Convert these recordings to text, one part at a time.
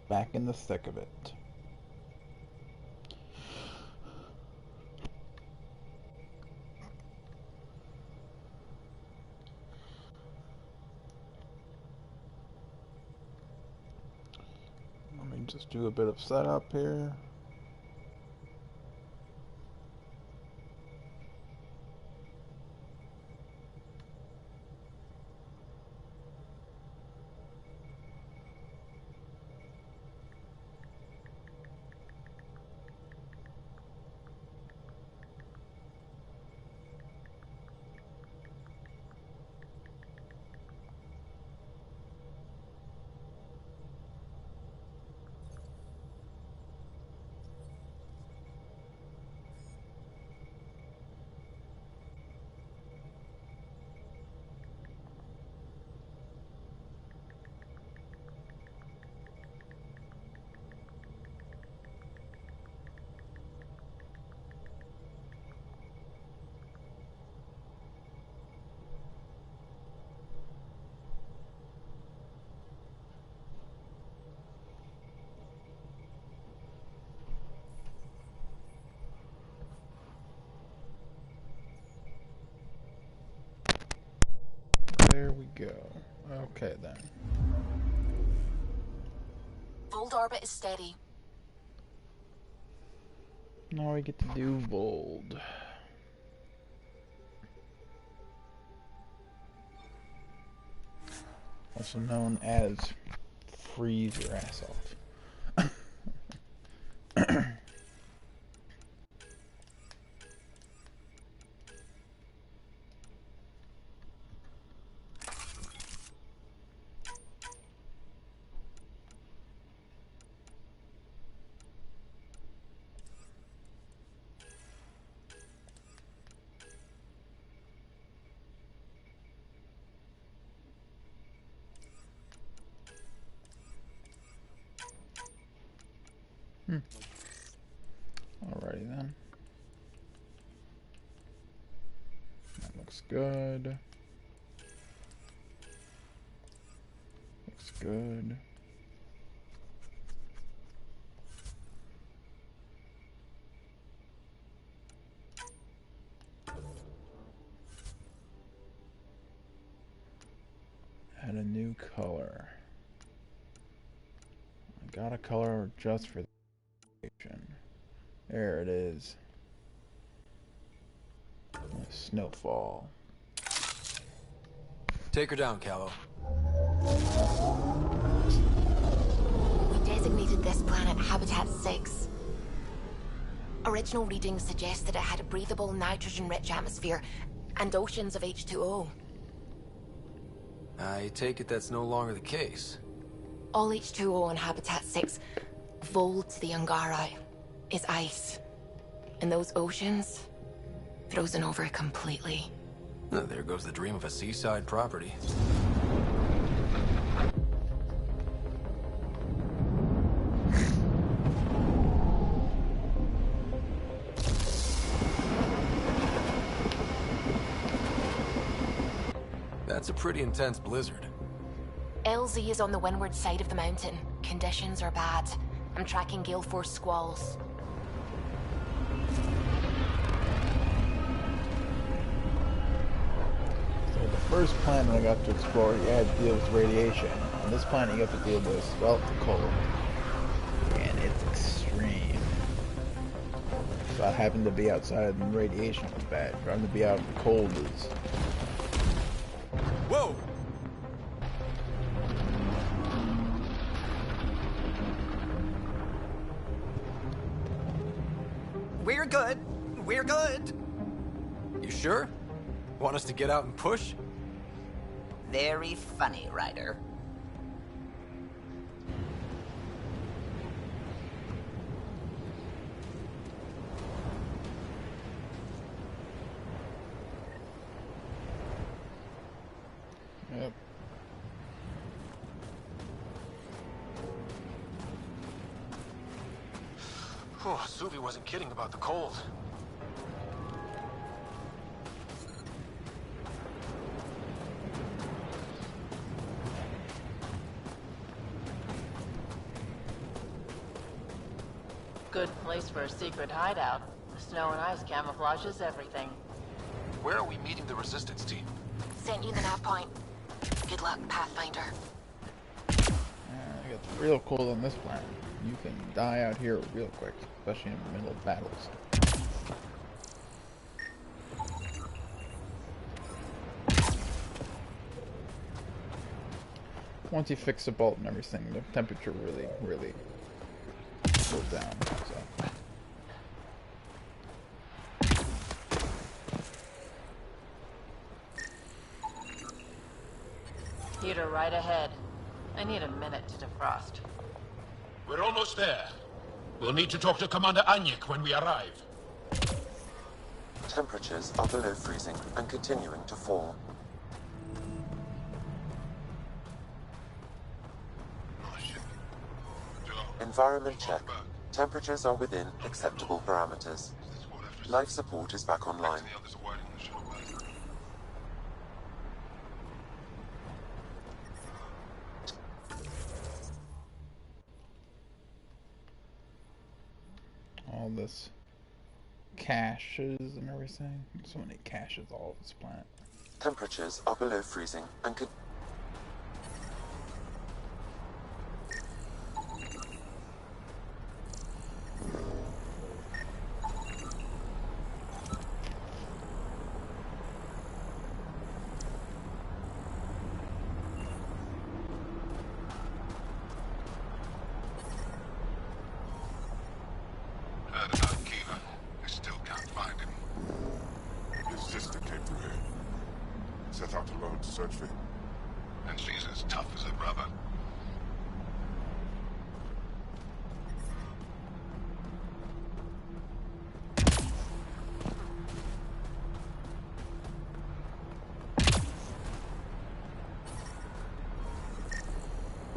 Back in the thick of it. Let me just do a bit of setup here. There we go. Okay then. Fold orbit is steady. Now we get to do Vold. Also known as freeze your ass off. Alrighty then. That looks good. Looks good. Add a new color. I got a color just for the location. There it is. Snowfall. Take her down, Callow. We designated this planet Habitat 6. Original readings suggest that it had a breathable, nitrogen-rich atmosphere and oceans of H2O. I take it that's no longer the case. All H2O on Habitat 6, Vold to the Ungarai, is ice. And those oceans, frozen over completely. There goes the dream of a seaside property. That's a pretty intense blizzard. LZ is on the windward side of the mountain. Conditions are bad. I'm tracking gale force squalls. So the first planet I got to explore, you had to deal with radiation. On this planet, you have to deal with, well, the cold. And it's extreme. So I happened to be outside and radiation was bad. Trying to be out in the cold is... Whoa! We're good. We're good. You sure? Want us to get out and push? Very funny, Ryder. Yep. Oh, Suvi wasn't kidding about the cold. Good place for a secret hideout. The snow and ice camouflages everything. Where are we meeting the resistance team? Sent you the nav point. Good luck, Pathfinder. It's real cold on this planet. You can die out here real quick, especially in the middle of battles. Once you fix the bolt and everything, the temperature really goes down. So. Heater right ahead. I need a minute to defrost. We're almost there. We'll need to talk to Commander Anyik when we arrive. Temperatures are below freezing and continuing to fall. Environment check. Temperatures are within acceptable parameters. Life support is back online. All this caches and everything. So many caches all over this planet. Temperatures are below freezing and could. Search for him. And she's as tough as her brother.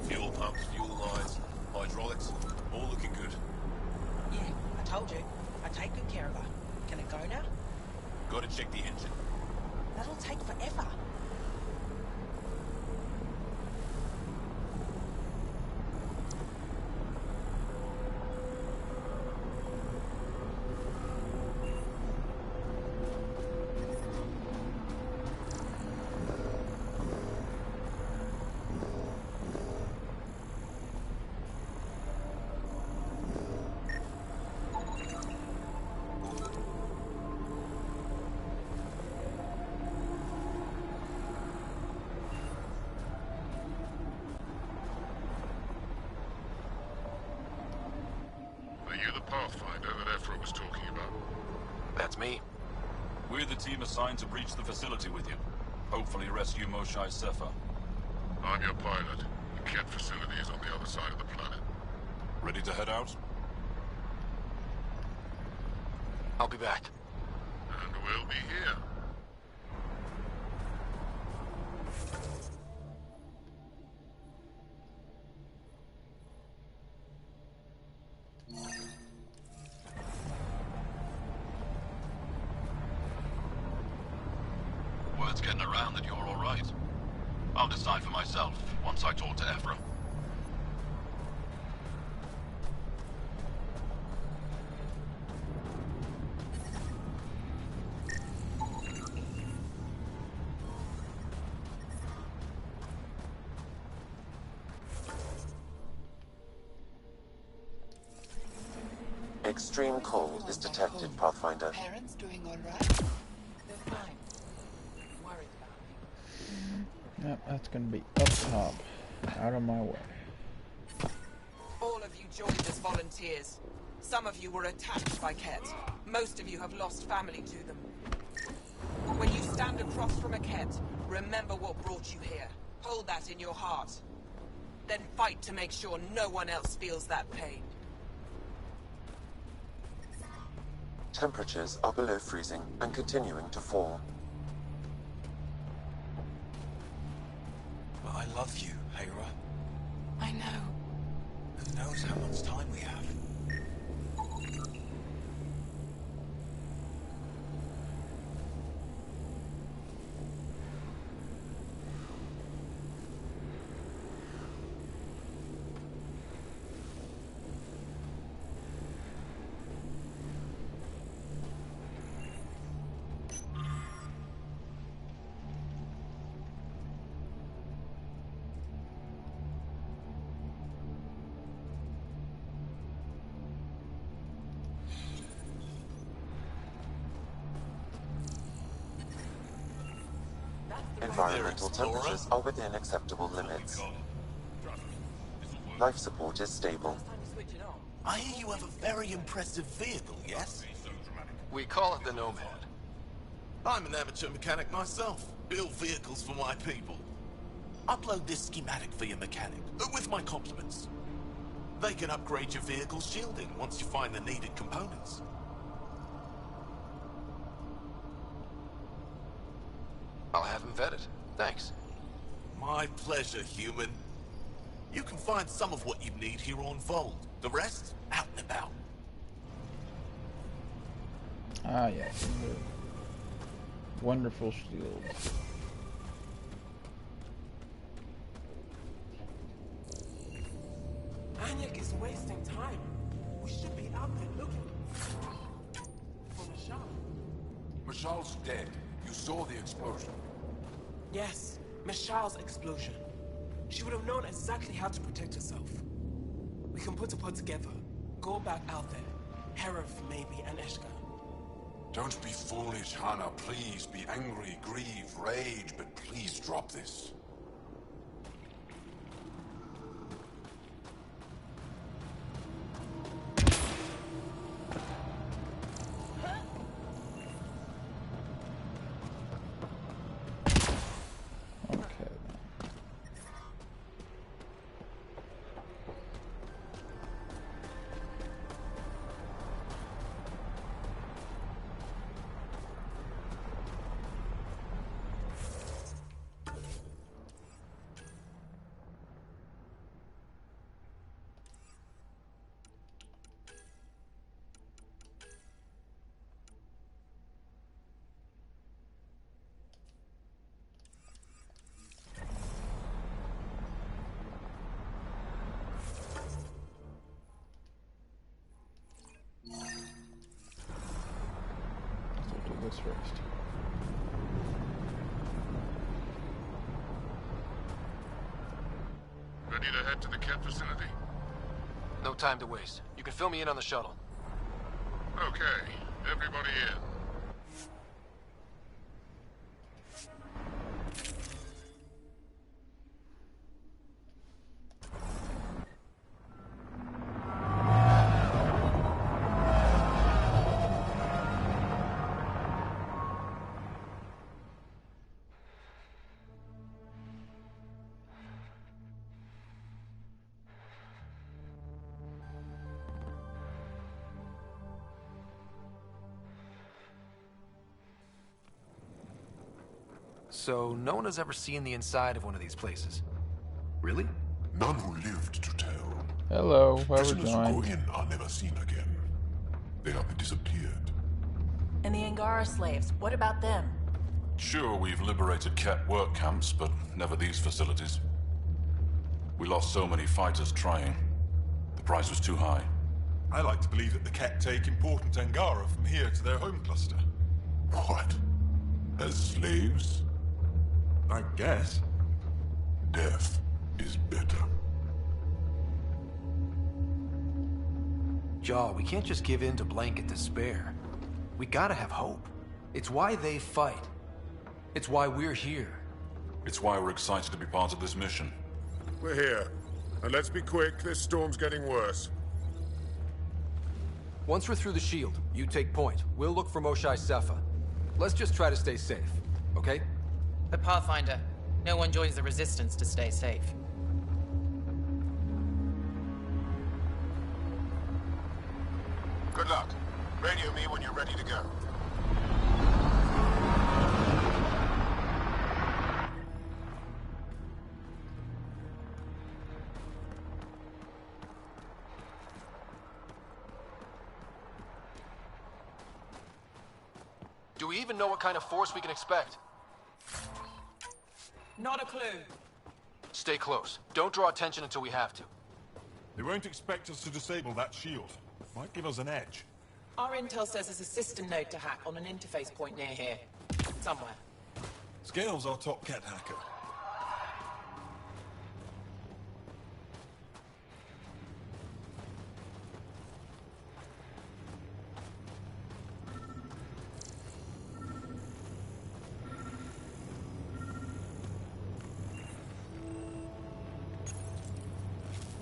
Fuel pumps, fuel lines, hydraulics, all looking good. Yeah, I told you. I take good care of her. Can it go now? Gotta check the engine. That'll take forever. Are you the Pathfinder that Ephra was talking about? That's me. We're the team assigned to breach the facility with you. Hopefully rescue Moshae Sefa. I'm your pilot. The Ket facility is on the other side of the planet. Ready to head out? I'll be back. And we'll be here. Word's getting around that you're all right. I'll decide for myself once I talk to Ephra. Extreme cold is detected, Pathfinder. Parents doing all right? They're fine. Worried about me. Yep, that's gonna be up top. Out of my way. All of you joined as volunteers. Some of you were attacked by Ket. Most of you have lost family to them. When you stand across from a Ket, remember what brought you here. Hold that in your heart. Then fight to make sure no one else feels that pain. Temperatures are below freezing and continuing to fall. But I love you, Hera. I know. Who knows how much time we have? environmental temperatures are within acceptable limits. Life support is stable. I hear you have a very impressive vehicle, yes? We call it the Nomad. I'm an amateur mechanic myself. Build vehicles for my people. Upload this schematic for your mechanic, with my compliments. They can upgrade your vehicle's shielding once you find the needed components. I'll have him vetted. Thanks. My pleasure, human. You can find some of what you need here on Vold. The rest, out and about. Ah, yes. The wonderful shields. Anyek is wasting time. We should be out there looking for Michal. Michal's dead. You saw the explosion. Yes, Michal's explosion. She would have known exactly how to protect herself. We can put a pod together. Go back out there. Herif, maybe, and Eshka. Don't be foolish, Hannah. Please be angry, grieve, rage, but please drop this. This first. Ready to head to the Ket facility? No time to waste. You can fill me in on the shuttle. Okay, everybody in. So, no one has ever seen the inside of one of these places. Really? None who lived to tell. Hello, whoever Prisoners who go joined. in are never seen again. They have disappeared. And the Angara slaves, what about them? Sure, we've liberated Ket work camps, but never these facilities. We lost so many fighters trying. The price was too high. I like to believe that the Ket take important Angara from here to their home cluster. What? As slaves? I guess. Death is better. Jaw, we can't just give in to blanket despair. We gotta have hope. It's why they fight. It's why we're here. It's why we're excited to be part of this mission. We're here. And let's be quick, this storm's getting worse. Once we're through the shield, you take point. We'll look for Moshae Sepha. Let's just try to stay safe, okay? But Pathfinder, no one joins the Resistance to stay safe. Good luck. Radio me when you're ready to go. Do we even know what kind of force we can expect? Not a clue. Stay close. Don't draw attention until we have to. They won't expect us to disable that shield. Might give us an edge. Our intel says there's a system node to hack on an interface point near here. Somewhere. Scales our top Ket hacker.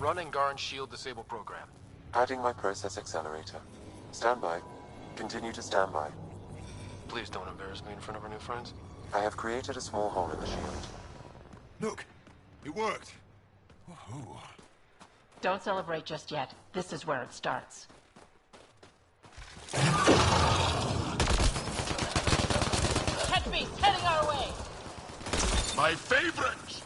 Run Angaran's shield disable program. Adding my process accelerator. Stand by. Continue to stand by. Please don't embarrass me in front of our new friends. I have created a small hole in the shield. Look, it worked. Woohoo. Don't celebrate just yet. This is where it starts. Cat beast heading our way! My favorite!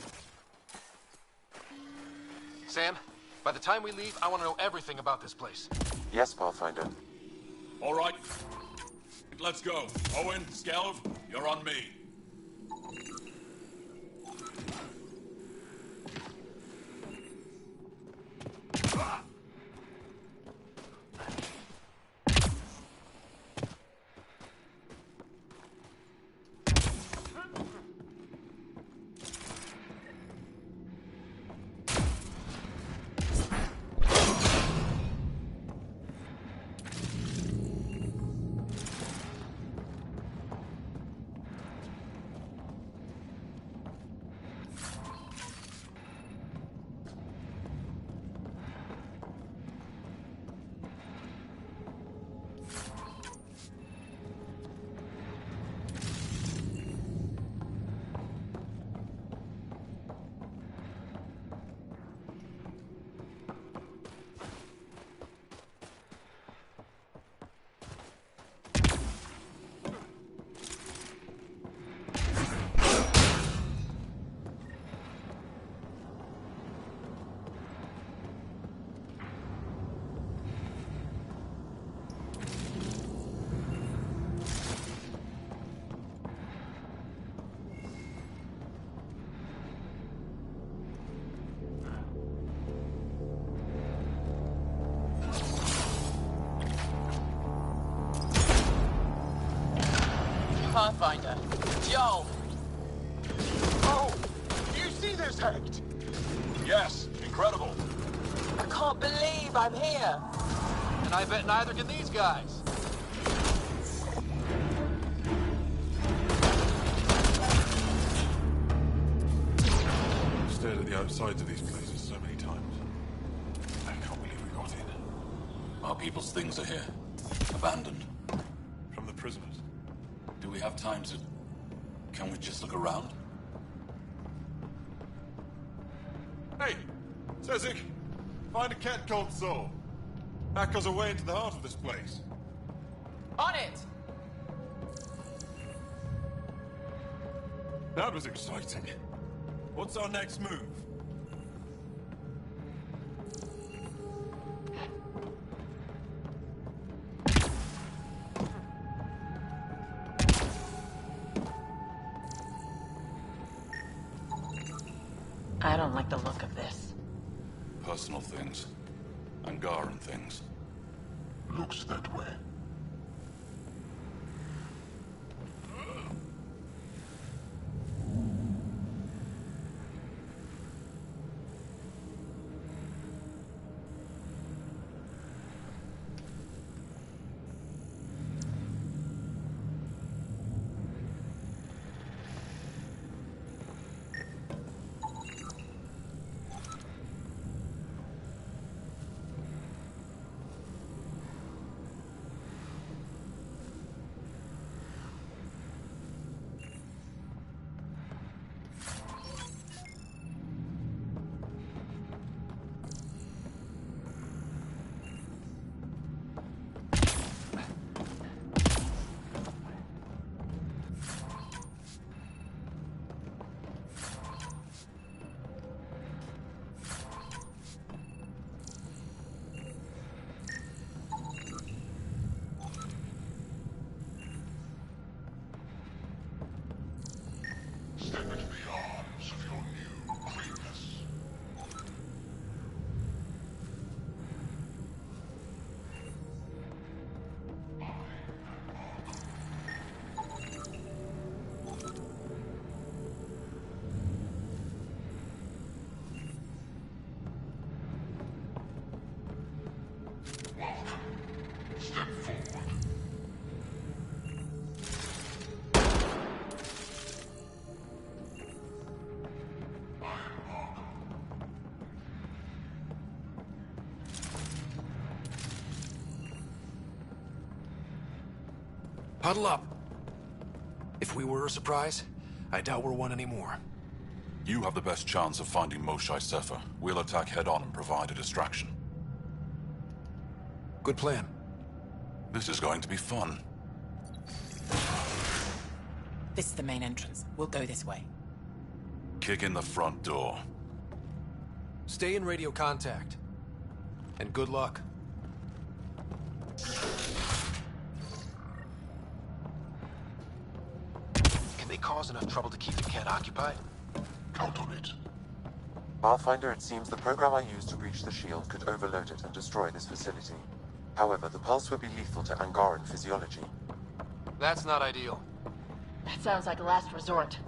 Sam, by the time we leave, I want to know everything about this place. Yes, Pathfinder. All right. Let's go. Owen, Skelv, you're on me. Pathfinder. Yo! Oh! Do you see this, Hect? Yes, incredible. I can't believe I'm here! And I bet neither can these guys. I've stared at the outsides of these places so many times. I can't believe we got in. Our people's things are here. Abandoned. From the prisoners. Do we have time to... Can we just look around? Hey! Sezik! Find a cat called Soul. Back us away into the heart of this place. On it! That was exciting. What's our next move? I don't like the look of this. Personal things. Angaran things. Looks that way. Huddle up. If we were a surprise, I doubt we're one anymore. You have the best chance of finding Moshae Sefer. We'll attack head-on and provide a distraction. Good plan. This is going to be fun. This is the main entrance. We'll go this way. Kick in the front door. Stay in radio contact. And good luck. Can they cause enough trouble to keep the Kett occupied? Count on it. Pathfinder, it seems the program I used to breach the shield could overload it and destroy this facility. However, the pulse would be lethal to Angaran physiology. That's not ideal. That sounds like a last resort.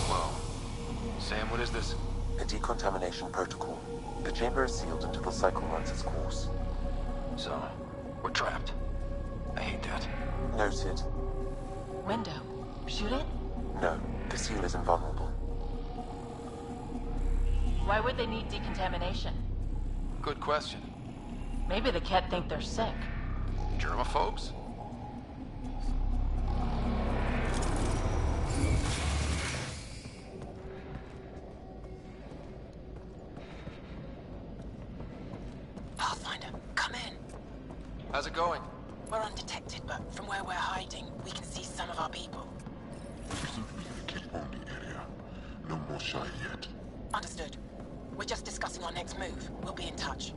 Whoa. Sam, what is this? A decontamination protocol. The chamber is sealed until the cycle runs its course. So, we're trapped. I hate that. Noted. Window. Shoot it? No, the seal is invulnerable. Why would they need decontamination? Good question. Maybe the Kett think they're sick. Germaphobes? Pathfinder, come in. How's it going? We're undetected, but from where we're hiding, we can see some of our people. We seem to be in the Kett-only area. No more shy yet. Understood. We're just discussing our next move. We'll be in touch.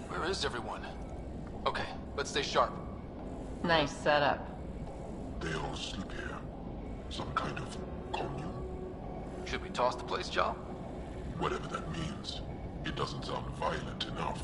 Where is everyone? Okay, let's stay sharp. Nice setup. They all sleep here. Some kind of commune? Should we toss the place, Jal? Whatever that means. It doesn't sound violent enough.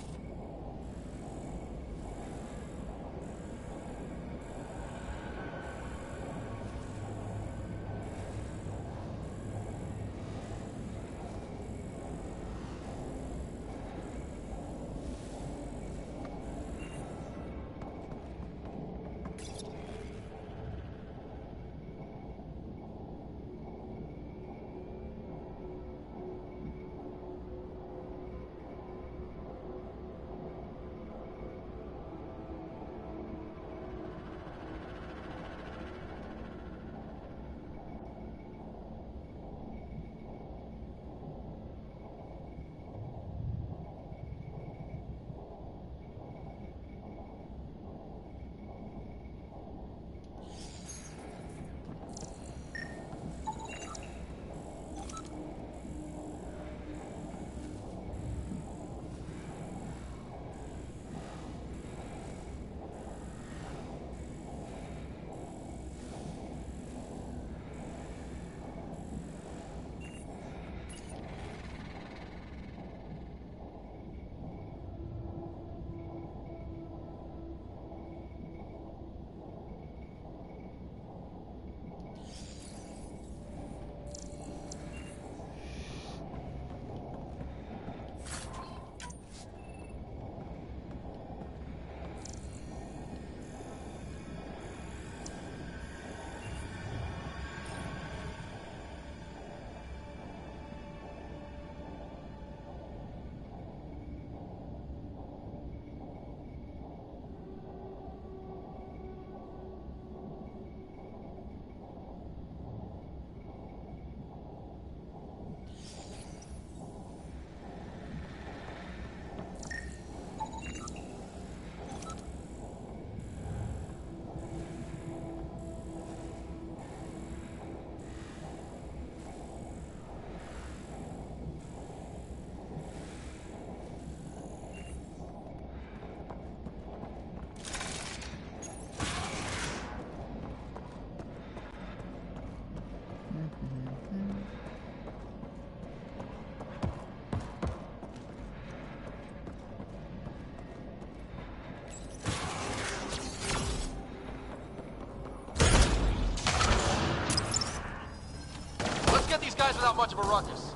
ruckus.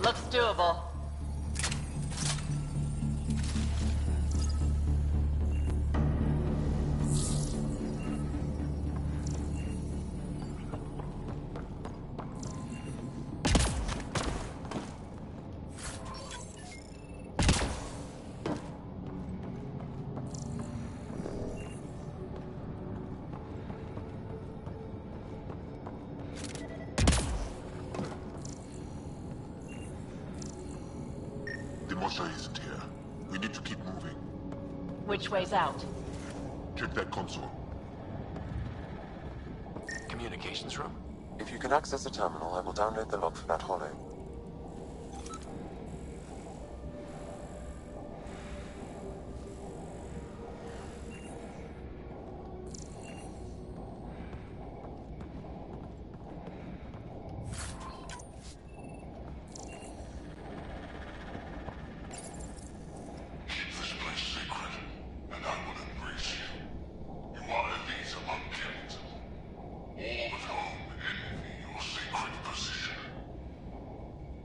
Looks doable. The Mosha isn't here. We need to keep moving. Which way's out? Check that console. Communications room? If you can access the terminal, I will download the log from that hollow.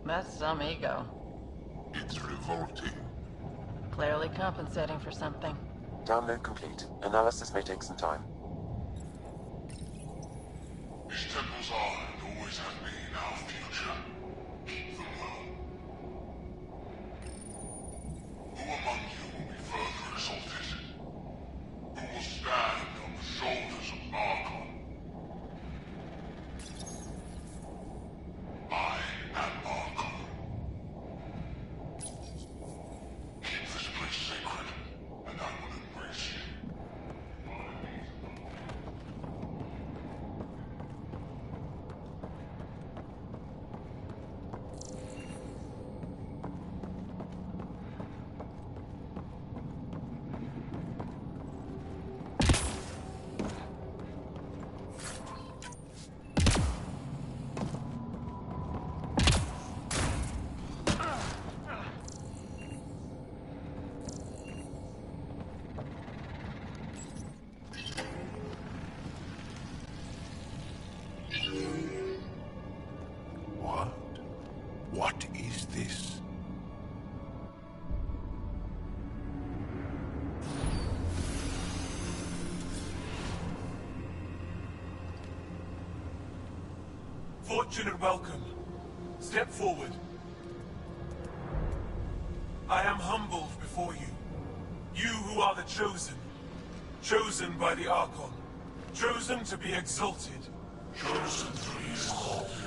That's some ego. It's revolting. Clearly compensating for something. Download complete. Analysis may take some time. These temples are and always have been our future. Keep them well. Who among you will be further exalted? Who will stand on the shoulders of Archon? I am Archon. Keep this place sacred, and I will embrace you. What is this? Fortune and welcome. Step forward. I am humbled before you. You who are the chosen. Chosen by the Archon. Chosen to be exalted. Chosen to be exalted.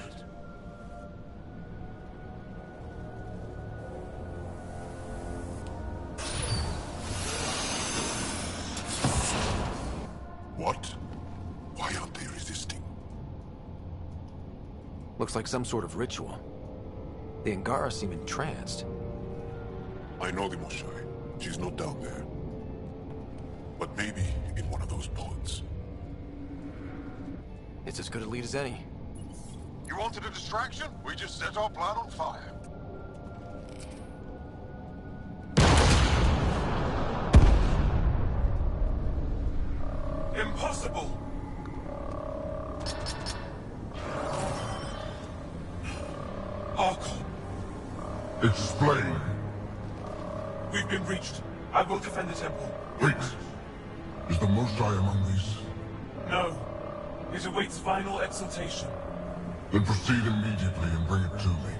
What? Why aren't they resisting? Looks like some sort of ritual. The Angara seem entranced. I know the Moshai. She's not down there. But maybe in one of those pods. It's as good a lead as any. You wanted a distraction? We just set our plan on fire. Impossible! Archon. It's displaying. We've been reached. I will defend the temple. Wait. Is the Mosai among these? No. It awaits final exaltation. Then proceed immediately and bring it to me.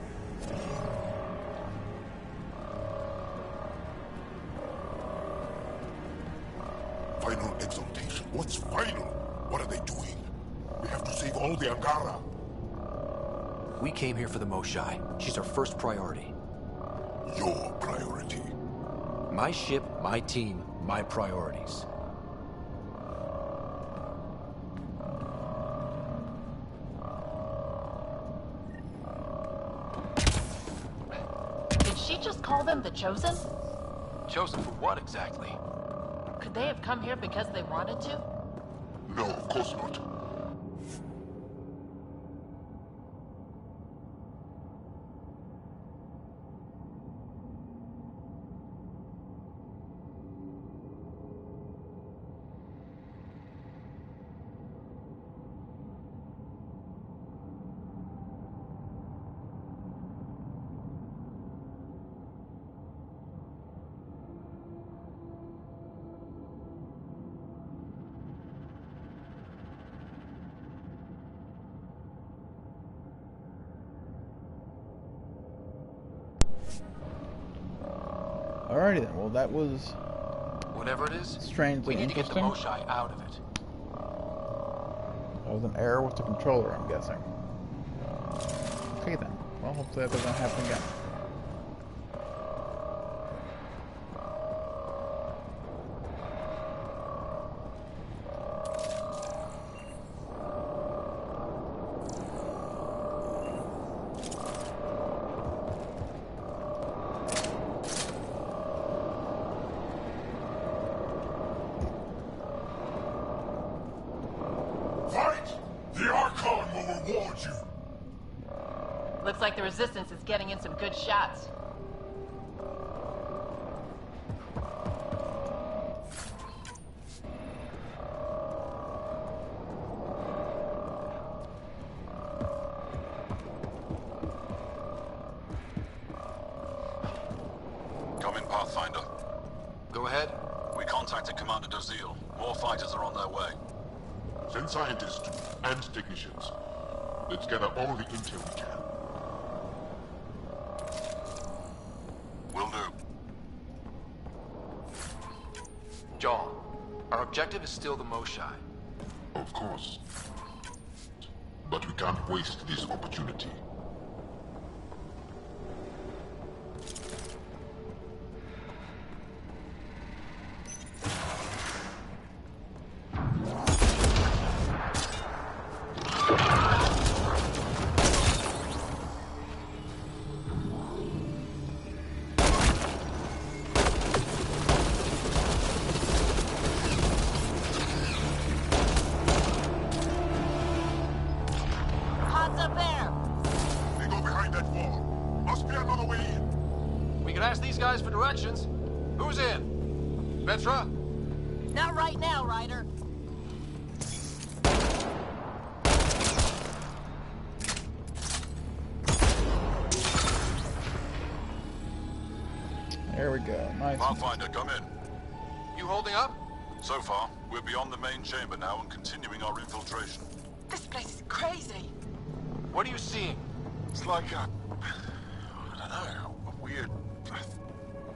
Final exaltation? What's final? What are they doing? We have to save all the Angara. We came here for the Moshai. She's our first priority. Your priority. My ship, my team, my priorities. Did she just call them the Chosen? Chosen for what exactly? Could they have come here because they wanted to? No, of course not. Alrighty then. Well, that was whatever it is. Strangely we need interesting. to get the Moshai out of it. That was an error with the controller, I'm guessing. Okay then. Well, hopefully that doesn't happen again. Looks like the Resistance is getting in some good shots. Come in, Pathfinder. Go ahead. We contacted Commander Dozil. More fighters are on their way. Send scientists and technicians. Let's gather all the intel we can. Will do. Jaal, our objective is still the Moshai. Of course. But we can't waste this opportunity. For directions. Who's in? Vetra? Not right now, Ryder. There we go. Nice. Pathfinder, come in. You holding up? So far, we're beyond the main chamber now and continuing our infiltration. This place is crazy. What are you seeing? It's like a... I don't know, a weird...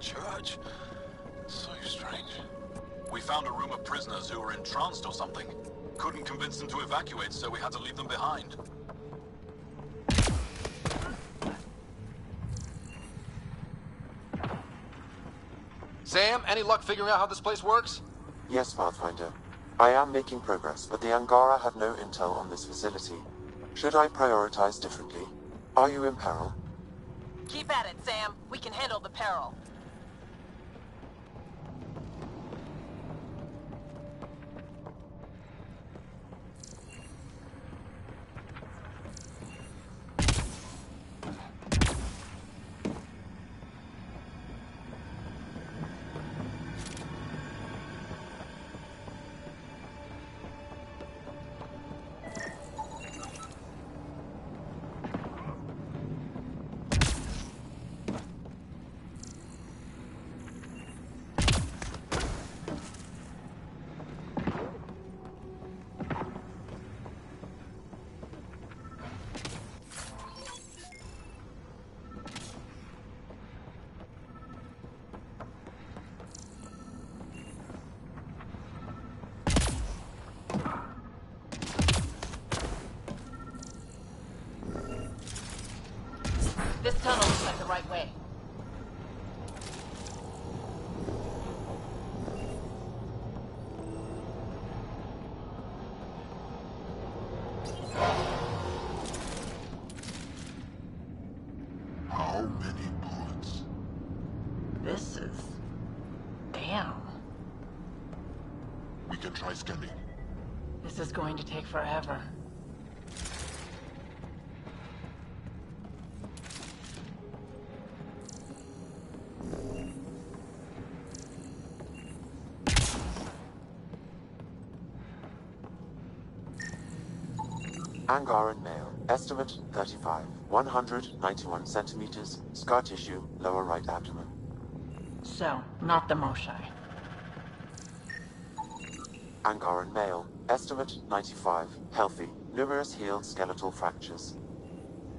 church? So strange. We found a room of prisoners who were entranced or something. Couldn't convince them to evacuate, so we had to leave them behind. Sam, any luck figuring out how this place works? Yes, Pathfinder. I am making progress, but the Angara have no intel on this facility. Should I prioritize differently? Are you in peril? Keep at it, Sam. We can handle the peril. This tunnel looks like the right way. How many bullets? This is... damn. We can try scanning. This is going to take forever. Angaran male. Estimate 35. 191 centimeters. Scar tissue, lower right abdomen. So, not the Moshai. Angaran male. Estimate 95. Healthy. Numerous healed skeletal fractures.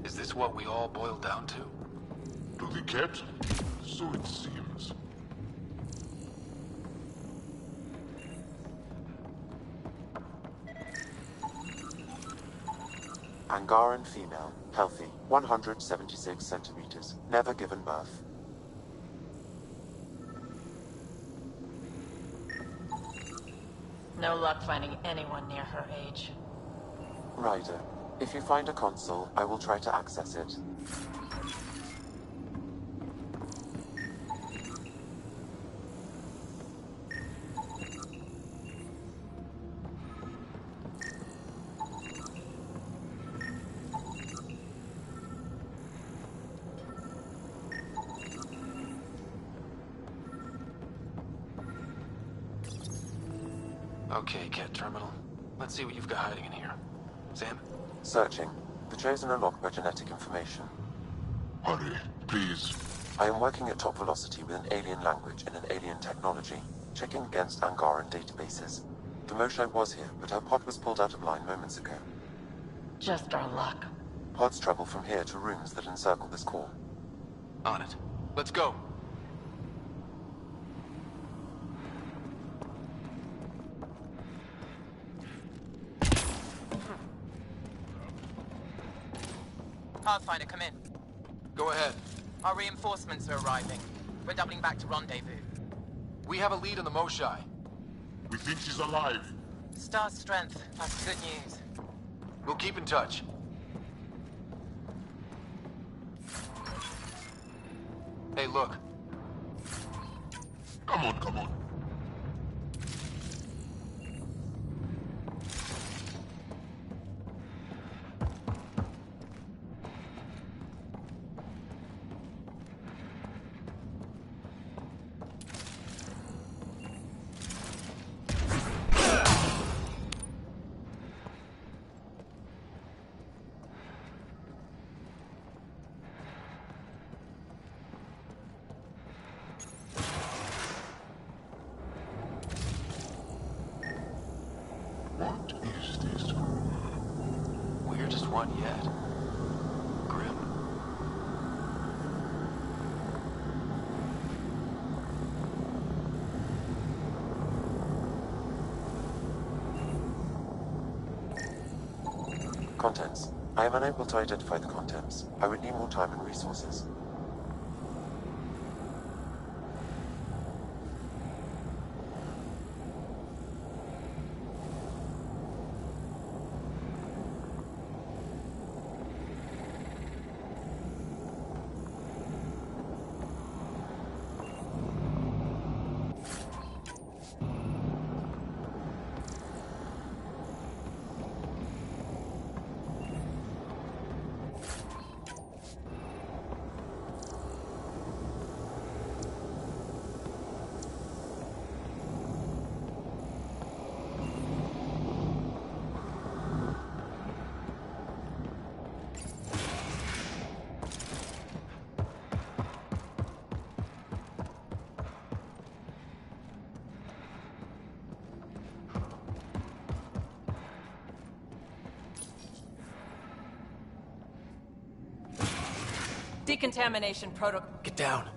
Is this what we all boiled down to? To the cat? So it seems. Angaran female, healthy, 176 centimeters, never given birth. No luck finding anyone near her age. Ryder, if you find a console, I will try to access it. Okay, Cat Terminal. Let's see what you've got hiding in here. Sam? Searching. The Chosen are locked by genetic information. Hurry, please. I am working at top velocity with an alien language and an alien technology, checking against Angaran databases. The Moshae was here, but her pod was pulled out of line moments ago. Just our luck. Pods travel from here to rooms that encircle this core. On it. Let's go. Pathfinder, come in. Go ahead. Our reinforcements are arriving. We're doubling back to rendezvous. We have a lead on the Moshae. We think she's alive. Star strength. That's good news. We'll keep in touch. Hey, look. Come on, come on. What is this? Weirdest one yet. Grim. Contents. I am unable to identify the contents. I would need more time and resources. Decontamination protocol. Get down.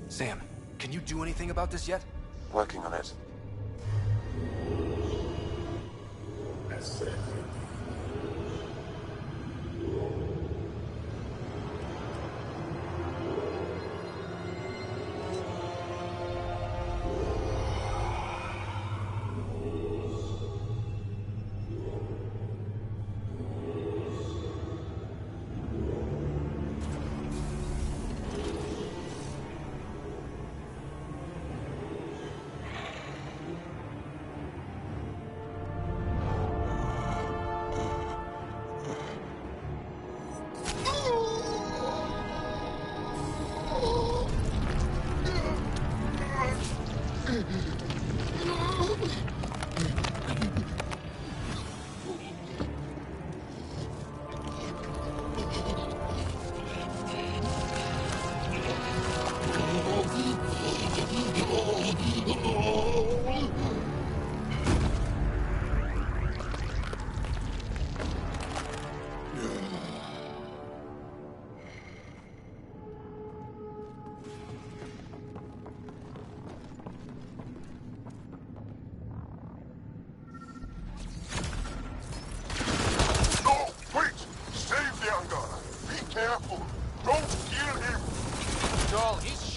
Sam, can you do anything about this yet? Working on it.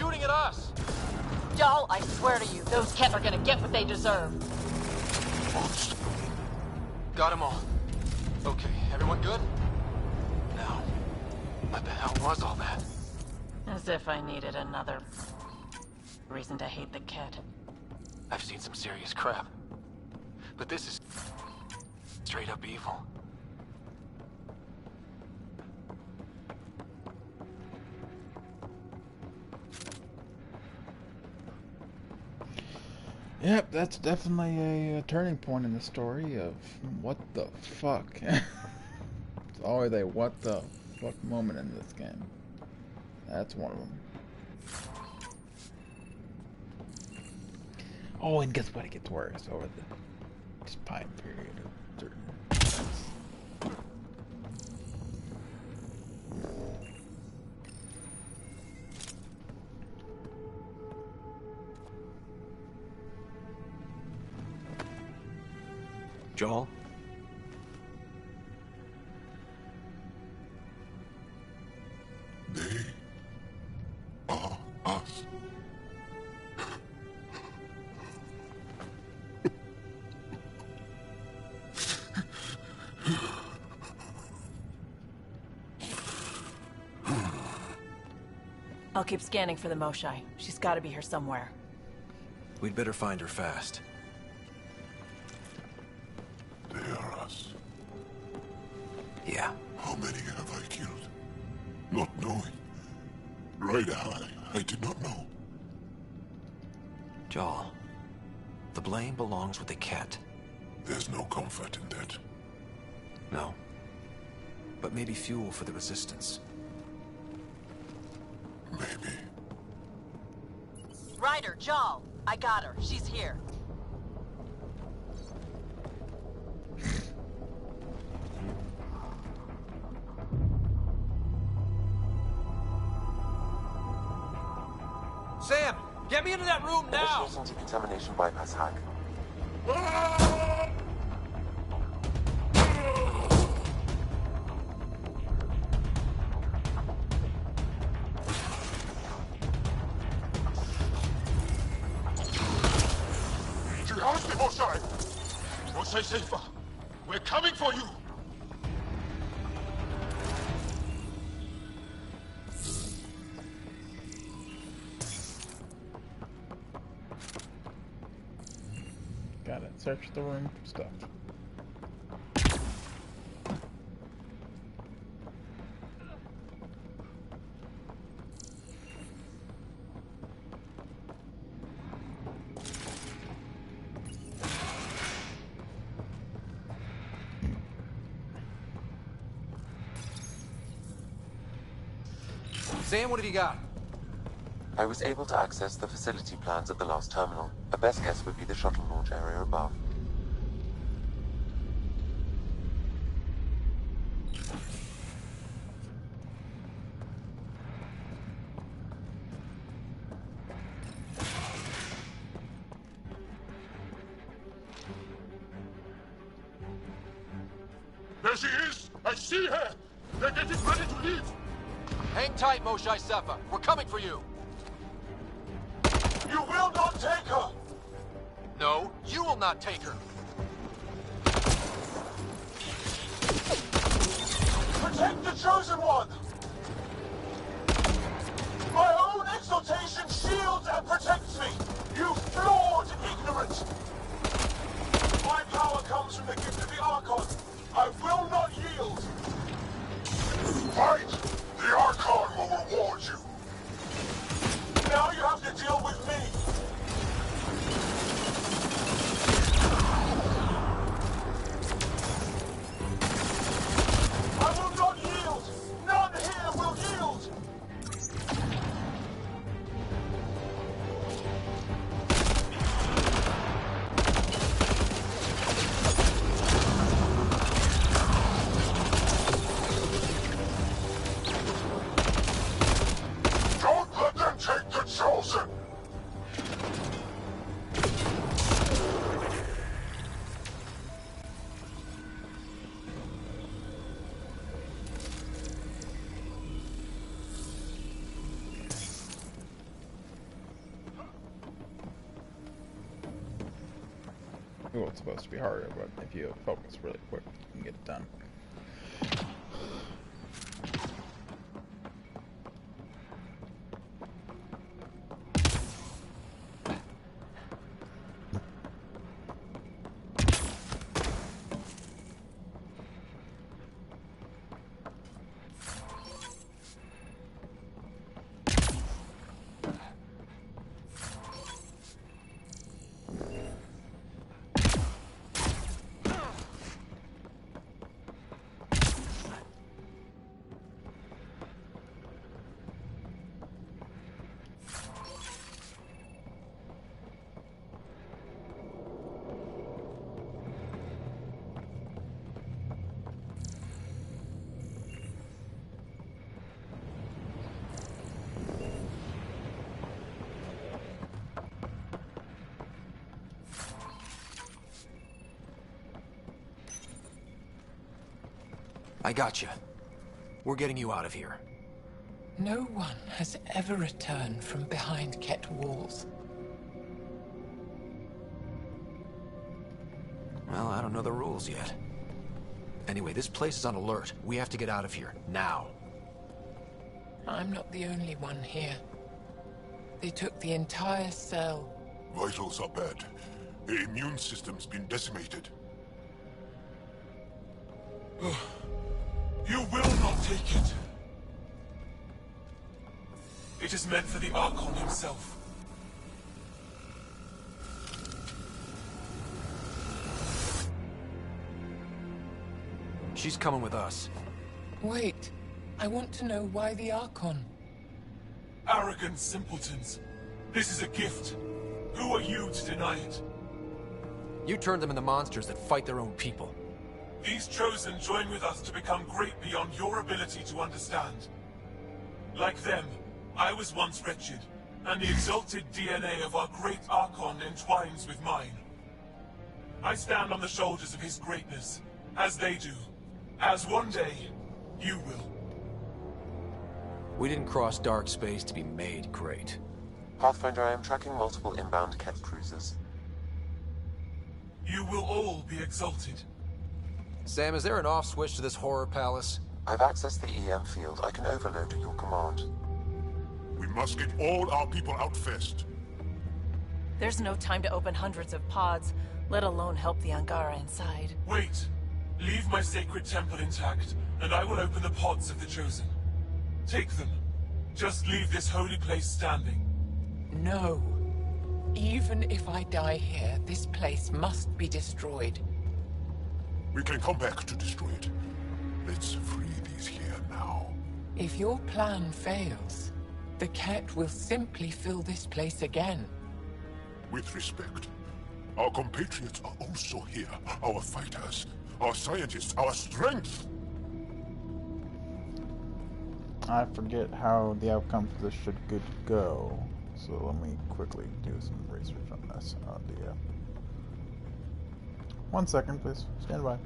shooting at us! Y'all, I swear to you, those Ket are gonna get what they deserve. Got them all. Okay, everyone good? Now, what the hell was all that? As if I needed another reason to hate the Ket. I've seen some serious crap. But this is straight up evil. Yep, that's definitely a turning point in the story of what the fuck. It's always a what the fuck moment in this game. That's one of them. Oh, and guess what? It gets worse over the time period of certain events. Joel? They are us. I'll keep scanning for the Moshai. She's gotta be here somewhere. We'd better find her fast. They are us. Yeah. How many have I killed? Not knowing. Ryder, I did not know. Joel, the blame belongs with the Ket. There's no comfort in that. No. But maybe fuel for the Resistance. Maybe. Ryder, Jal, I got her. She's here. Sam, get me into that room now! Initiating decontamination bypass hack. Mosai safer. We're coming for you. Got it. Search the room for stuff. Sam, what have you got? I was able to access the facility plans at the last terminal. A best guess would be the shuttle launch area above. There she is! I see her! They're getting ready to leave! Hang tight, Moshai Sefa. We're coming for you. You will not take her! No, you will not take her. Protect the Chosen One! My own exaltation shields and protects me! You flawed ignorant! My power comes from the gift of the Archon. I will not yield! Fight! The Archon will reward you! Now you have to deal with me! I will not yield! None difficult, it's supposed to be harder, but if you focus really quick, you can get it done. I got you. We're getting you out of here. No one has ever returned from behind Ket walls. Well, I don't know the rules yet. Anyway, this place is on alert. We have to get out of here, now. I'm not the only one here. They took the entire cell. Vitals are bad. The immune system's been decimated. You will not take it. It is meant for the Archon himself. She's coming with us. Wait. I want to know why the Archon. Arrogant simpletons. This is a gift. Who are you to deny it? You turned them into monsters that fight their own people. These Chosen join with us to become great beyond your ability to understand. Like them, I was once wretched, and the exalted DNA of our great Archon entwines with mine. I stand on the shoulders of his greatness, as they do, as one day, you will. We didn't cross dark space to be made great. Pathfinder, I am tracking multiple inbound Ket cruisers. You will all be exalted. Sam, is there an off switch to this horror palace? I've accessed the EM field. I can overload at your command. We must get all our people out first. There's no time to open hundreds of pods, let alone help the Angara inside. Wait. Leave my sacred temple intact, and I will open the pods of the Chosen. Take them. Just leave this holy place standing. No. Even if I die here, this place must be destroyed. We can come back to destroy it. Let's free these here now. If your plan fails, the Ket will simply fill this place again. With respect, our compatriots are also here. Our fighters, our scientists, our strength. I forget how the outcome for this should go. So let me quickly do some research on this. Yeah. 1 second, please. Stand by.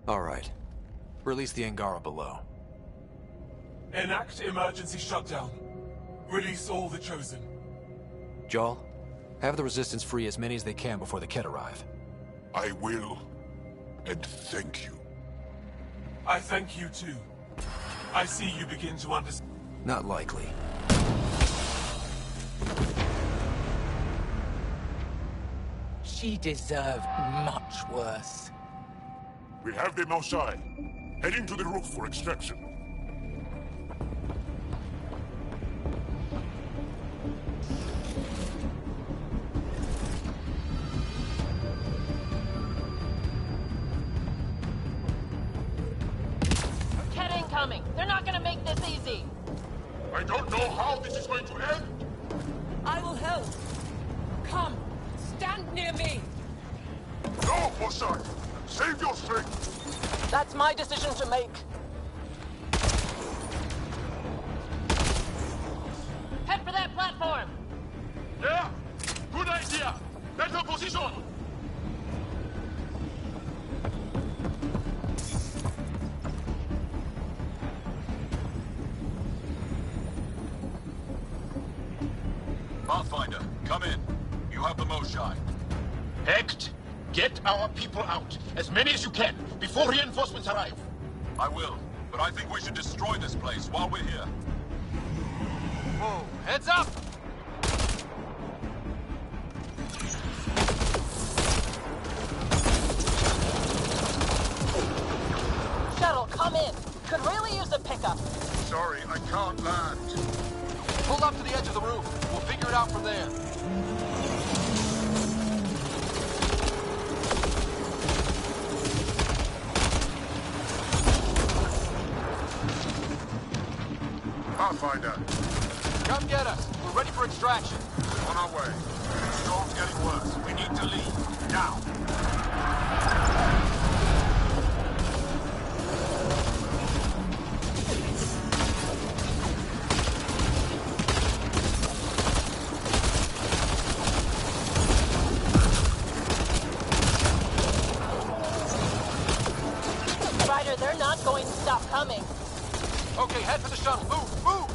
All right. Release the Angara below. Enact emergency shutdown. Release all the Chosen. Jarl, have the Resistance free as many as they can before the Ket arrive. I will. And thank you. I thank you too. I see you begin to understand. Not likely. She deserved much worse. We have them outside. Heading to the roof for extraction. Ket incoming! They're not gonna make this easy! I don't know how this is going to end. I will help! Come! Stand near me! No, Mossad! Save your strength! That's my decision to make. Head for that platform! Yeah? Good idea! Better position! Pathfinder, come in. You have the Moshai. Hecht, get our people out. As many as you can, before reinforcements arrive. I will, but I think we should destroy this place while we're here. Whoa, heads up! Shuttle, come in! Could really use a pickup. Sorry, I can't land. Pull up to the edge of the roof. We'll figure it out from there. Pathfinder. Come get us. We're ready for extraction. On our way. The storm's getting worse. We need to leave. Now. Ryder, they're not going to stop coming. Okay, head for the shuttle. Move, move!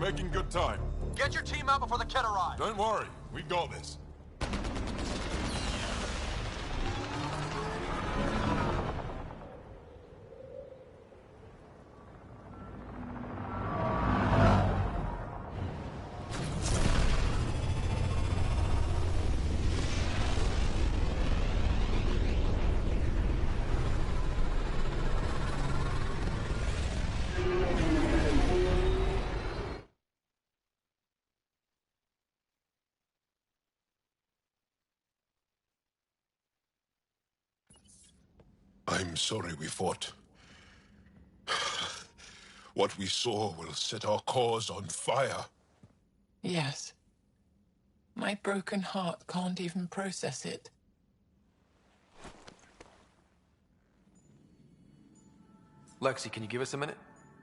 making good time. Get your team out before the kid arrives. Don't worry, we got this. I'm sorry we fought. What we saw will set our cause on fire. Yes. My broken heart can't even process it. Lexi, can you give us a minute?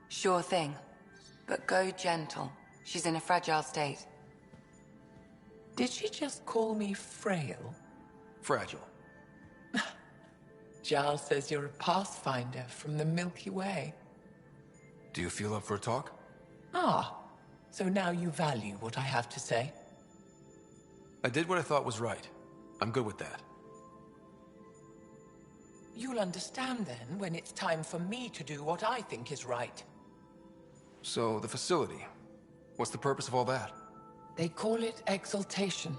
Sure thing. But go gentle. She's in a fragile state. Did she just call me frail? Fragile. Giles says you're a pathfinder from the Milky Way. Do you feel up for a talk? Ah, so now you value what I have to say? I did what I thought was right. I'm good with that. You'll understand then when it's time for me to do what I think is right. So, the facility. What's the purpose of all that? They call it exaltation.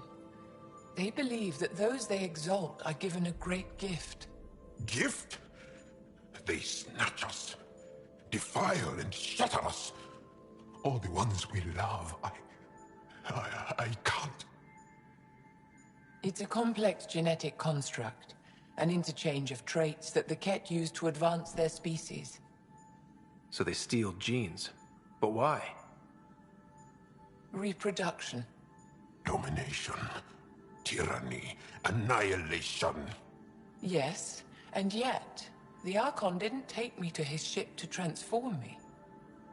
They believe that those they exalt are given a great gift. Gift? They snatch us, defile and shatter us. All the ones we love. I can't. It's a complex genetic construct, an interchange of traits that the Ket use to advance their species. So they steal genes. But why? Reproduction. Domination, tyranny, annihilation. Yes, and yet, the Archon didn't take me to his ship to transform me.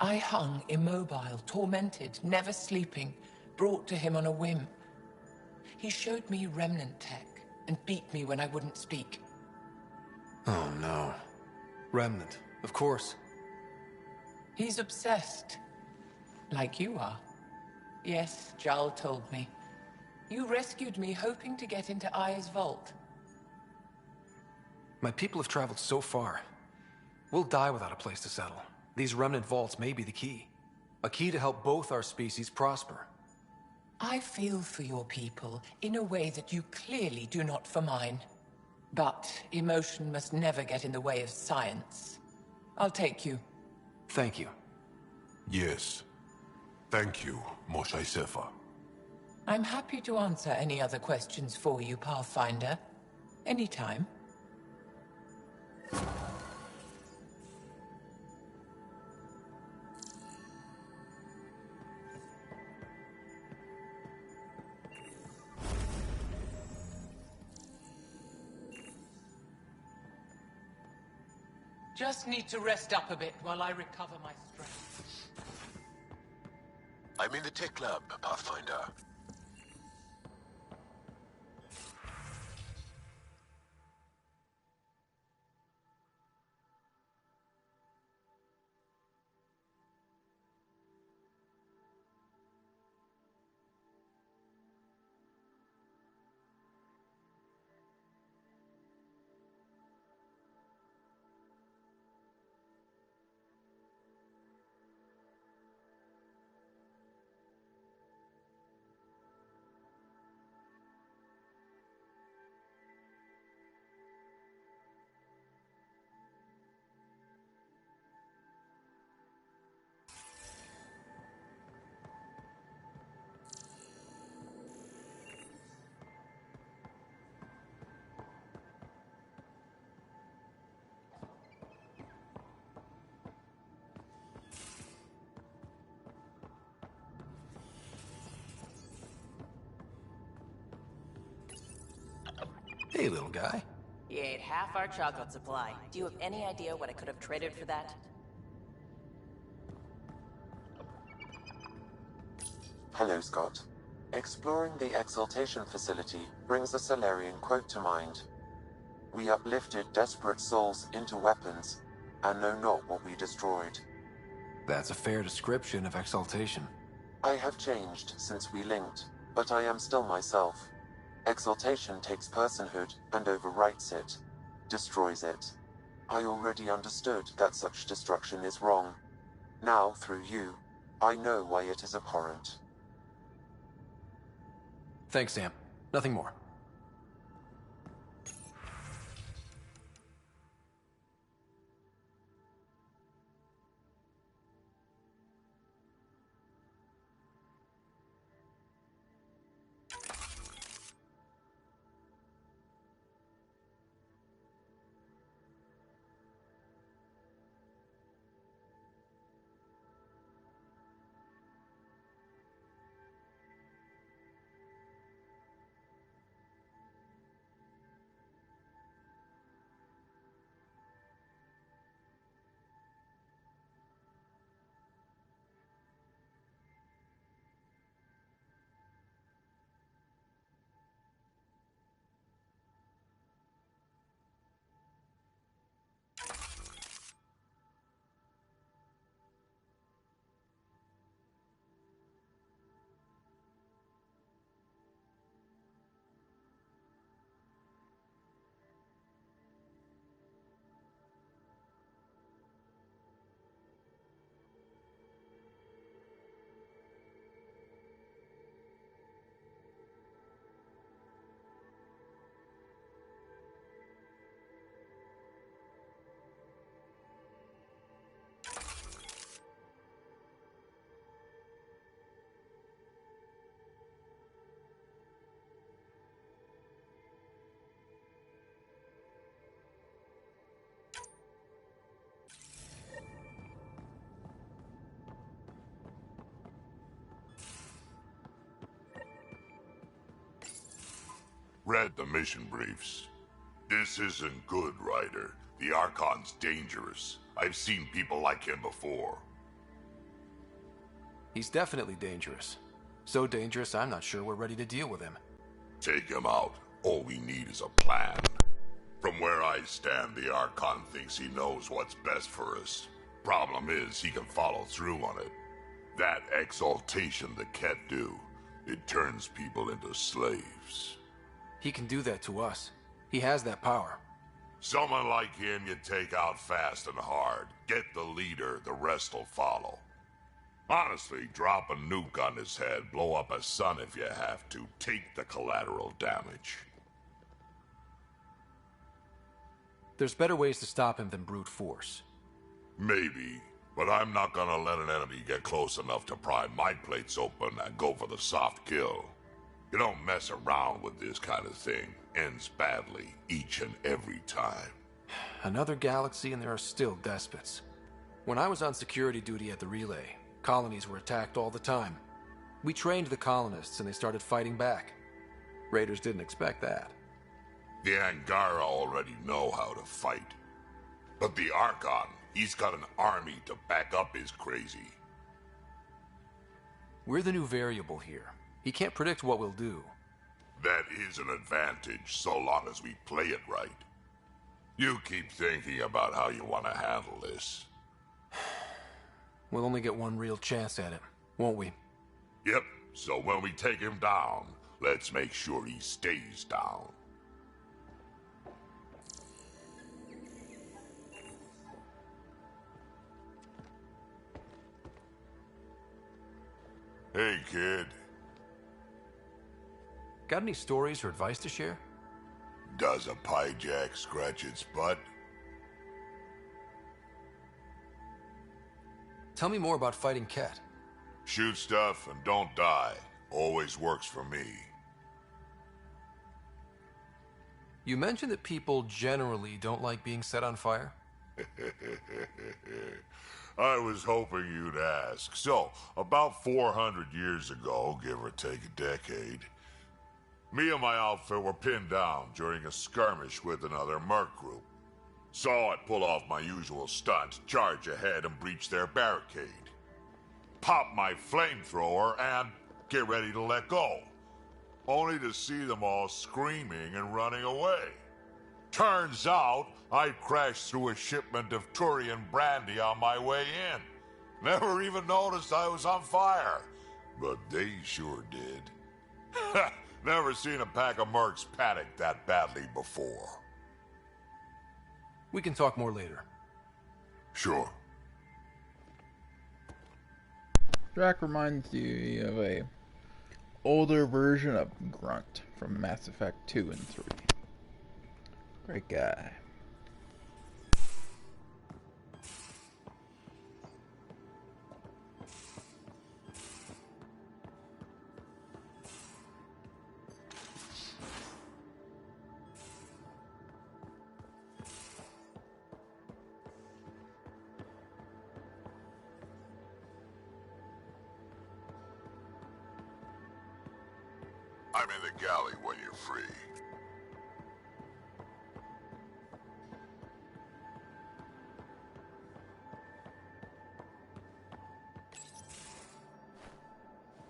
I hung immobile, tormented, never sleeping, brought to him on a whim. He showed me remnant tech and beat me when I wouldn't speak. Oh no. Remnant, of course. He's obsessed. Like you are. Yes, Jarl told me. You rescued me hoping to get into Aya's vault. My people have traveled so far. We'll die without a place to settle. These remnant vaults may be the key. A key to help both our species prosper. I feel for your people in a way that you clearly do not for mine. But emotion must never get in the way of science. I'll take you. Thank you. Yes. Thank you, Moshe Sefer. I'm happy to answer any other questions for you, Pathfinder. Anytime. Just need to rest up a bit while I recover my strength. I'm in the tech lab, Pathfinder. Hey, little guy. He ate half our chocolate supply. Do you have any idea what I could have traded for that? Hello, Scott. Exploring the Exaltation facility brings a Solarian quote to mind. We uplifted desperate souls into weapons, and know not what we destroyed. That's a fair description of exaltation. I have changed since we linked, but I am still myself. Exaltation takes personhood and overwrites it, destroys it. I already understood that such destruction is wrong. Now, through you, I know why it is abhorrent. Thanks, Sam. Nothing more. Read the mission briefs. This isn't good, Ryder. The Archon's dangerous. I've seen people like him before. He's definitely dangerous. So dangerous, I'm not sure we're ready to deal with him. Take him out. All we need is a plan. From where I stand, the Archon thinks he knows what's best for us. Problem is, he can follow through on it. That exaltation the Ket do, it turns people into slaves. He can do that to us. He has that power. Someone like him you take out fast and hard. Get the leader, the rest will follow. Honestly, drop a nuke on his head, blow up a sun if you have to. Take the collateral damage. There's better ways to stop him than brute force. Maybe, but I'm not gonna let an enemy get close enough to pry my plates open and go for the soft kill. You don't mess around with this kind of thing. Ends badly, each and every time. Another galaxy and there are still despots. When I was on security duty at the relay, colonies were attacked all the time. We trained the colonists and they started fighting back. Raiders didn't expect that. The Angara already know how to fight. But the Archon, he's got an army to back up his crazy. We're the new variable here. He can't predict what we'll do. That is an advantage, so long as we play it right. You keep thinking about how you want to handle this. We'll only get one real chance at it, won't we? Yep, so when we take him down, let's make sure he stays down. Hey, kid. Got any stories or advice to share? Does a pie jack scratch its butt? Tell me more about fighting Ket. Shoot stuff and don't die. Always works for me. You mentioned that people generally don't like being set on fire? I was hoping you'd ask. So, about 400 years ago, give or take a decade, me and my outfit were pinned down during a skirmish with another merc group. Saw it pull off my usual stunt, charge ahead and breach their barricade. Pop my flamethrower and get ready to let go. Only to see them all screaming and running away. Turns out, I crashed through a shipment of Turian brandy on my way in. Never even noticed I was on fire. But they sure did. Ha! Never seen a pack of mercs panic that badly before. We can talk more later. Sure. Drac reminds you of a older version of Grunt from Mass Effect 2 and 3. Great guy. I'm in the galley when you're free.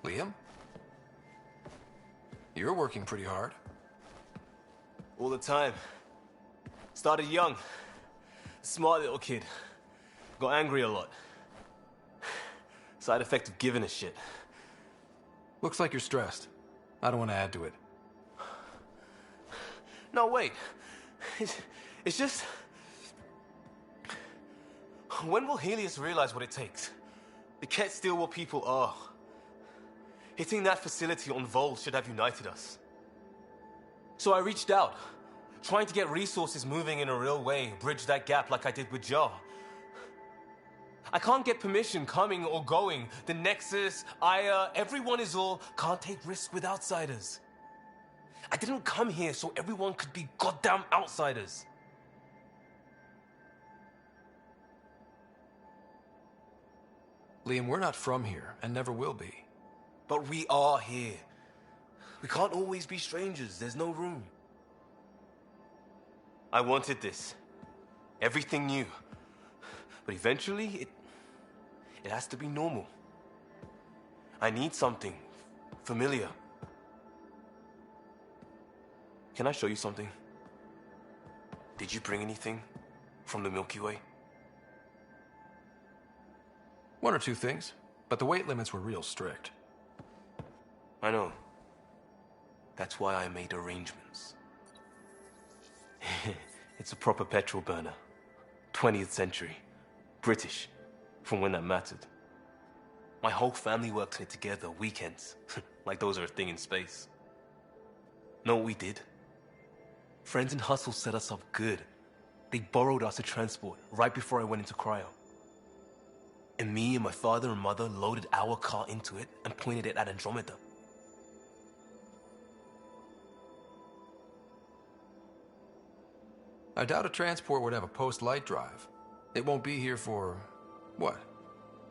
Liam? You're working pretty hard. All the time. Started young. Smart little kid. Got angry a lot. Side effect of giving a shit. Looks like you're stressed. I don't want to add to it. No, wait. It's just... When will Helios realize what it takes? The Ket still what people are. Hitting that facility on Vol should have united us. So I reached out, trying to get resources moving in a real way, bridge that gap like I did with Jar. I can't get permission coming or going. The Nexus, Aya, everyone is all, can't take risks with outsiders. I didn't come here so everyone could be goddamn outsiders. Liam, we're not from here, and never will be. But we are here. We can't always be strangers. There's no room. I wanted this. Everything new. But eventually, it has to be normal. I need something familiar. Can I show you something? Did you bring anything from the Milky Way? One or two things, but the weight limits were real strict. I know. That's why I made arrangements. It's a proper petrol burner. 20th century. British. From when that mattered. My whole family worked on it together, weekends. Like those are a thing in space. Know what we did? Friends and Hustle set us up good. They borrowed us a transport right before I went into cryo. And me and my father and mother loaded our car into it and pointed it at Andromeda. I doubt a transport would have a post-light drive. It won't be here for... what?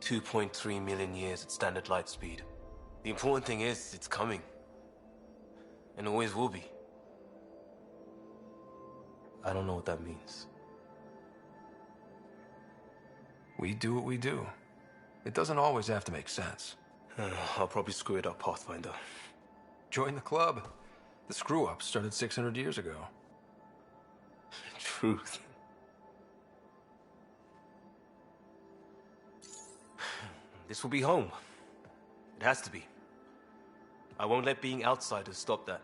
2.3 million years at standard light speed. The important thing is, it's coming. And always will be. I don't know what that means. We do what we do. It doesn't always have to make sense. I'll probably screw it up, Pathfinder. Join the club. The screw-up started 600 years ago. Truth. This will be home. It has to be. I won't let being outsiders stop that.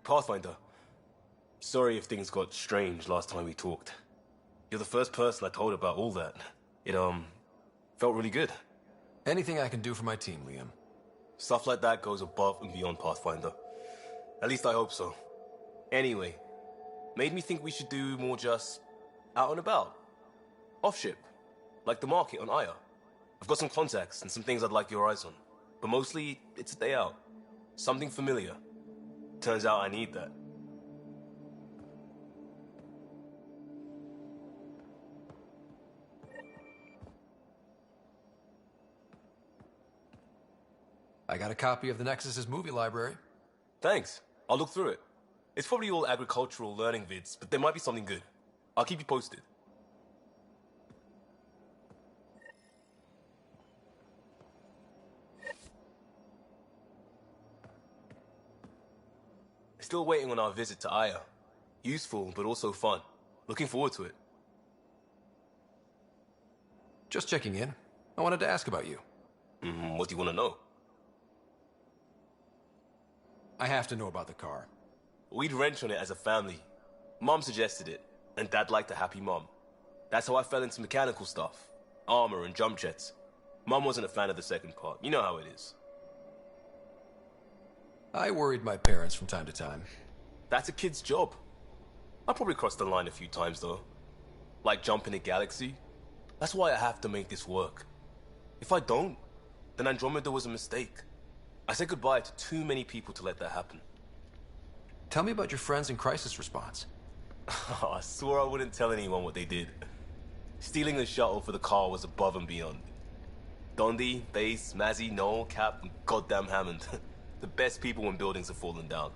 Pathfinder, sorry if things got strange last time we talked. You're the first person I told about all that. It, felt really good. Anything I can do for my team, Liam. Stuff like that goes above and beyond Pathfinder. At least I hope so. Anyway, made me think we should do more just out and about. Off ship. Like the market on Aya. I've got some contacts and some things I'd like your eyes on. But mostly, it's a day out. Something familiar. Turns out I need that. I got a copy of the Nexus's movie library. Thanks. I'll look through it. It's probably all agricultural learning vids, but there might be something good. I'll keep you posted. Still waiting on our visit to Aya. Useful, but also fun. Looking forward to it. Just checking in. I wanted to ask about you. What do you want to know? I have to know about the car. We'd wrench on it as a family. Mom suggested it, and Dad liked a happy mom. That's how I fell into mechanical stuff. Armor and jump jets. Mom wasn't a fan of the second part. You know how it is. I worried my parents from time to time. That's a kid's job. I probably crossed the line a few times, though. Like jumping a galaxy. That's why I have to make this work. If I don't, then Andromeda was a mistake. I said goodbye to too many people to let that happen. Tell me about your friends in crisis response. I swore I wouldn't tell anyone what they did. Stealing a shuttle for the car was above and beyond. Dondi, Base, Mazzy, Noel, Cap, and goddamn Hammond. The best people when buildings have fallen down.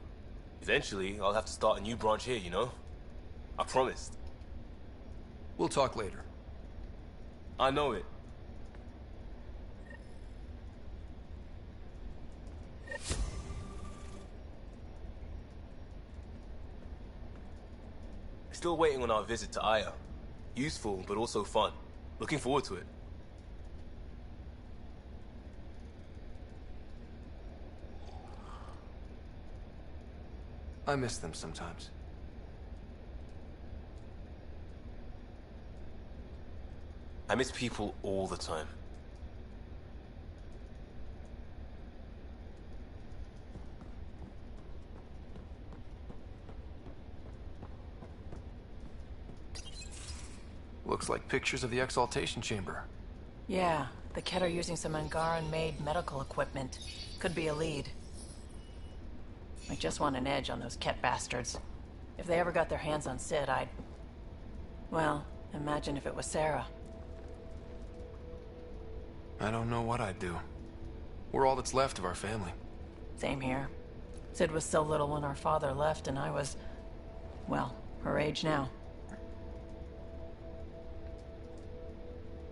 Eventually, I'll have to start a new branch here, you know? I promised. We'll talk later. I know it. Still waiting on our visit to Aya. Useful, but also fun. Looking forward to it. I miss them sometimes. I miss people all the time. Looks like pictures of the exaltation chamber. Yeah, the Ket are using some Angaran-made medical equipment. Could be a lead. I just want an edge on those Ket bastards. If they ever got their hands on Sid, I'd... Well, imagine if it was Sarah. I don't know what I'd do. We're all that's left of our family. Same here. Sid was so little when our father left, and I was... well, her age now.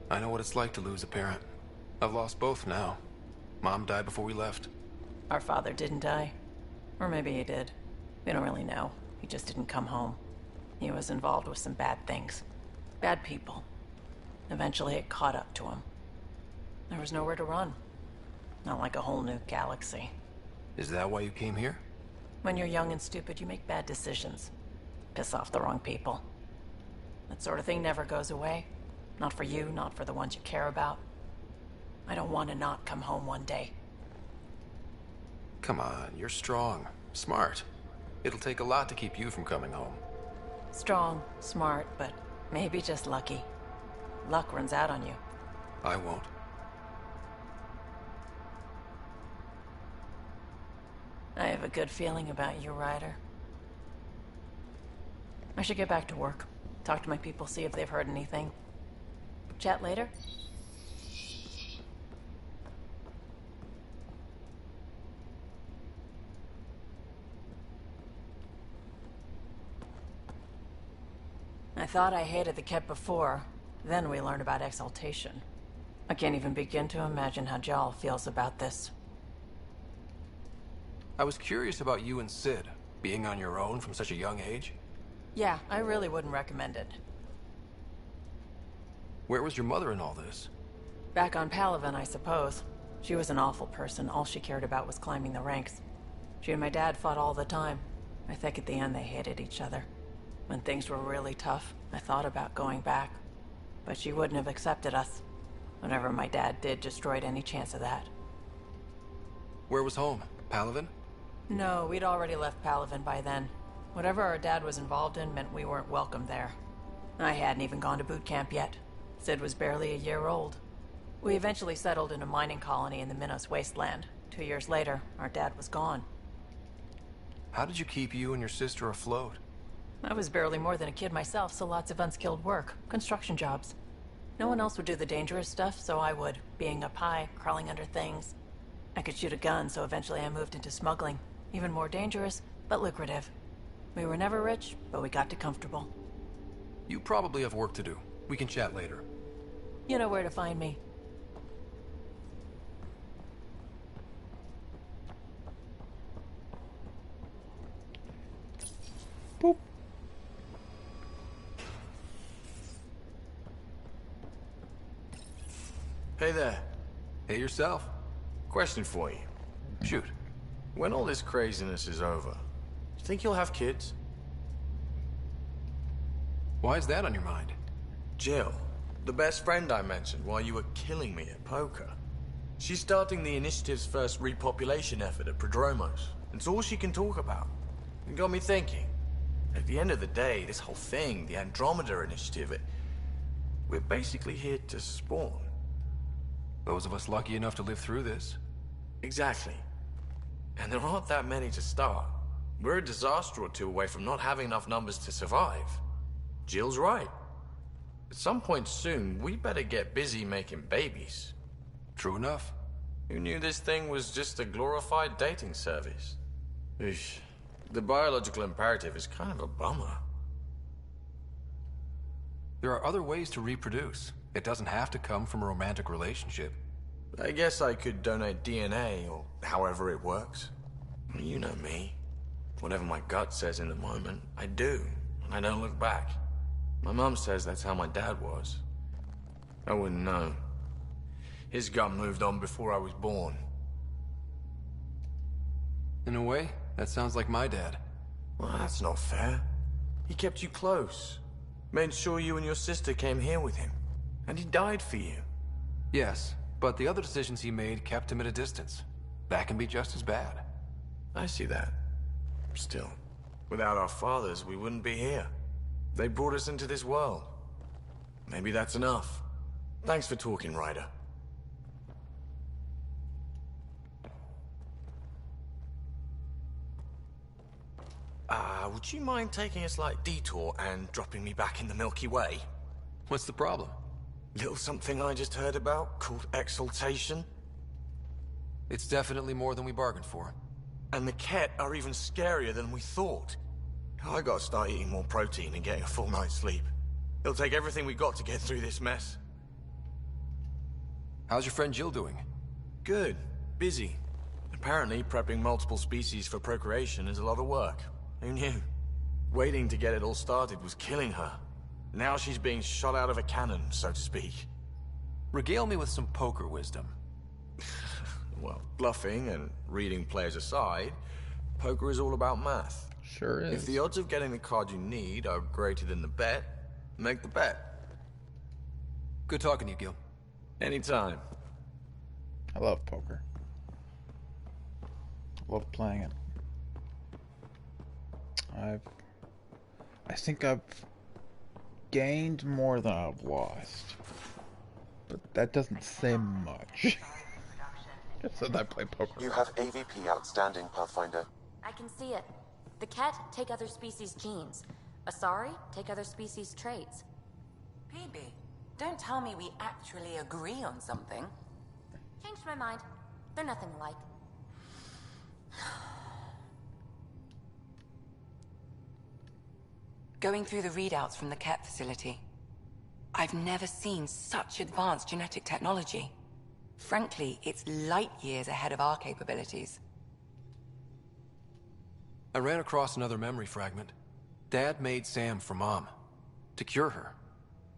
I know what it's like to lose a parent. I've lost both now. Mom died before we left. Our father didn't die. Or maybe he did. We don't really know. He just didn't come home. He was involved with some bad things. Bad people. Eventually it caught up to him. There was nowhere to run. Not like a whole new galaxy. Is that why you came here? When you're young and stupid, you make bad decisions. Piss off the wrong people. That sort of thing never goes away. Not for you, not for the ones you care about. I don't want to not come home one day. Come on, you're strong, smart. It'll take a lot to keep you from coming home. Strong, smart, but maybe just lucky. Luck runs out on you. I won't. I have a good feeling about you, Ryder. I should get back to work. Talk to my people, see if they've heard anything. Chat later? I thought I hated the Ket before. Then we learned about exaltation. I can't even begin to imagine how Jal feels about this. I was curious about you and Sid, being on your own from such a young age. Yeah, I really wouldn't recommend it. Where was your mother in all this? Back on Palaven, I suppose. She was an awful person. All she cared about was climbing the ranks. She and my dad fought all the time. I think at the end they hated each other. When things were really tough, I thought about going back. But she wouldn't have accepted us. Whatever my dad did destroyed any chance of that. Where was home? Palaven? No, we'd already left Palaven by then. Whatever our dad was involved in meant we weren't welcome there. I hadn't even gone to boot camp yet. Sid was barely a year old. We eventually settled in a mining colony in the Minos wasteland. 2 years later, our dad was gone. How did you keep you and your sister afloat? I was barely more than a kid myself, so lots of unskilled work. Construction jobs. No one else would do the dangerous stuff, so I would. Being up high, crawling under things. I could shoot a gun, so eventually I moved into smuggling. Even more dangerous, but lucrative. We were never rich, but we got to comfortable. You probably have work to do. We can chat later. You know where to find me. Hey there. Hey yourself. Question for you. Shoot. When all this craziness is over, do you think you'll have kids? Why is that on your mind? Jill, the best friend I mentioned while you were killing me at poker. She's starting the Initiative's first repopulation effort at Prodromos. It's all she can talk about. It got me thinking. At the end of the day, this whole thing, the Andromeda Initiative, we're basically here to spawn. Those of us lucky enough to live through this. Exactly. And there aren't that many to start. We're a disaster or two away from not having enough numbers to survive. Jill's right. At some point soon, we better get busy making babies. True enough. Who knew this thing was just a glorified dating service? Eesh. The biological imperative is kind of a bummer. There are other ways to reproduce. It doesn't have to come from a romantic relationship. I guess I could donate DNA, or however it works. You know me. Whatever my gut says in the moment, I do, and I don't look back. My mom says that's how my dad was. I wouldn't know. His gut moved on before I was born. In a way, that sounds like my dad. Well, that's not fair. He kept you close. Made sure you and your sister came here with him. And he died for you. Yes, but the other decisions he made kept him at a distance. That can be just as bad. I see that. Still, without our fathers, we wouldn't be here. They brought us into this world. Maybe that's enough. Thanks for talking, Ryder. Would you mind taking a slight detour and dropping me back in the Milky Way? What's the problem? Little something I just heard about called exaltation. It's definitely more than we bargained for. And the Ket are even scarier than we thought. I gotta start eating more protein and getting a full night's sleep. It'll take everything we got to get through this mess. How's your friend Jill doing? Good. Busy. Apparently, prepping multiple species for procreation is a lot of work. Who knew? Waiting to get it all started was killing her. Now she's being shot out of a cannon, so to speak. Regale me with some poker wisdom. Well, bluffing and reading players aside, poker is all about math. Sure is. If the odds of getting the card you need are greater than the bet, make the bet. Good talking to you, Gil. Anytime. I love poker. Love playing it. I think I've gained more than I've lost. But that doesn't say much. Just said I play poker. You have AVP outstanding, Pathfinder. I can see it. The Ket take other species' genes. Asari take other species' traits. PB, don't tell me we actually agree on something. Changed my mind. They're nothing alike. Going through the readouts from the Ket facility, I've never seen such advanced genetic technology. Frankly, it's light years ahead of our capabilities. I ran across another memory fragment. Dad made Sam for Mom. To cure her.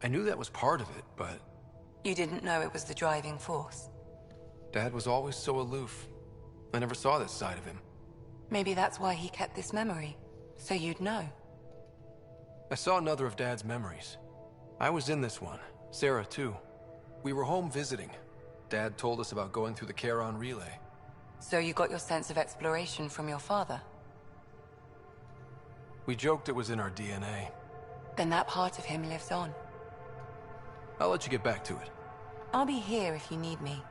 I knew that was part of it, but... You didn't know it was the driving force? Dad was always so aloof. I never saw this side of him. Maybe that's why he kept this memory. So you'd know. I saw another of Dad's memories. I was in this one. Sarah, too. We were home visiting. Dad told us about going through the Charon relay. So you got your sense of exploration from your father? We joked it was in our DNA. Then that part of him lives on. I'll let you get back to it. I'll be here if you need me.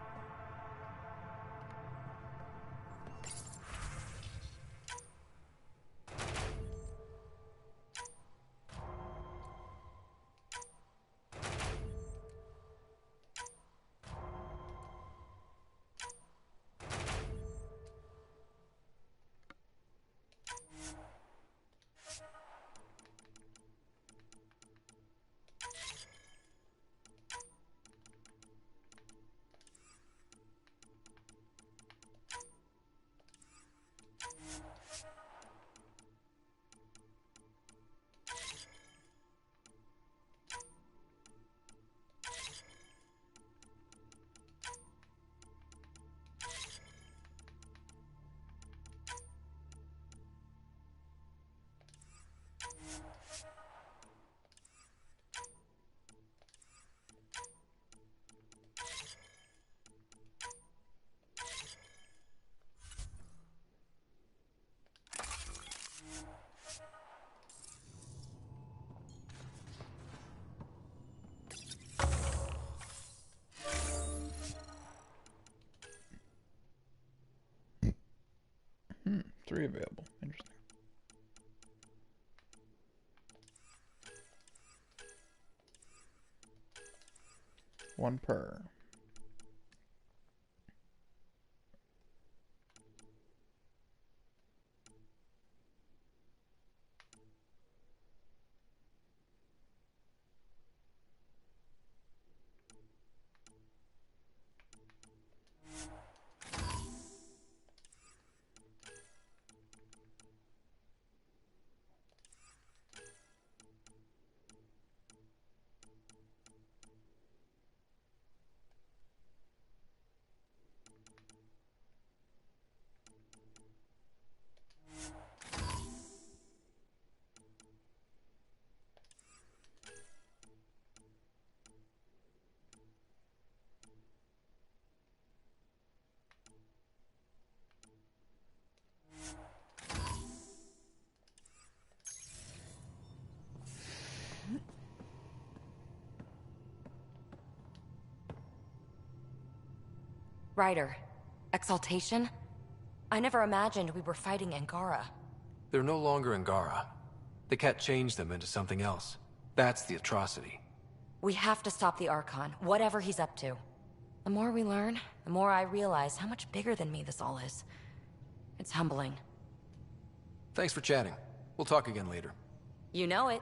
3 available. Interesting. One per. Ryder, Exaltation? I never imagined we were fighting Angara. They're no longer Angara. The Ket changed them into something else. That's the atrocity. We have to stop the Archon, whatever he's up to. The more we learn, the more I realize how much bigger than me this all is. It's humbling. Thanks for chatting. We'll talk again later. You know it.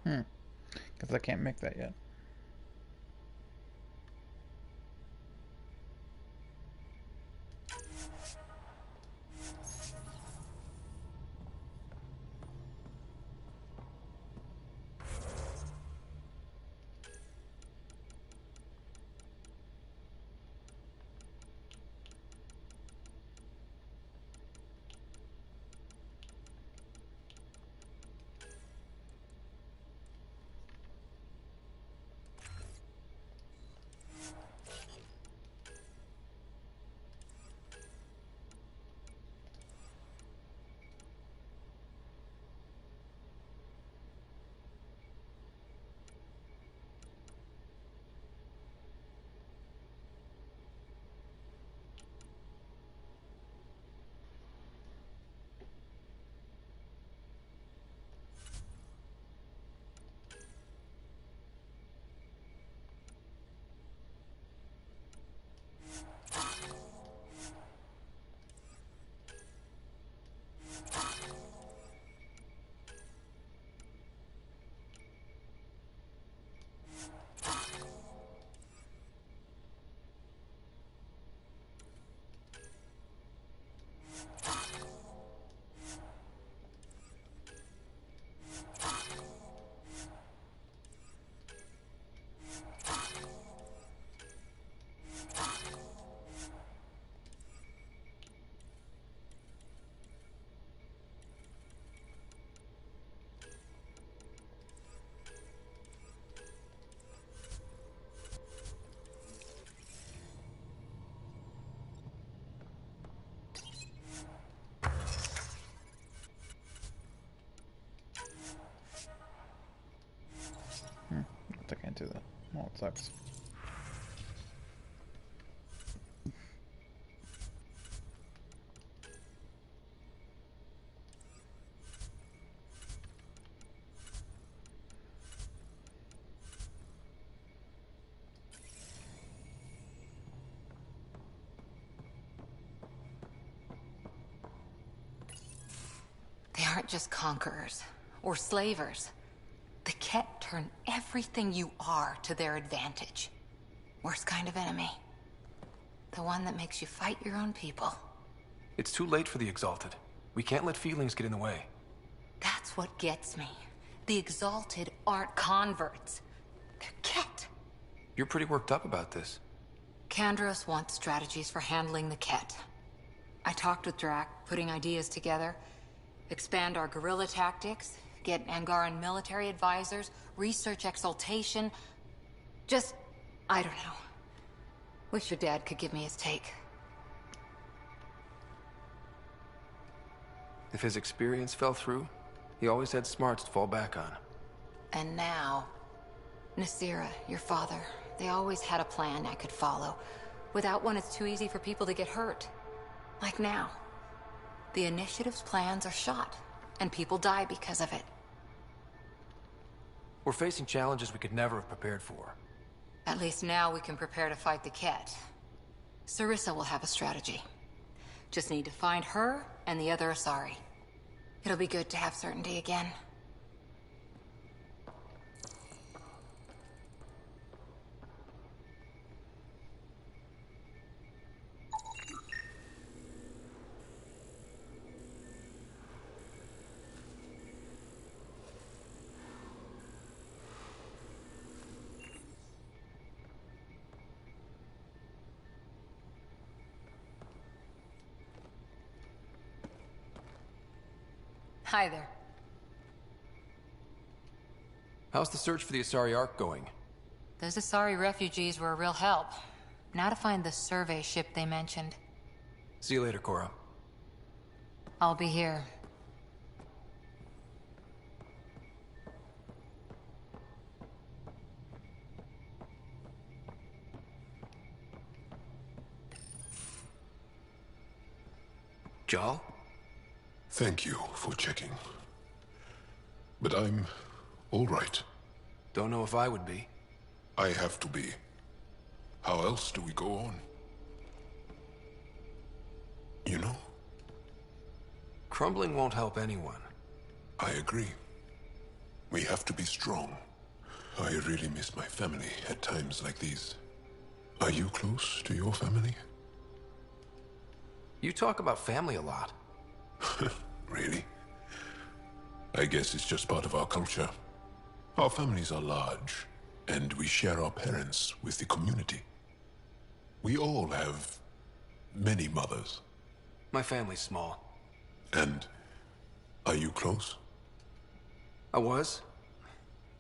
Because I can't make that yet. I can't do that. Oh, it sucks. They aren't just conquerors or slavers. The Ket turn everything you are to their advantage. Worst kind of enemy. The one that makes you fight your own people. It's too late for the Exalted. We can't let feelings get in the way. That's what gets me. The Exalted aren't converts. They're Ket. You're pretty worked up about this. Kandros wants strategies for handling the Ket. I talked with Drac, putting ideas together. Expand our guerrilla tactics, get Angaran military advisors, research exaltation. Just, I don't know. Wish your dad could give me his take. If his experience fell through, he always had smarts to fall back on. And now, Nasira, your father, they always had a plan I could follow. Without one, it's too easy for people to get hurt. Like now. The Initiative's plans are shot, and people die because of it. We're facing challenges we could never have prepared for. At least now we can prepare to fight the Ket. Sarissa will have a strategy. Just need to find her and the other Asari. It'll be good to have certainty again. Hi there. How's the search for the Asari Ark going? Those Asari refugees were a real help. Now to find the survey ship they mentioned. See you later, Cora. I'll be here. Jal? Thank you for checking. But I'm all right. Don't know if I would be. I have to be. How else do we go on? You know? Crumbling won't help anyone. I agree. We have to be strong. I really miss my family at times like these. Are you close to your family? You talk about family a lot. Really? I guess it's just part of our culture. Our families are large, and we share our parents with the community. We all have many mothers. My family's small. And are you close? I was.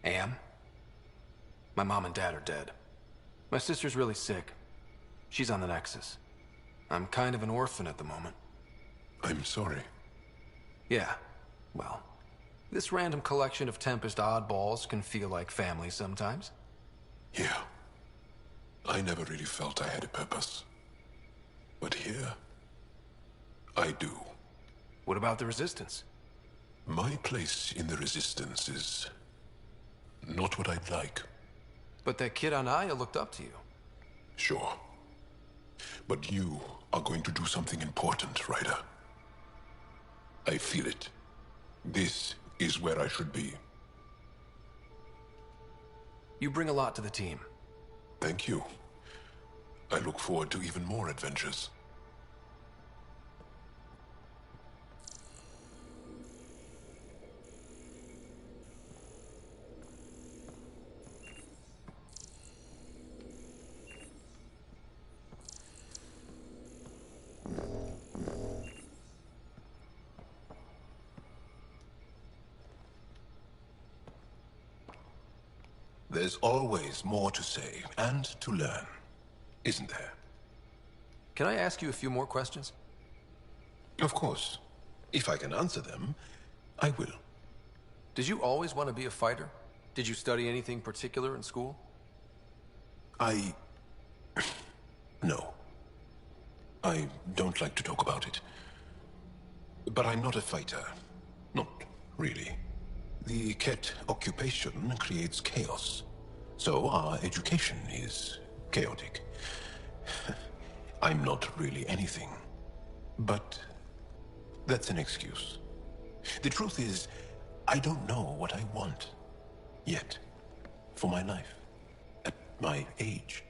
Am. My mom and dad are dead. My sister's really sick. She's on the Nexus. I'm kind of an orphan at the moment. I'm sorry. Yeah, well, this random collection of Tempest oddballs can feel like family sometimes. Yeah. I never really felt I had a purpose. But here, I do. What about the Resistance? My place in the Resistance is not what I'd like. But that kid on Aya looked up to you. Sure. But you are going to do something important, Ryder. I feel it. This is where I should be. You bring a lot to the team. Thank you. I look forward to even more adventures. There's always more to say and to learn, isn't there? Can I ask you a few more questions? Of course. If I can answer them, I will. Did you always want to be a fighter? Did you study anything particular in school? No. I don't like to talk about it. But I'm not a fighter. Not really. The Ket occupation creates chaos. So our education is chaotic. I'm not really anything. But that's an excuse. The truth is, I don't know what I want. Yet. For my life. At my age.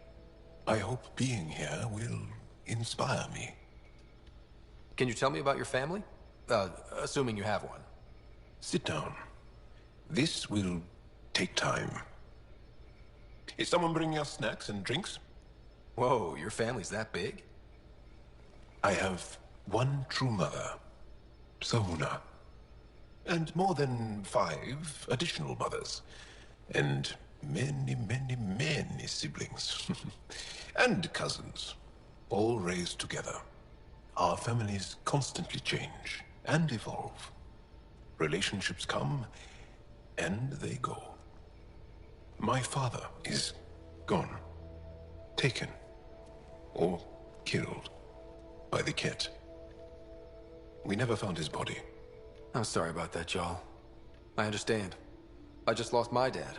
I hope being here will inspire me. Can you tell me about your family? Assuming you have one. Sit down. This will take time. Is someone bringing us snacks and drinks? Whoa, your family's that big? I have one true mother, Sahuna, and more than 5 additional mothers, and many, many, many siblings, and cousins, all raised together. Our families constantly change and evolve. Relationships come and they go. My father is gone, taken, or killed by the Ket. We never found his body. I'm sorry about that, Jarl. I understand. I just lost my dad.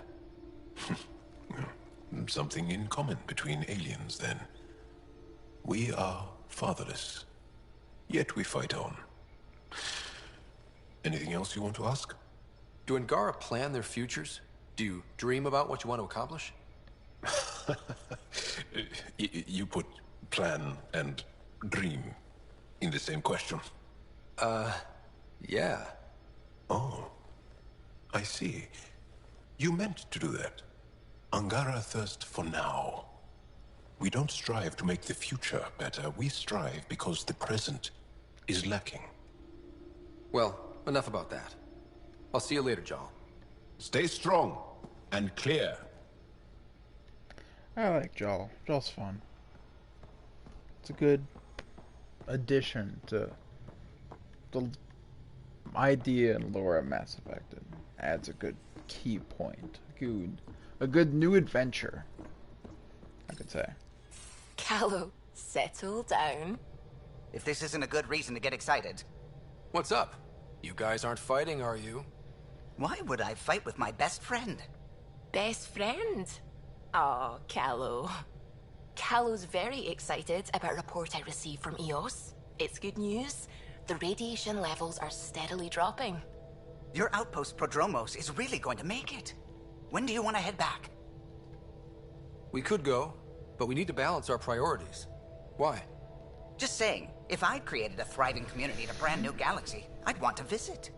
Something in common between aliens, then. We are fatherless, yet we fight on. Anything else you want to ask? Do Angara plan their futures? Do you dream about what you want to accomplish? You put plan and dream in the same question. Yeah. Oh, I see. You meant to do that. Angara thirst for now. We don't strive to make the future better. We strive because the present is lacking. Well, enough about that. I'll see you later, Jarl. Stay strong and clear. I like Jarl. Jarl's fun. It's a good addition to the idea and lore of Mass Effect. It adds a good key point. A good new adventure, I could say. Callow, settle down. If this isn't a good reason to get excited. What's up? You guys aren't fighting, are you? Why would I fight with my best friend? Best friend? Oh, Callow. Callow's very excited about a report I received from EOS. It's good news. The radiation levels are steadily dropping. Your outpost Prodromos is really going to make it. When do you want to head back? We could go, but we need to balance our priorities. Why? Just saying, if I'd created a thriving community in a brand new galaxy, I'd want to visit.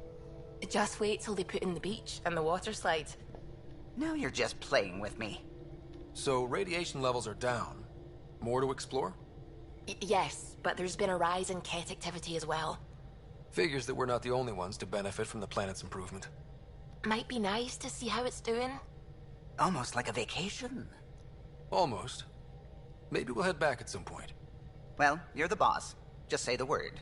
Just wait till they put in the beach and the water slide. Now you're just playing with me. So radiation levels are down. More to explore? Yes, but there's been a rise in Ket activity as well. Figures that we're not the only ones to benefit from the planet's improvement. Might be nice to see how it's doing. Almost like a vacation. Almost. Maybe we'll head back at some point. Well, you're the boss. Just say the word.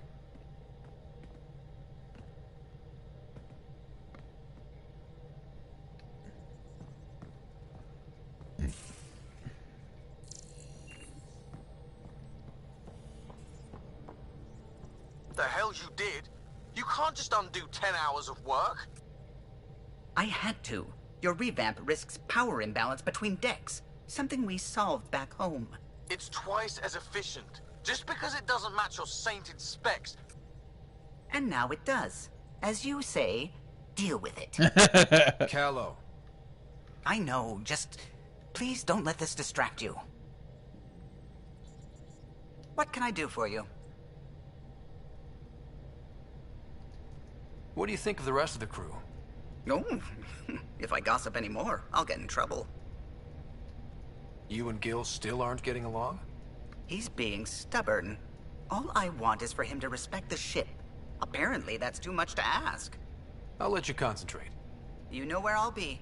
The hell you did? You can't just undo 10 hours of work. I had to. Your revamp risks power imbalance between decks. Something we solved back home. It's twice as efficient. Just because it doesn't match your sainted specs. And now it does. As you say, deal with it. Callow. I know, just... please don't let this distract you. What can I do for you? What do you think of the rest of the crew? Oh, if I gossip anymore, I'll get in trouble. You and Gil still aren't getting along? He's being stubborn. All I want is for him to respect the ship. Apparently, that's too much to ask. I'll let you concentrate. You know where I'll be.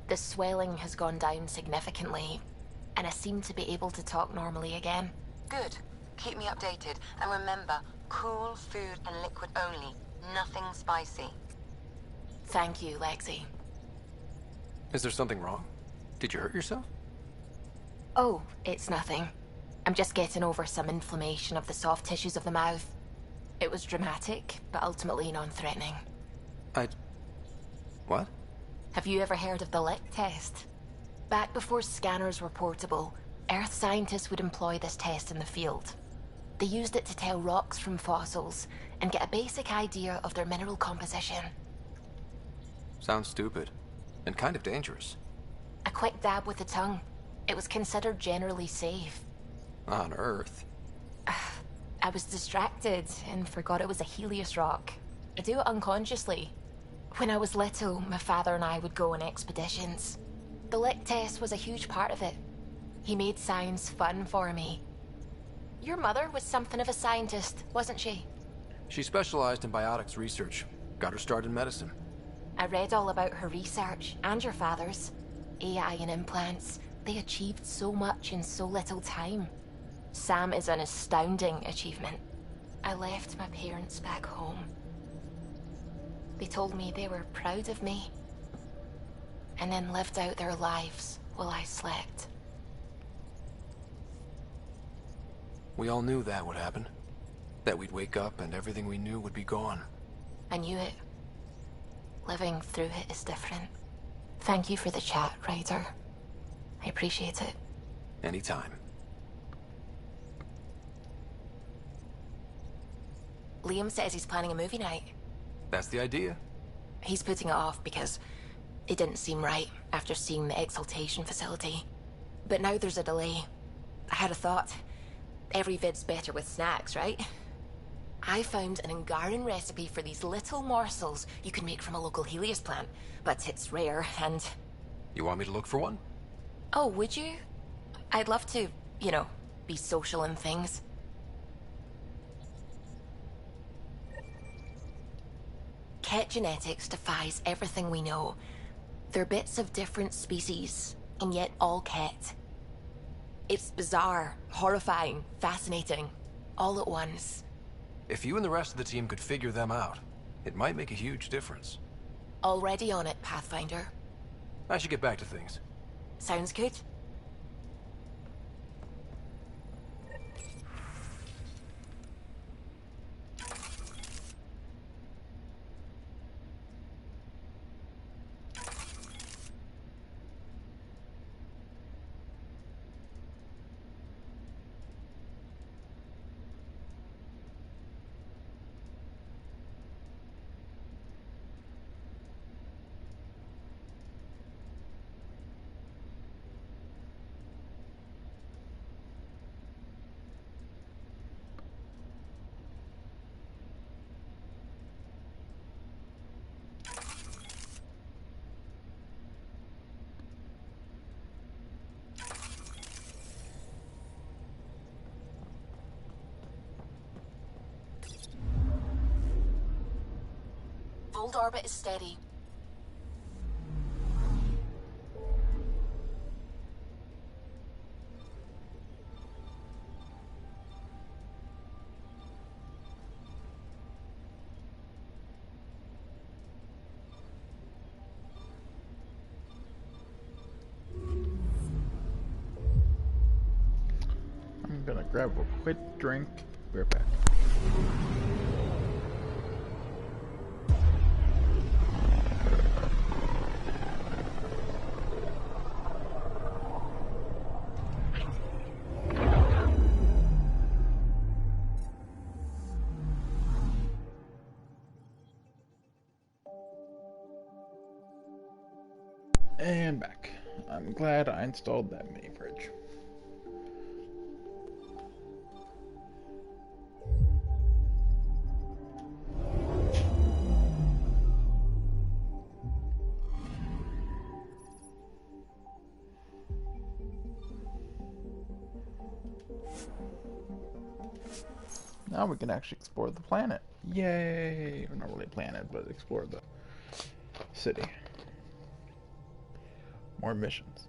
The swelling has gone down significantly, and I seem to be able to talk normally again. Good. Keep me updated. And remember, cool food and liquid only. Nothing spicy. Thank you, Lexi. Is there something wrong? Did you hurt yourself? Oh, it's nothing. I'm just getting over some inflammation of the soft tissues of the mouth. It was dramatic, but ultimately non-threatening. What? Have you ever heard of the lick test? Back before scanners were portable, Earth scientists would employ this test in the field. They used it to tell rocks from fossils and get a basic idea of their mineral composition. Sounds stupid. And kind of dangerous. A quick dab with the tongue. It was considered generally safe. On Earth? I was distracted and forgot it was a Helios rock. I do it unconsciously. When I was little, my father and I would go on expeditions. The lick test was a huge part of it. He made science fun for me. Your mother was something of a scientist, wasn't she? She specialized in biotics research. Got her start in medicine. I read all about her research, and your father's. AI and implants. They achieved so much in so little time. Sam is an astounding achievement. I left my parents back home. They told me they were proud of me, and then lived out their lives while I slept. We all knew that would happen. That we'd wake up and everything we knew would be gone. I knew it. Living through it is different. Thank you for the chat, Ryder. I appreciate it. Anytime. Liam says he's planning a movie night. That's the idea. He's putting it off because it didn't seem right after seeing the exaltation facility. But now there's a delay. I had a thought. Every vid's better with snacks, right? I found an Angaran recipe for these little morsels you can make from a local Helios plant, but it's rare and... You want me to look for one? Oh, would you? I'd love to, you know, be social and things. Ket genetics defies everything we know. They're bits of different species, and yet all Ket. It's bizarre, horrifying, fascinating, all at once. If you and the rest of the team could figure them out, it might make a huge difference. Already on it, Pathfinder. I should get back to things. Sounds good. Hold orbit is steady. I'm gonna grab a quick drink. Be right back. And back. I'm glad I installed that mini fridge. Now we can actually explore the planet. Yay! Or not really a planet, but explore the city. More missions.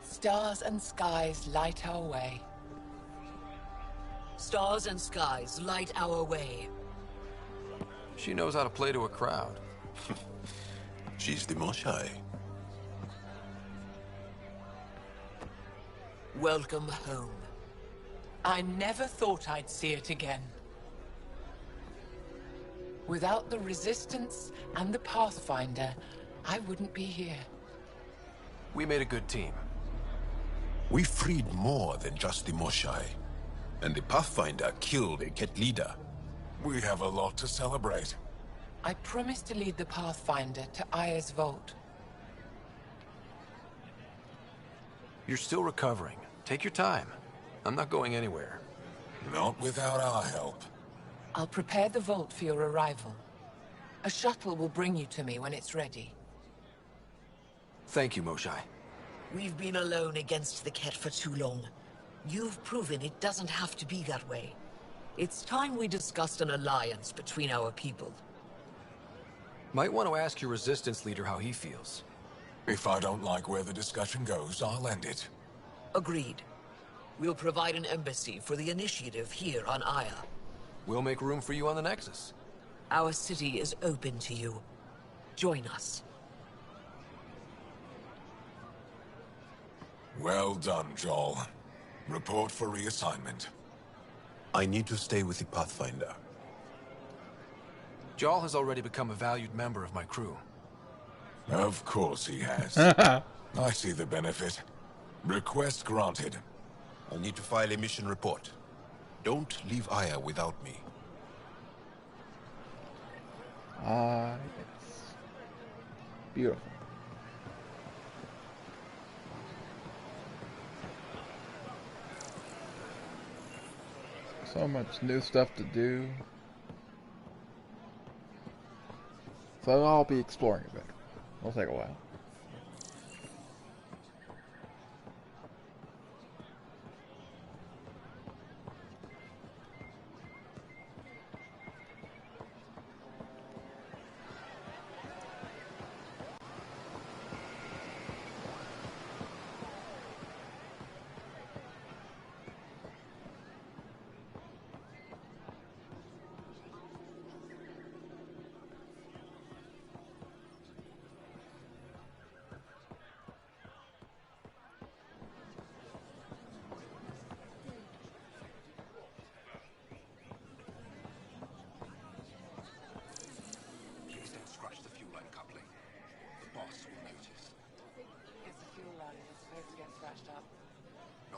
Stars and skies light our way. Stars and skies light our way. She knows how to play to a crowd. She's the Moshai. Welcome home. I never thought I'd see it again. Without the Resistance and the Pathfinder, I wouldn't be here. We made a good team. We freed more than just the Moshai. And the Pathfinder killed a Ket leader. We have a lot to celebrate. I promised to lead the Pathfinder to Aya's vault. You're still recovering. Take your time. I'm not going anywhere. Not without our help. I'll prepare the vault for your arrival. A shuttle will bring you to me when it's ready. Thank you, Moshai. We've been alone against the Ket for too long. You've proven it doesn't have to be that way. It's time we discussed an alliance between our people. Might want to ask your Resistance leader how he feels. If I don't like where the discussion goes, I'll end it. Agreed. We'll provide an embassy for the initiative here on Aya. We'll make room for you on the Nexus. Our city is open to you. Join us. Well done, Joel. Report for reassignment. I need to stay with the Pathfinder. Jarl has already become a valued member of my crew. Of course he has. I see the benefit. Request granted. I'll need to file a mission report. Don't leave Aya without me. It's beautiful. So much new stuff to do. So I'll be exploring a bit. It'll take a while.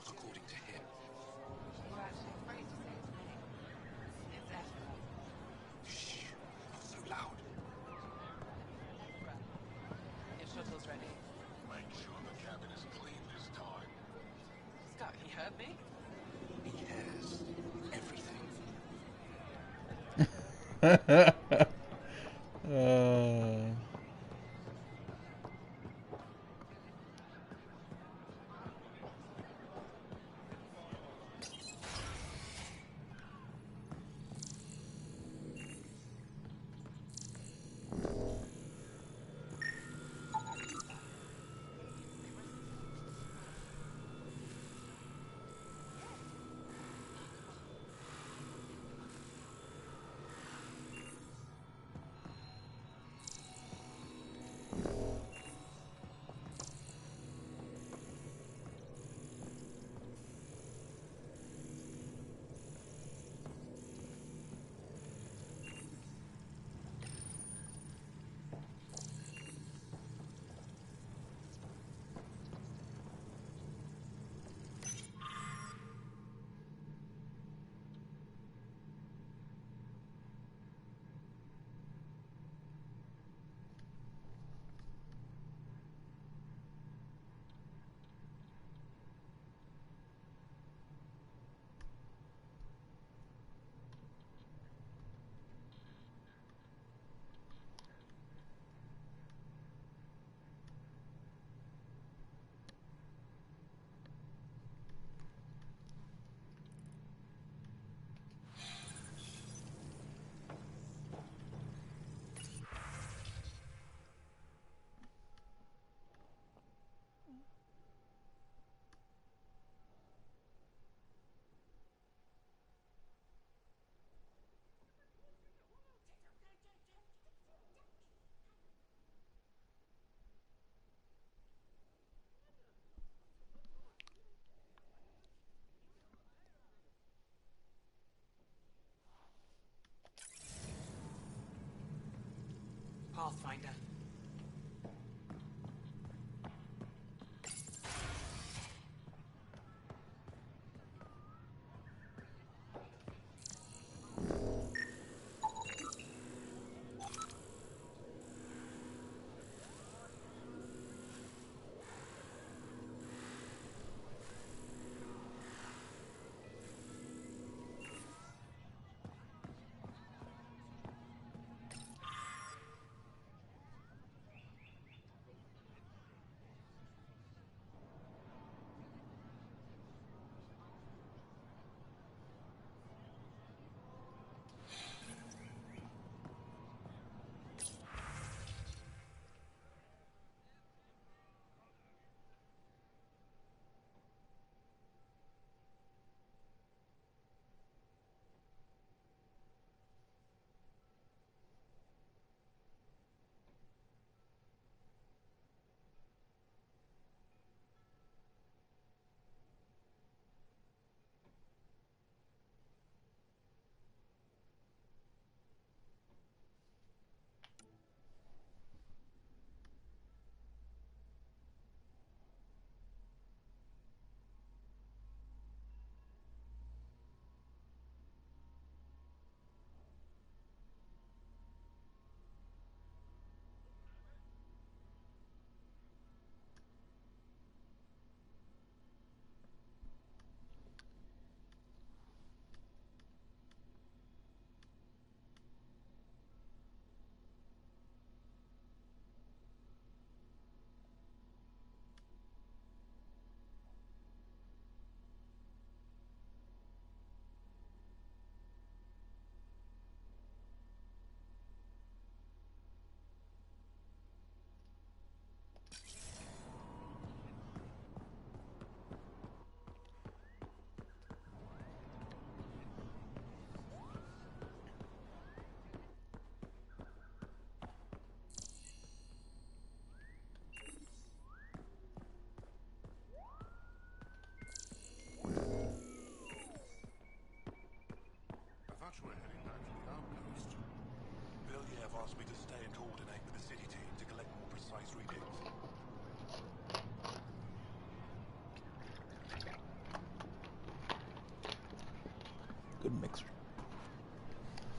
not according to him. You're actually afraid to say his name. It's Ephra. Shh, not so loud. Ephra. Your shuttle's ready. Make sure the cabin is clean this time. Scott, he hurt me? He has everything.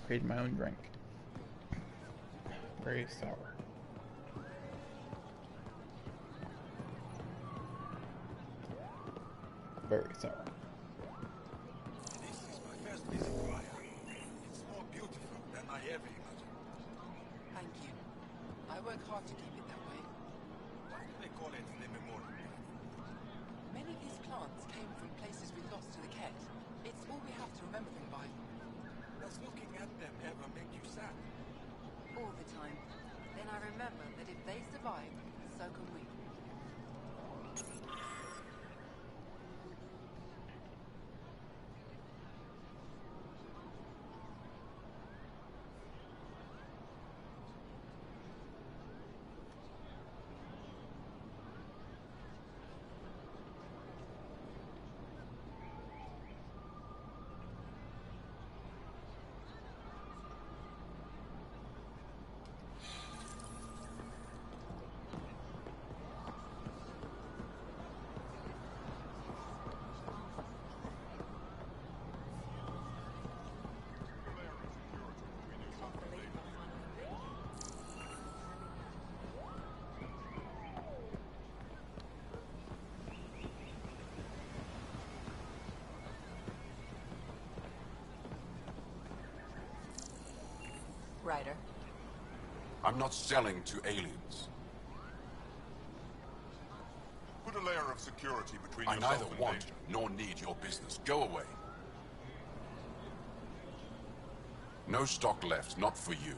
Created my own drink. Very sour. Very sour. This is my first visit to Aya. It's more beautiful than I ever imagined. Thank you. I work hard to keep it that way. Why do they call it the Memorial? Many of these plants came from places we lost to the Ket. It's all we have to remember them by. Does looking at them ever make you sad? All the time. Then I remember that if they survive, so can we. Ryder. I'm not selling to aliens. Put a layer of security between I yourself neither and want danger. nor need your business. Go away. No stock left, not for you.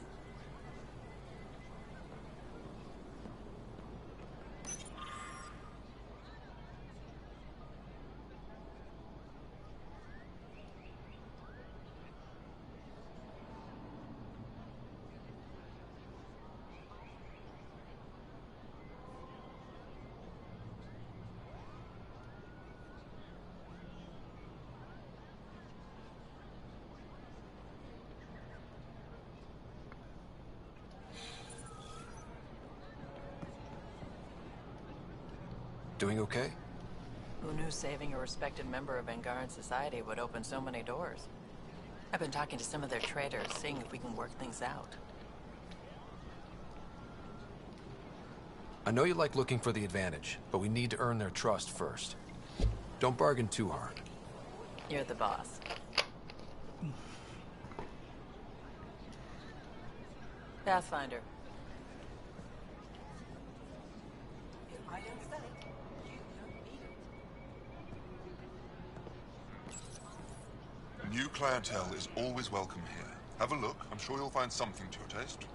Doing okay? Who knew saving a respected member of Angaran society would open so many doors? I've been talking to some of their traders, seeing if we can work things out. I know you like looking for the advantage, but we need to earn their trust first. Don't bargain too hard. You're the boss. Pathfinder. If I don't sell it, you don't need it. New clientele is always welcome here. Have a look. I'm sure you'll find something to your taste.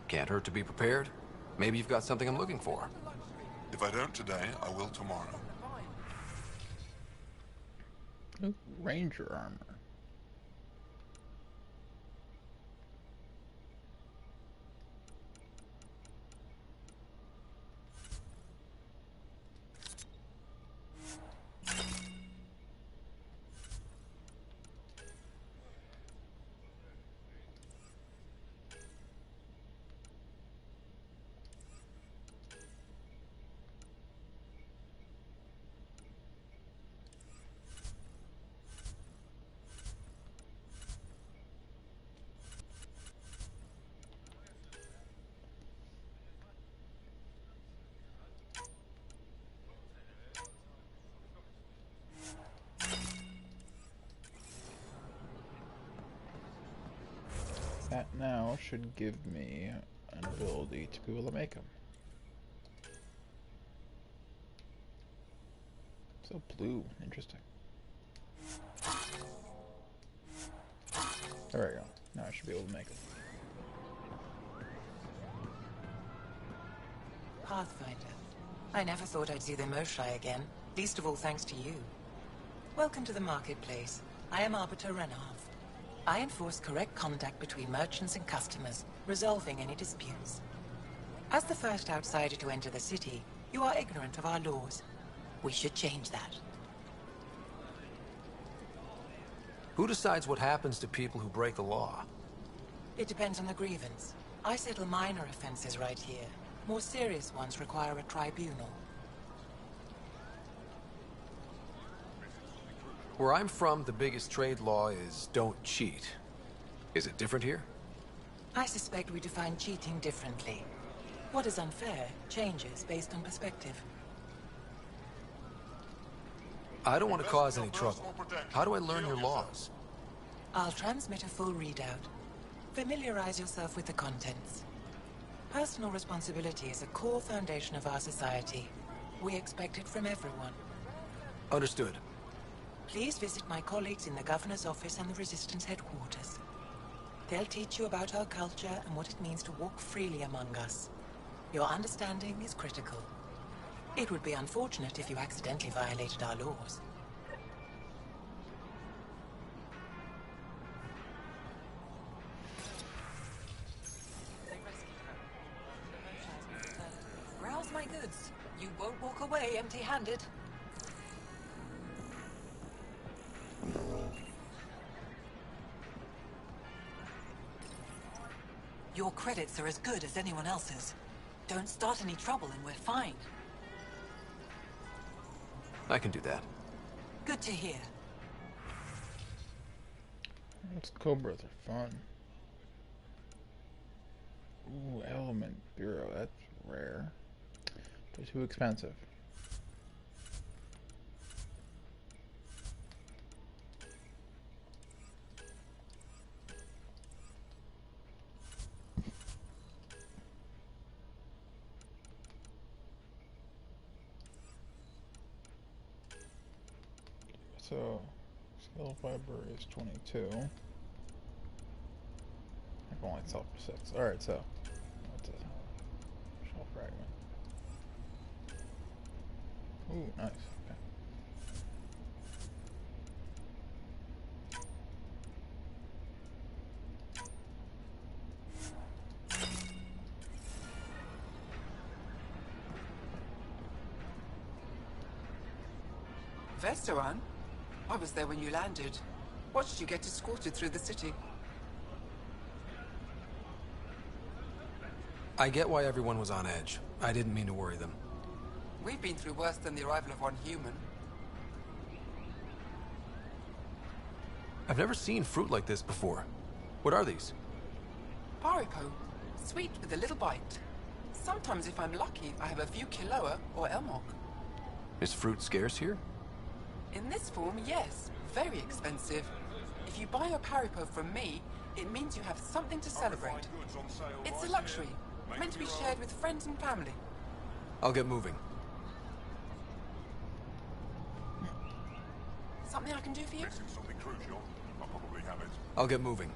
Can't hurt to be prepared. Maybe you've got something I'm looking for. If I don't today, I will tomorrow. Ooh, Ranger armor. That now should give me an ability to be able to make them. So blue, interesting. There we go. Now I should be able to make them. Pathfinder. I never thought I'd see the Moshae again, least of all thanks to you. Welcome to the marketplace. I am Arbiter Renarv. I enforce correct conduct between merchants and customers, resolving any disputes. As the first outsider to enter the city, you are ignorant of our laws. We should change that. Who decides what happens to people who break the law? It depends on the grievance. I settle minor offenses right here. More serious ones require a tribunal. Where I'm from, the biggest trade law is don't cheat. Is it different here? I suspect we define cheating differently. What is unfair changes based on perspective. I don't want to cause any trouble. How do I learn your laws? I'll transmit a full readout. Familiarize yourself with the contents. Personal responsibility is a core foundation of our society. We expect it from everyone. Understood. Please visit my colleagues in the Governor's office and the Resistance headquarters. They'll teach you about our culture and what it means to walk freely among us. Your understanding is critical. It would be unfortunate if you accidentally violated our laws. Browse my goods. You won't walk away empty-handed. Your credits are as good as anyone else's. Don't start any trouble and we're fine. I can do that. Good to hear. Those cobras are fun. Ooh, Element Bureau, that's rare. But too expensive. So, skill fiber is 22. I've only self for 6. Alright, so, what's this? Shell fragment. Ooh, nice. Okay. Vestaran? I was there when you landed. Watched you get escorted through the city. I get why everyone was on edge. I didn't mean to worry them. We've been through worse than the arrival of one human. I've never seen fruit like this before. What are these? Paripo. Sweet with a little bite. Sometimes if I'm lucky, I have a few Kiloa or Elmok. Is fruit scarce here? In this form, yes. Very expensive. If you buy a Paripo from me, it means you have something to celebrate. It's a luxury, meant to be shared with friends and family. I'll get moving. Something I can do for you? Something crucial. I'll probably have it. I'll get moving.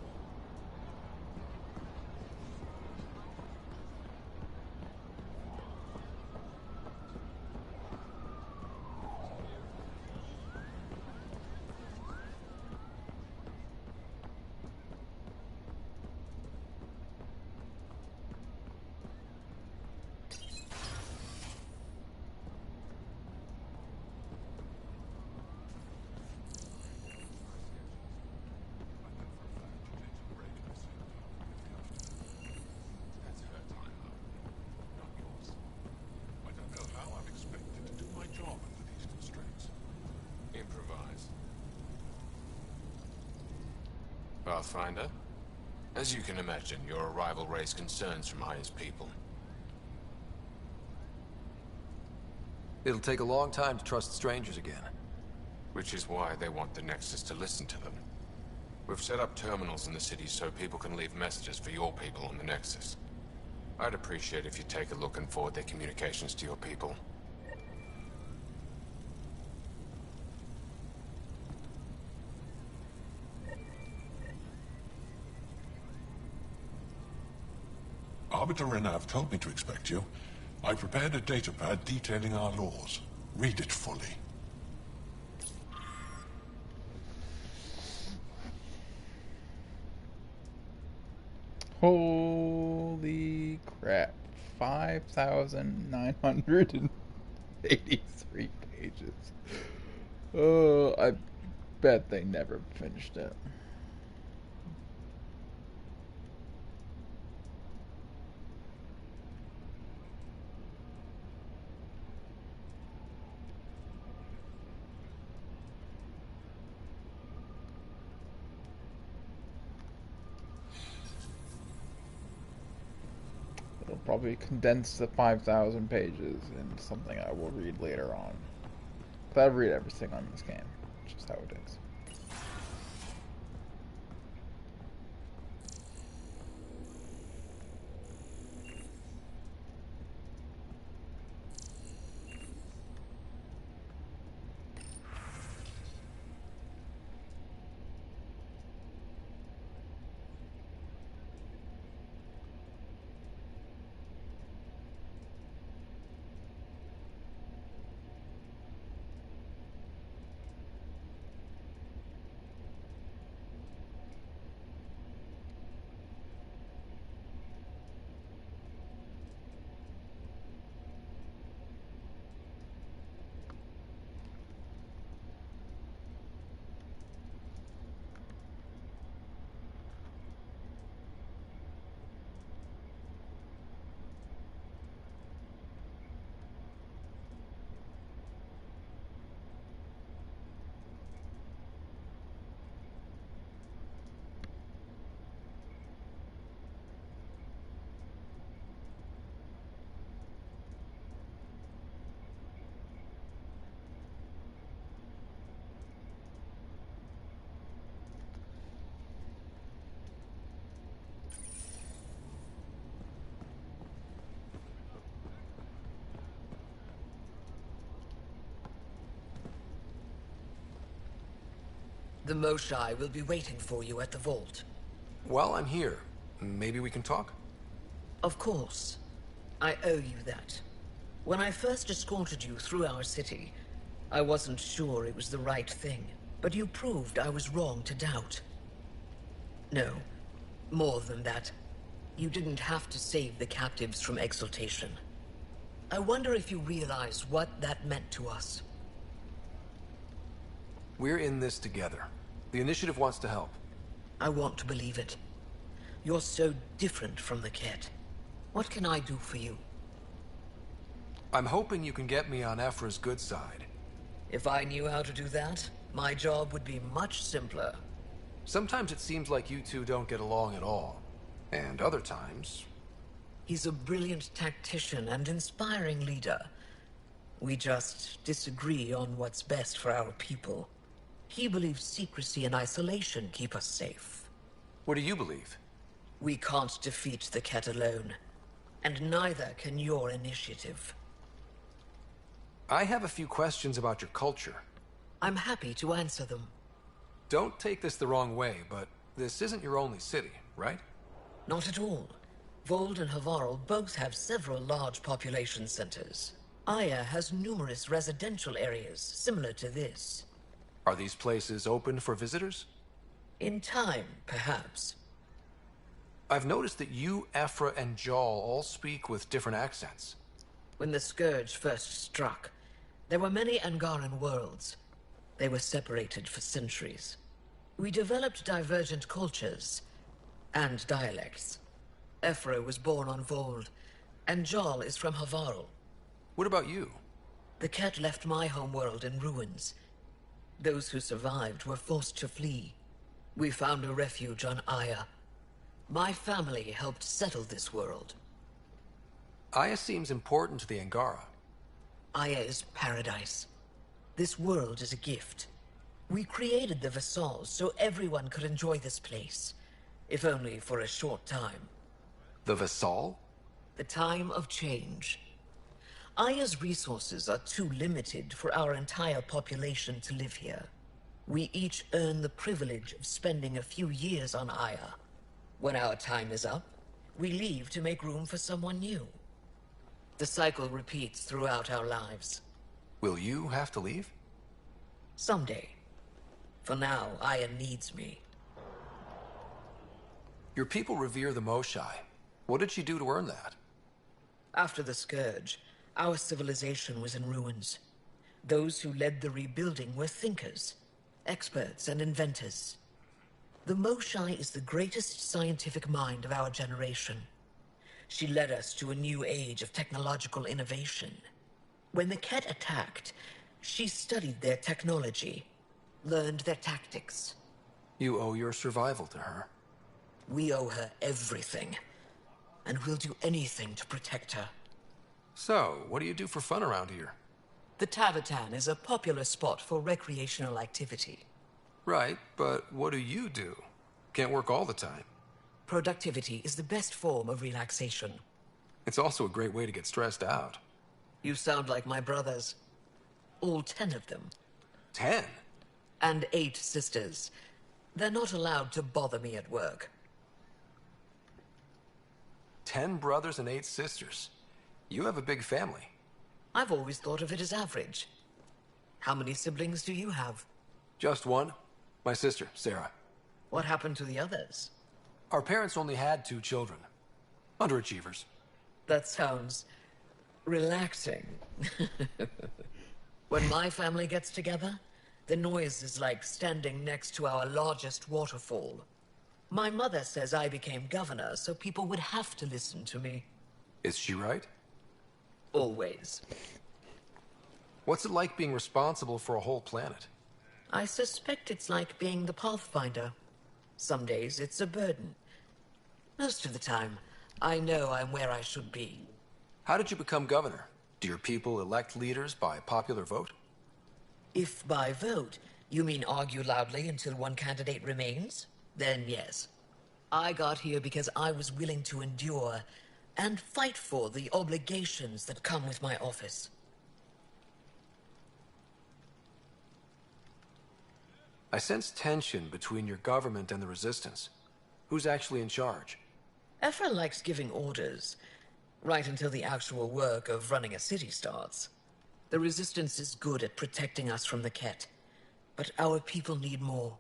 Pathfinder. As you can imagine, your arrival raised concerns from Aya's people. It'll take a long time to trust strangers again. Which is why they want the Nexus to listen to them. We've set up terminals in the city so people can leave messages for your people on the Nexus. I'd appreciate if you take a look and forward their communications to your people. Arbiter Renav told me to expect you. I prepared a datapad detailing our laws. Read it fully. Holy crap. 5,983 pages. Oh, I bet they never finished it. probably condense the 5,000 pages into something I will read later on. But I read everything on this game. It's just how it is. The Moshai will be waiting for you at the vault. While I'm here, maybe we can talk? Of course. I owe you that. When I first escorted you through our city, I wasn't sure it was the right thing, but you proved I was wrong to doubt. No, more than that. You didn't have to save the captives from exaltation. I wonder if you realize what that meant to us. We're in this together. The Initiative wants to help. I want to believe it. You're so different from the Ket. What can I do for you? I'm hoping you can get me on Ephra's good side. If I knew how to do that, my job would be much simpler. Sometimes it seems like you two don't get along at all. And other times... He's a brilliant tactician and inspiring leader. We just disagree on what's best for our people. He believes secrecy and isolation keep us safe. What do you believe? We can't defeat the Ket alone. And neither can your initiative. I have a few questions about your culture. I'm happy to answer them. Don't take this the wrong way, but this isn't your only city, right? Not at all. Vold and Havarl both have several large population centers. Aya has numerous residential areas similar to this. Are these places open for visitors? In time, perhaps. I've noticed that you, Ephra, and Jal all speak with different accents. When the Scourge first struck, there were many Angaran worlds. They were separated for centuries. We developed divergent cultures and dialects. Ephra was born on Vold, and Jal is from Havarl. What about you? The Ket left my homeworld in ruins. Those who survived were forced to flee. We found a refuge on Aya. My family helped settle this world. Aya seems important to the Angara. Aya is paradise. This world is a gift. We created the Vassals so everyone could enjoy this place, if only for a short time. The Vassal? The time of change. Aya's resources are too limited for our entire population to live here. We each earn the privilege of spending a few years on Aya. When our time is up, we leave to make room for someone new. The cycle repeats throughout our lives. Will you have to leave? Someday. For now, Aya needs me. Your people revere the Moshai. What did she do to earn that? After the Scourge, our civilization was in ruins. Those who led the rebuilding were thinkers, experts, and inventors. The Moshai is the greatest scientific mind of our generation. She led us to a new age of technological innovation. When the Ket attacked, she studied their technology, learned their tactics. You owe your survival to her. We owe her everything. and we'll do anything to protect her. So, what do you do for fun around here? The Tavatan is a popular spot for recreational activity. Right, but what do you do? Can't work all the time. Productivity is the best form of relaxation. It's also a great way to get stressed out. You sound like my brothers. All 10 of them. 10? And 8 sisters. They're not allowed to bother me at work. 10 brothers and 8 sisters. You have a big family. I've always thought of it as average. How many siblings do you have? Just one. My sister, Sarah. What happened to the others? Our parents only had 2 children. Underachievers. That sounds relaxing. When my family gets together, the noise is like standing next to our largest waterfall. My mother says I became governor, so people would have to listen to me. Is she right? Always. What's it like being responsible for a whole planet? I suspect it's like being the Pathfinder. Some days it's a burden. Most of the time, I know I'm where I should be. How did you become governor? Do your people elect leaders by popular vote? If by vote, you mean argue loudly until one candidate remains, then yes. I got here because I was willing to endure and fight for the obligations that come with my office. I sense tension between your government and the Resistance. Who's actually in charge? Ephra likes giving orders, right until the actual work of running a city starts. The Resistance is good at protecting us from the Ket, but our people need more.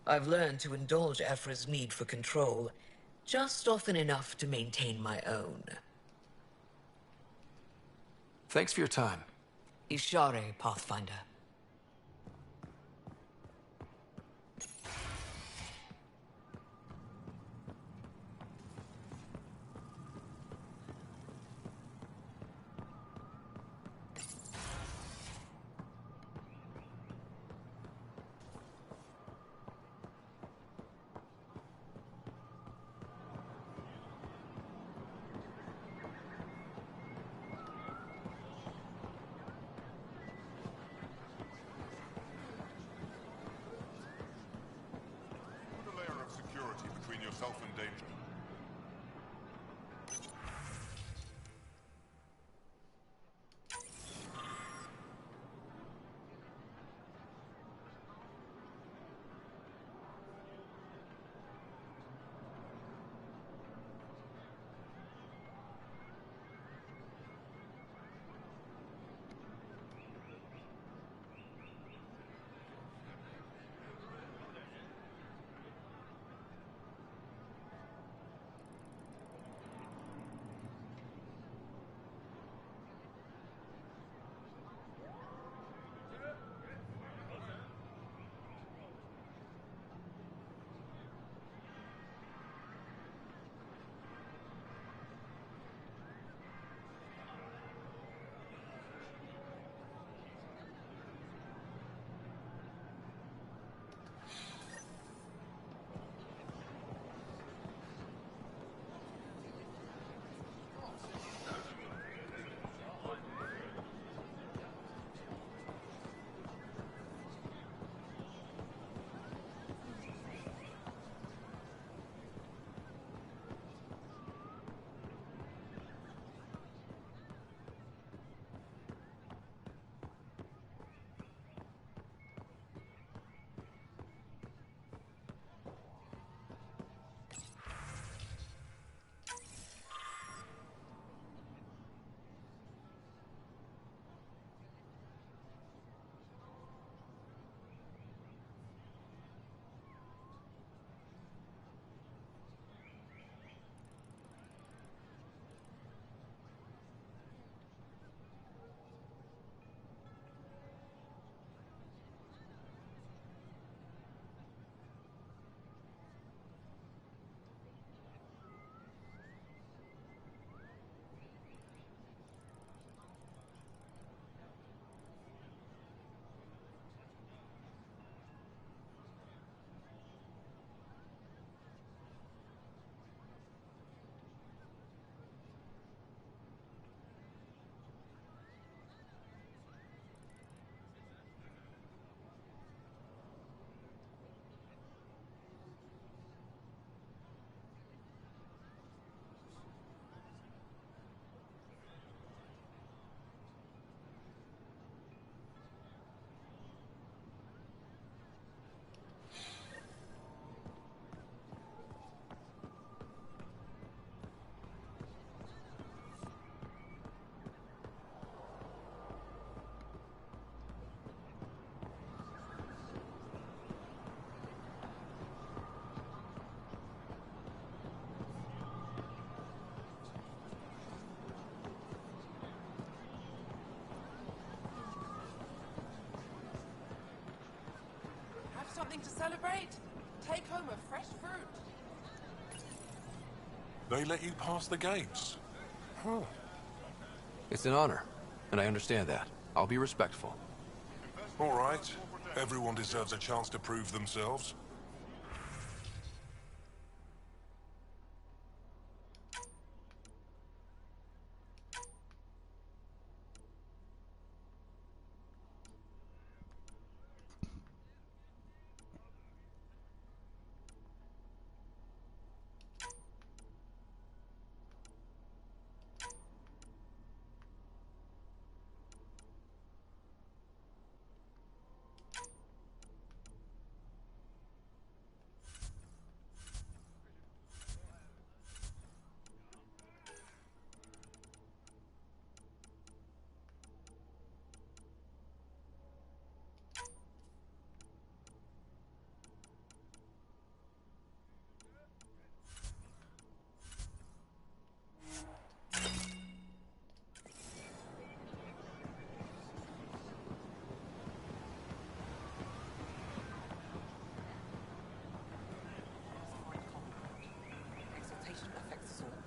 I've learned to indulge Ephra's need for control, just often enough to maintain my own. Thanks for your time. Ishare, Pathfinder. Put a layer of security between yourself and danger. something to celebrate? Take home a fresh fruit. They let you pass the gates? Huh. It's an honor, and I understand that. I'll be respectful. All right. Everyone deserves a chance to prove themselves. Exaltation affects us all.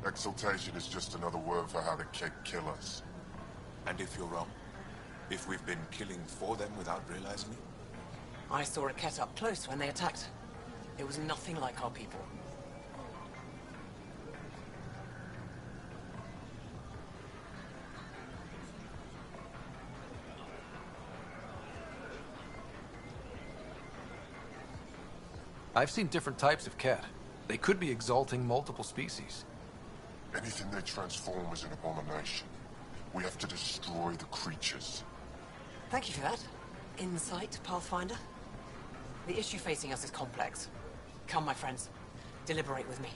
Exaltation is just another word for how the Keg kill us. And if you're wrong? If we've been killing for them without realizing it? I saw a Ket up close when they attacked. It was nothing like our people. I've seen different types of cat. They could be exalting multiple species. Anything they transform is an abomination. We have to destroy the creatures. Thank you for that. Insight, Pathfinder. The issue facing us is complex. Come, my friends. Deliberate with me.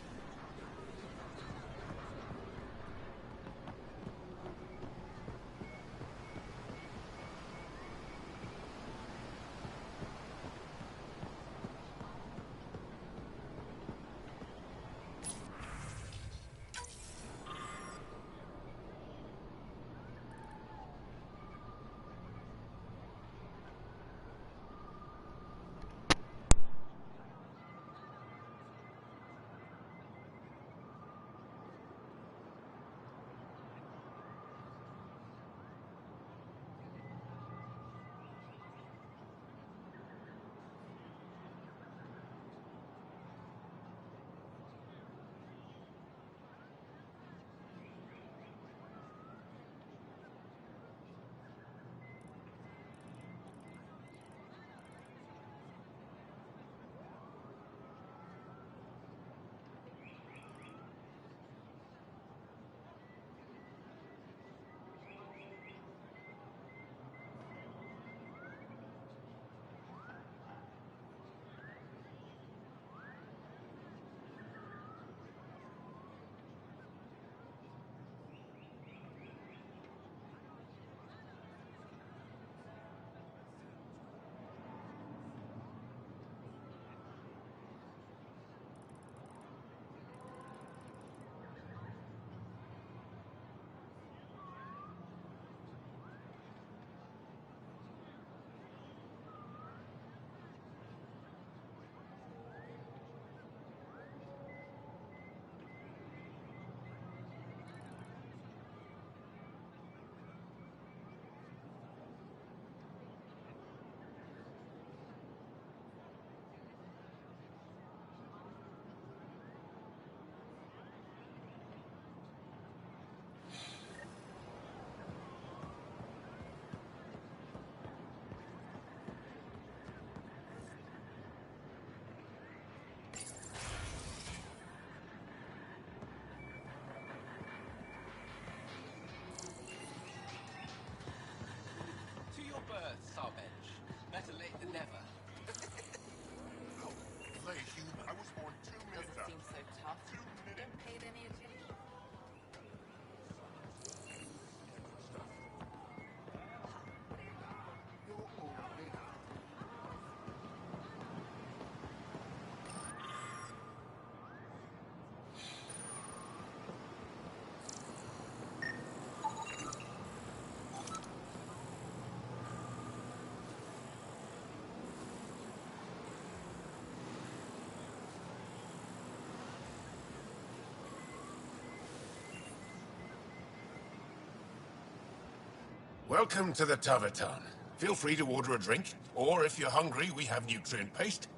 Welcome to the Taverton. Feel free to order a drink, or if you're hungry, we have nutrient paste.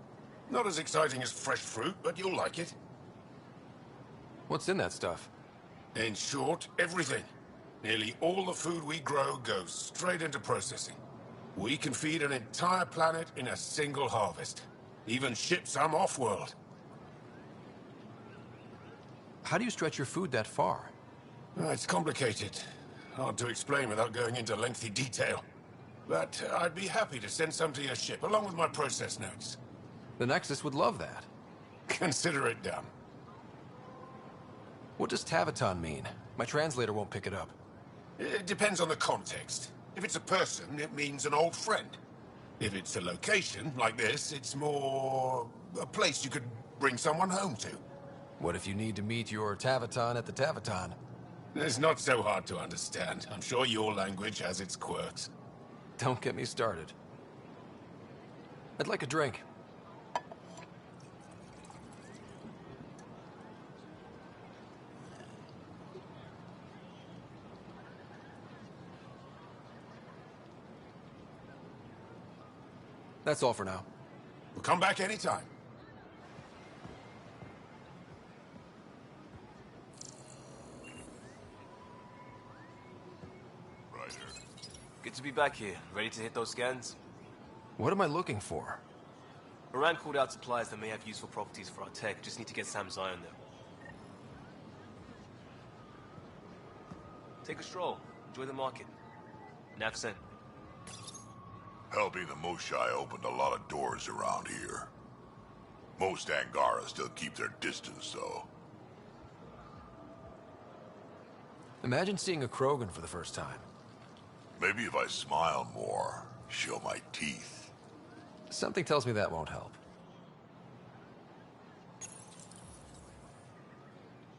Not as exciting as fresh fruit, but you'll like it. What's in that stuff? In short, everything. Nearly all the food we grow goes straight into processing. We can feed an entire planet in a single harvest. Even ship some off-world. How do you stretch your food that far? It's complicated. Hard to explain without going into lengthy detail. But I'd be happy to send some to your ship, along with my process notes. The Nexus would love that. Consider it done. What does Taverton mean? My translator won't pick it up. It depends on the context. If it's a person, it means an old friend. If it's a location, like this, it's more... a place you could bring someone home to. What if you need to meet your Taverton at the Taverton? It's not so hard to understand. I'm sure your language has its quirks. Don't get me started. I'd like a drink. That's all for now. We'll come back anytime. Good to be back here. Ready to hit those scans? What am I looking for? Moran called out supplies that may have useful properties for our tech. Just need to get Sam's eye on them. Take a stroll. Enjoy the market. Nav sent. Helping the Moshai opened a lot of doors around here. Most Angara still keep their distance, though. Imagine seeing a Krogan for the first time. Maybe if I smile more, show my teeth. Something tells me that won't help.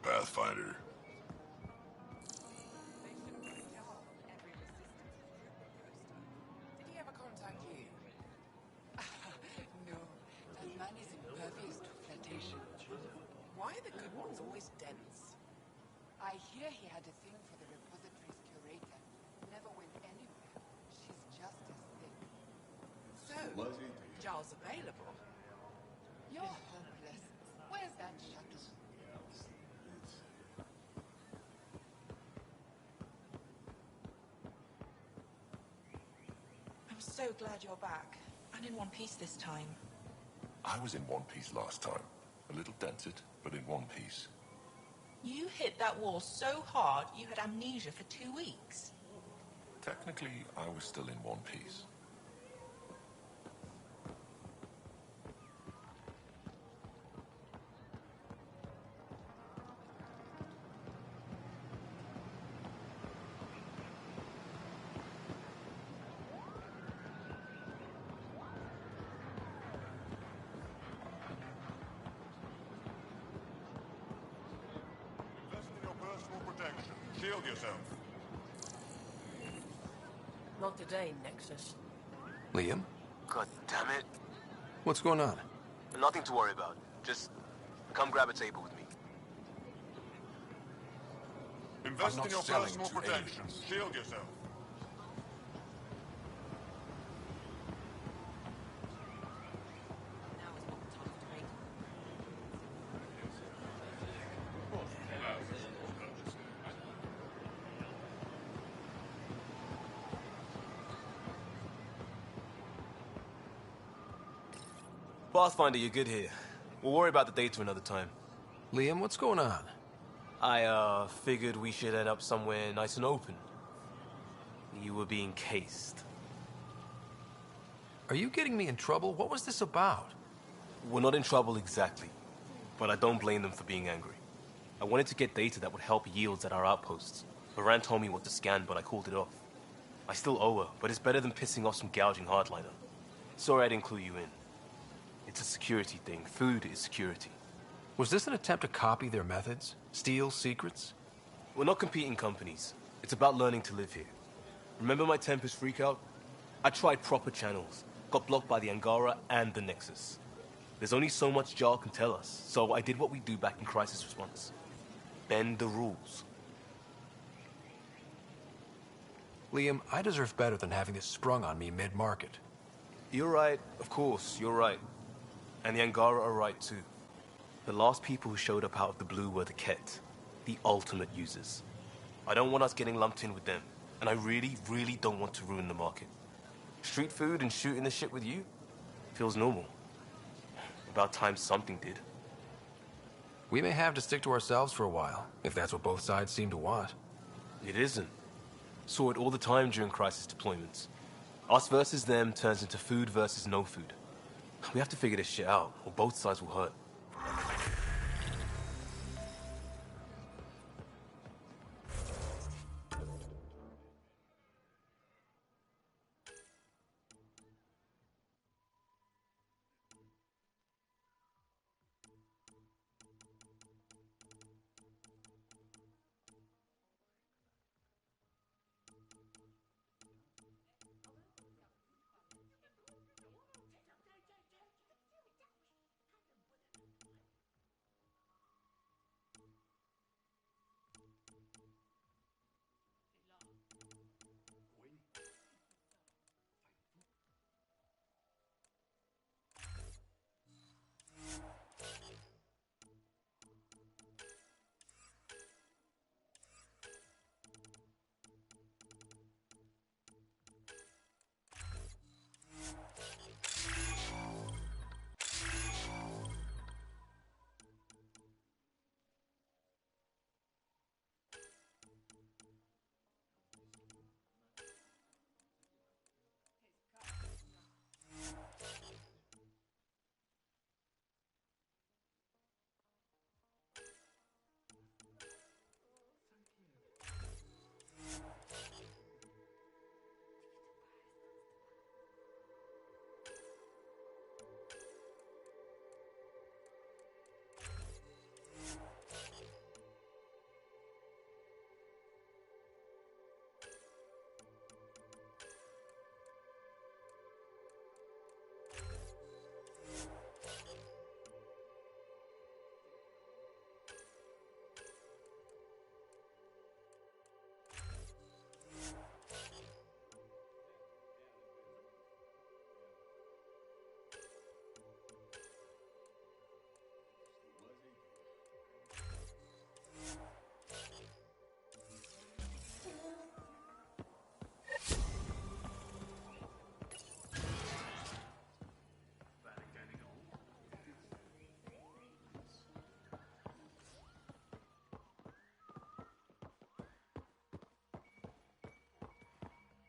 Pathfinder. Did he ever contact you? No, that man is impervious to flirtation. Why are the good ones always dense? I hear he had a thing for the repository's curator. Never went anywhere. She's just as thick. So, Giles available? You're hopeless. Where's that shuttle? I'm so glad you're back. And in one piece this time. I was in one piece last time. A little dented, but in one piece. You hit that wall so hard you had amnesia for 2 weeks. Technically, I was still in one piece. Shield yourself. Not today, Nexus. Liam? God damn it. What's going on? Nothing to worry about. Just come grab a table with me. Invest I'm in not your selling personal to protection. aliens. Shield yourself. Pathfinder, you're good here. We'll worry about the data another time. Liam, what's going on? I, figured we should end up somewhere nice and open. You were being cased. Are you getting me in trouble? What was this about? We're not in trouble exactly, but I don't blame them for being angry. I wanted to get data that would help yields at our outposts. Moran told me what to scan, but I called it off. I still owe her, but it's better than pissing off some gouging hardliner. Sorry I didn't clue you in. It's a security thing. Food is security. Was this an attempt to copy their methods? Steal secrets? We're not competing companies. It's about learning to live here. Remember my Tempest freakout? I tried proper channels. Got blocked by the Angara and the Nexus. There's only so much Jarl can tell us, so I did what we do back in crisis response. Bend the rules. Liam, I deserve better than having this sprung on me mid-market. You're right, of course, you're right. And the Angara are right too. The last people who showed up out of the blue were the Ket, the ultimate users. I don't want us getting lumped in with them, and I really, really don't want to ruin the market. Street food and shooting the shit with you feels normal. About time something did. We may have to stick to ourselves for a while, if that's what both sides seem to want. It isn't. Saw it all the time during crisis deployments. Us versus them turns into food versus no food. We have to figure this shit out, or both sides will hurt.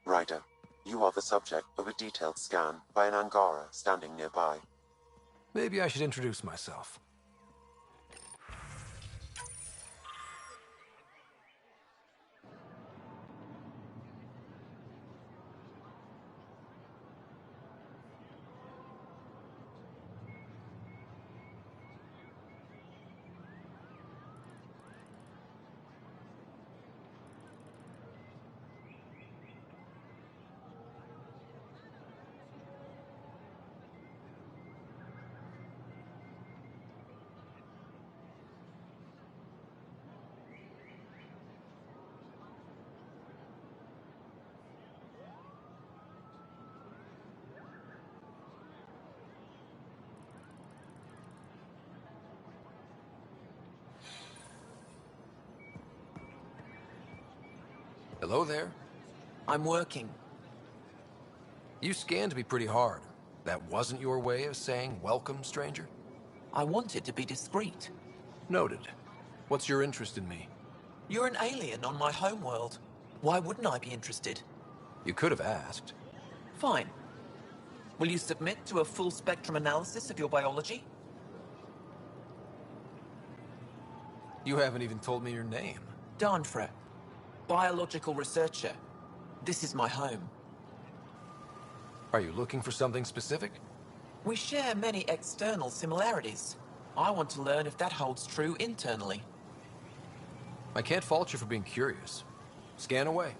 Ryder, you are the subject of a detailed scan by an Angara standing nearby. Maybe I should introduce myself. Hello there. I'm working. You scanned me pretty hard. That wasn't your way of saying welcome, stranger? I wanted to be discreet. Noted. What's your interest in me? You're an alien on my homeworld. Why wouldn't I be interested? You could have asked. Fine. Will you submit to a full spectrum analysis of your biology? You haven't even told me your name. Danfra. Biological researcher. This is my home. Are you looking for something specific? We share many external similarities. I want to learn if that holds true internally. I can't fault you for being curious. Scan away.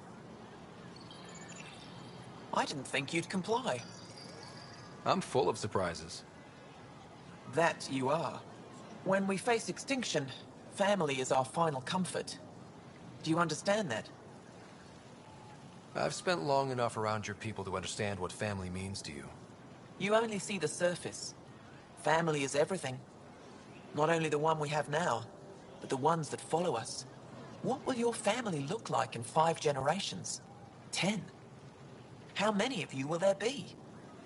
I didn't think you'd comply. I'm full of surprises. That you are. When we face extinction, family is our final comfort. Do you understand that? I've spent long enough around your people to understand what family means to you. You only see the surface. Family is everything. Not only the one we have now, but the ones that follow us. What will your family look like in 5 generations? 10? How many of you will there be?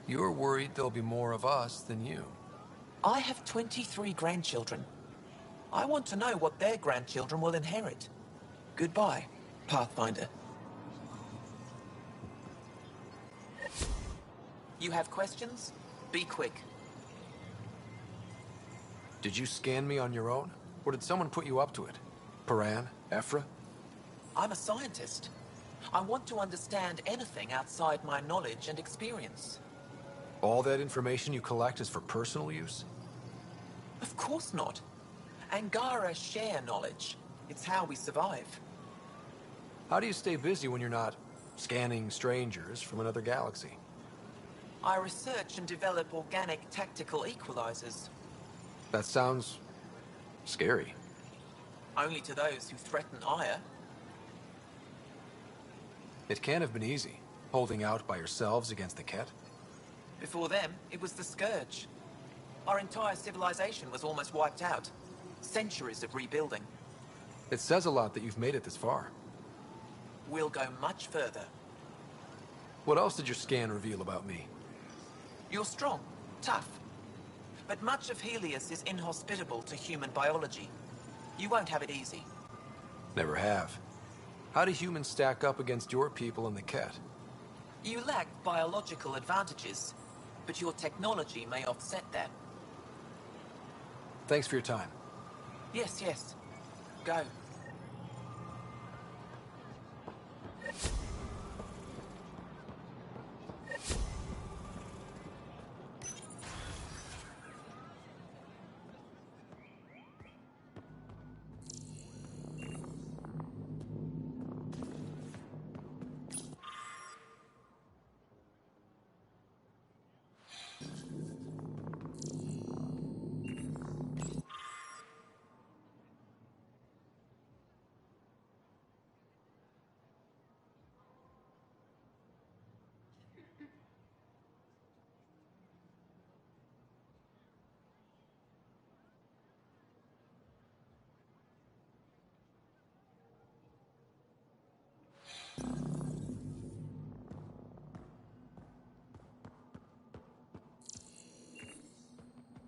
You're worried there'll be more of us than you. I have 23 grandchildren. I want to know what their grandchildren will inherit. Goodbye, Pathfinder. You have questions? Be quick. Did you scan me on your own? Or did someone put you up to it? Paran? Ephra? I'm a scientist. I want to understand anything outside my knowledge and experience. All that information you collect is for personal use? Of course not. Angara share knowledge. It's how we survive. How do you stay busy when you're not scanning strangers from another galaxy? I research and develop organic tactical equalizers. That sounds scary. Only to those who threaten Aya. It can't have been easy, holding out by yourselves against the Ket. Before them, it was the Scourge. Our entire civilization was almost wiped out. Centuries of rebuilding. It says a lot that you've made it this far. We'll go much further. What else did your scan reveal about me? You're strong, tough. But much of Helios is inhospitable to human biology. You won't have it easy. Never have. How do humans stack up against your people and the Ket? You lack biological advantages, but your technology may offset that. Thanks for your time. Yes, yes. Go.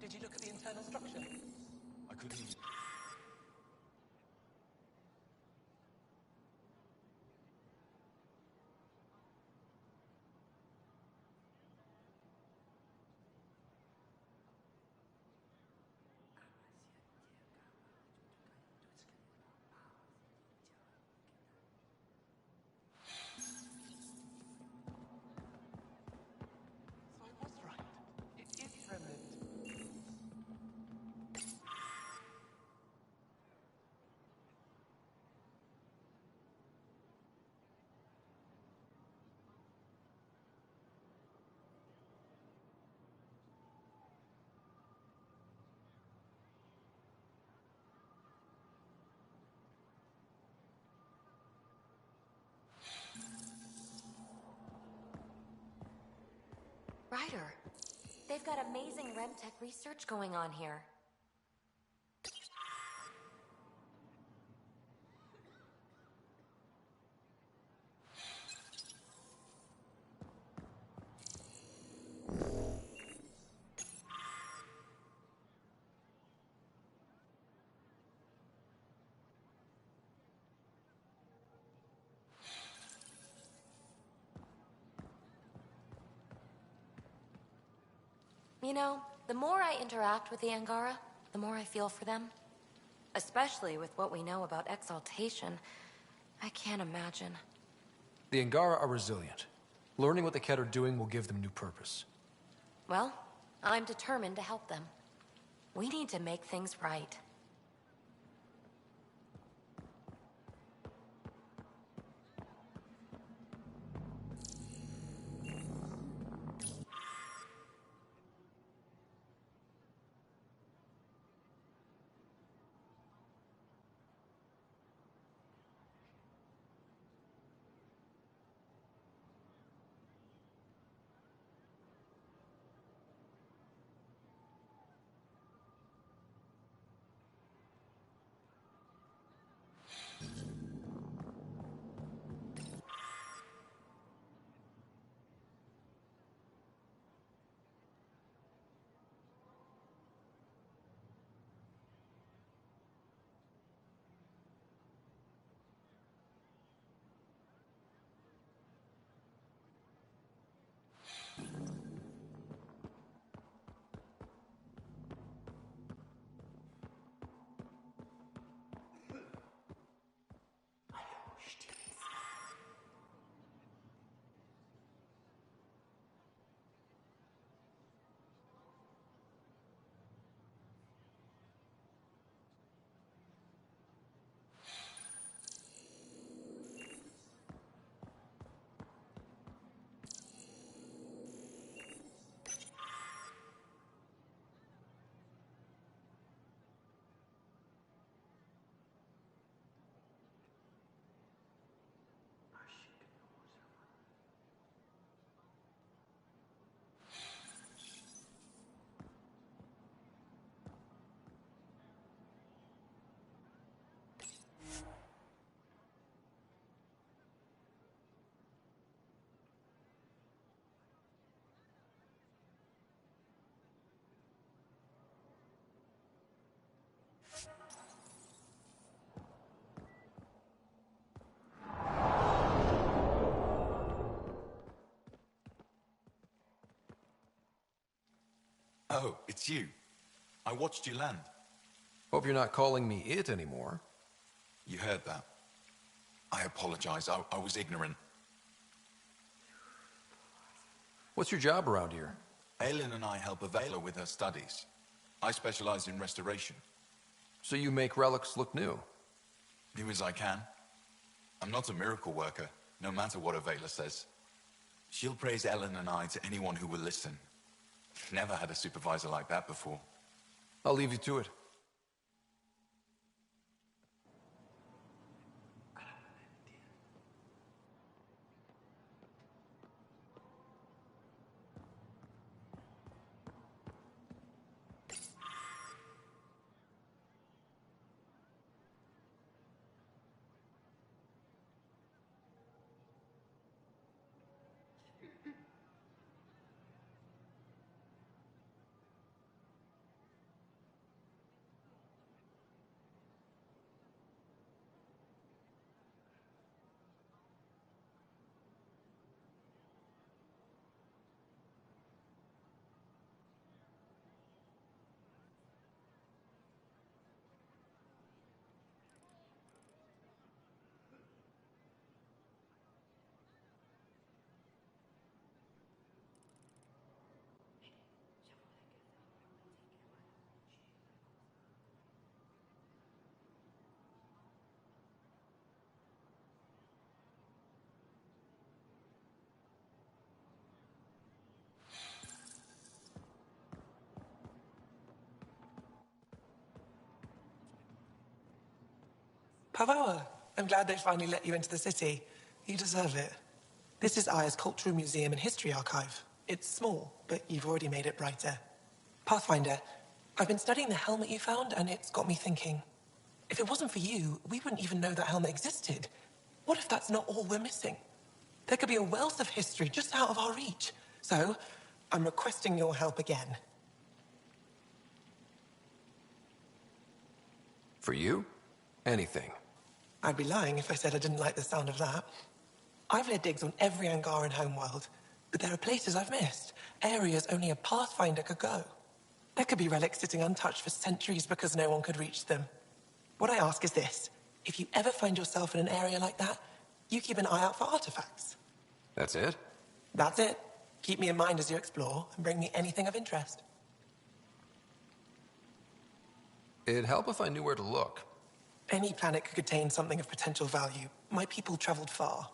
Did you look at the internal structure? I couldn't even... So I was right. It is remnant. Ryder, they've got amazing RemTech research going on here. You know, the more I interact with the Angara, the more I feel for them. Especially with what we know about exaltation. I can't imagine. The Angara are resilient. Learning what the Ket are doing will give them new purpose. Well, I'm determined to help them. We need to make things right. Oh, it's you. I watched you land. Hope you're not calling me it anymore. You heard that. I apologize. I was ignorant. What's your job around here? Aelin and I help Avela with her studies. I specialize in restoration. So you make relics look new? New as I can. I'm not a miracle worker, no matter what Avela says. She'll praise Ellen and I to anyone who will listen. Never had a supervisor like that before. I'll leave you to it. Pavoa, I'm glad they finally let you into the city. You deserve it. This is Aya's Cultural Museum and History Archive. It's small, but you've already made it brighter. Pathfinder, I've been studying the helmet you found, and it's got me thinking. If it wasn't for you, we wouldn't even know that helmet existed. What if that's not all we're missing? There could be a wealth of history just out of our reach. So, I'm requesting your help again. For you? Anything. I'd be lying if I said I didn't like the sound of that. I've led digs on every Angaran homeworld, but there are places I've missed, areas only a Pathfinder could go. There could be relics sitting untouched for centuries because no one could reach them. What I ask is this: if you ever find yourself in an area like that, you keep an eye out for artifacts. That's it? That's it. Keep me in mind as you explore, and bring me anything of interest. It'd help if I knew where to look. Any planet could contain something of potential value. My people traveled far.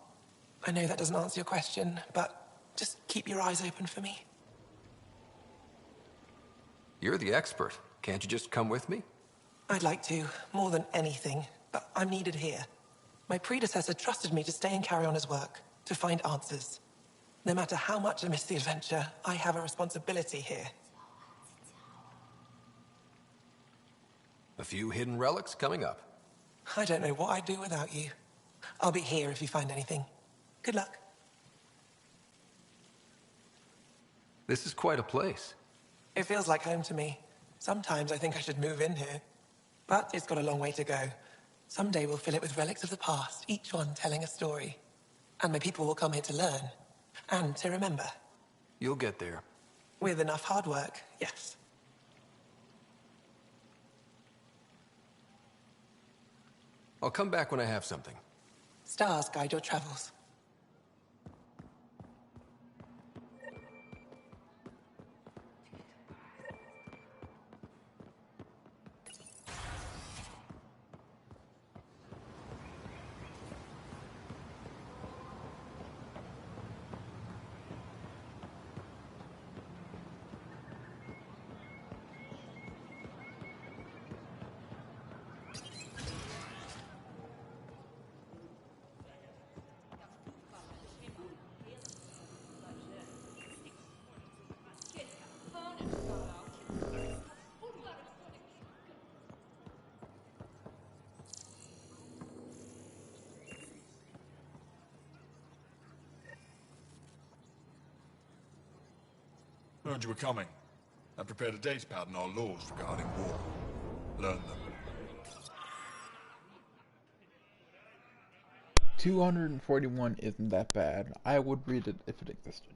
I know that doesn't answer your question, but just keep your eyes open for me. You're the expert. Can't you just come with me? I'd like to, more than anything, but I'm needed here. My predecessor trusted me to stay and carry on his work, to find answers. No matter how much I miss the adventure, I have a responsibility here. A few hidden relics coming up. I don't know what I'd do without you. I'll be here if you find anything. Good luck. This is quite a place. It feels like home to me. Sometimes I think I should move in here. But it's got a long way to go. Someday we'll fill it with relics of the past, each one telling a story. And my people will come here to learn. And to remember. You'll get there. With enough hard work, yes. I'll come back when I have something. Stars guide your travels. Heard you were coming. I prepared a datapad on our laws regarding war. Learn them. 241 isn't that bad. I would read it if it existed.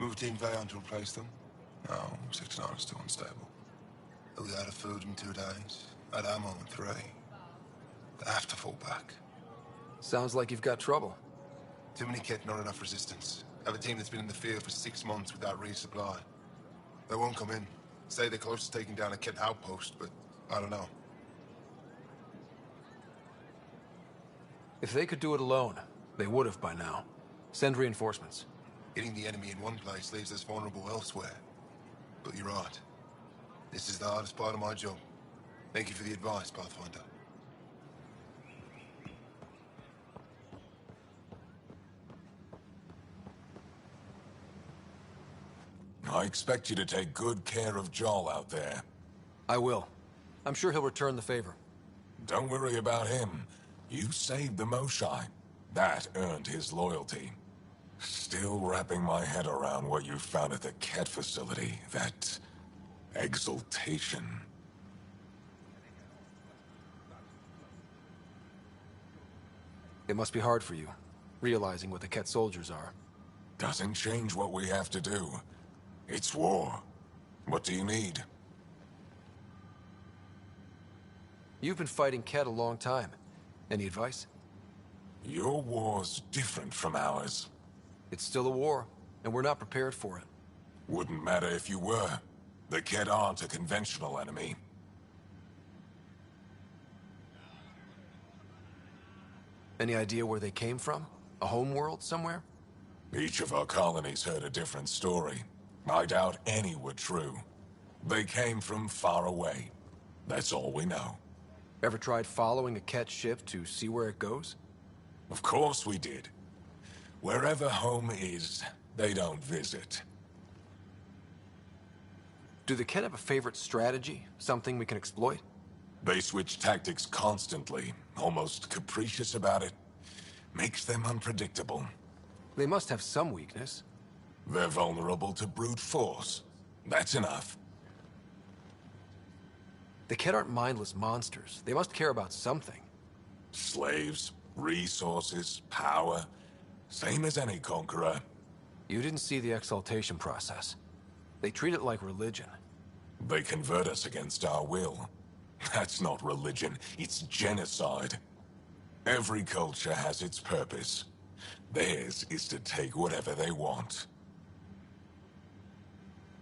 Moved in Vayon to replace them? No, 6 9 is still unstable. We out of food in 2 days. Had ammo in 3. They have to fall back. Sounds like you've got trouble. Too many kit, not enough resistance. Have a team that's been in the field for 6 months without resupply. They won't come in. Say they're close to taking down a kit outpost, but I don't know. If they could do it alone, they would have by now. Send reinforcements. Hitting the enemy in one place leaves us vulnerable elsewhere. But you're right. This is the hardest part of my job. Thank you for the advice, Pathfinder. I expect you to take good care of Joel out there. I will. I'm sure he'll return the favor. Don't worry about him. You saved the Moshai. That earned his loyalty. Still wrapping my head around what you found at the Ket facility. That exaltation. It must be hard for you, realizing what the Ket soldiers are. Doesn't change what we have to do. It's war. What do you need? You've been fighting Ket a long time. Any advice? Your war's different from ours. It's still a war, and we're not prepared for it. Wouldn't matter if you were. The Ket aren't a conventional enemy. Any idea where they came from? A homeworld somewhere? Each of our colonies heard a different story. I doubt any were true. They came from far away. That's all we know. Ever tried following a Ket ship to see where it goes? Of course we did. Wherever home is, they don't visit. Do the Ket have a favorite strategy? Something we can exploit? They switch tactics constantly, almost capricious about it. Makes them unpredictable. They must have some weakness. They're vulnerable to brute force. That's enough. The Ket aren't mindless monsters. They must care about something. Slaves, resources, power. Same as any conqueror. You didn't see the exaltation process. They treat it like religion. They convert us against our will. That's not religion, it's genocide. Every culture has its purpose. Theirs is to take whatever they want.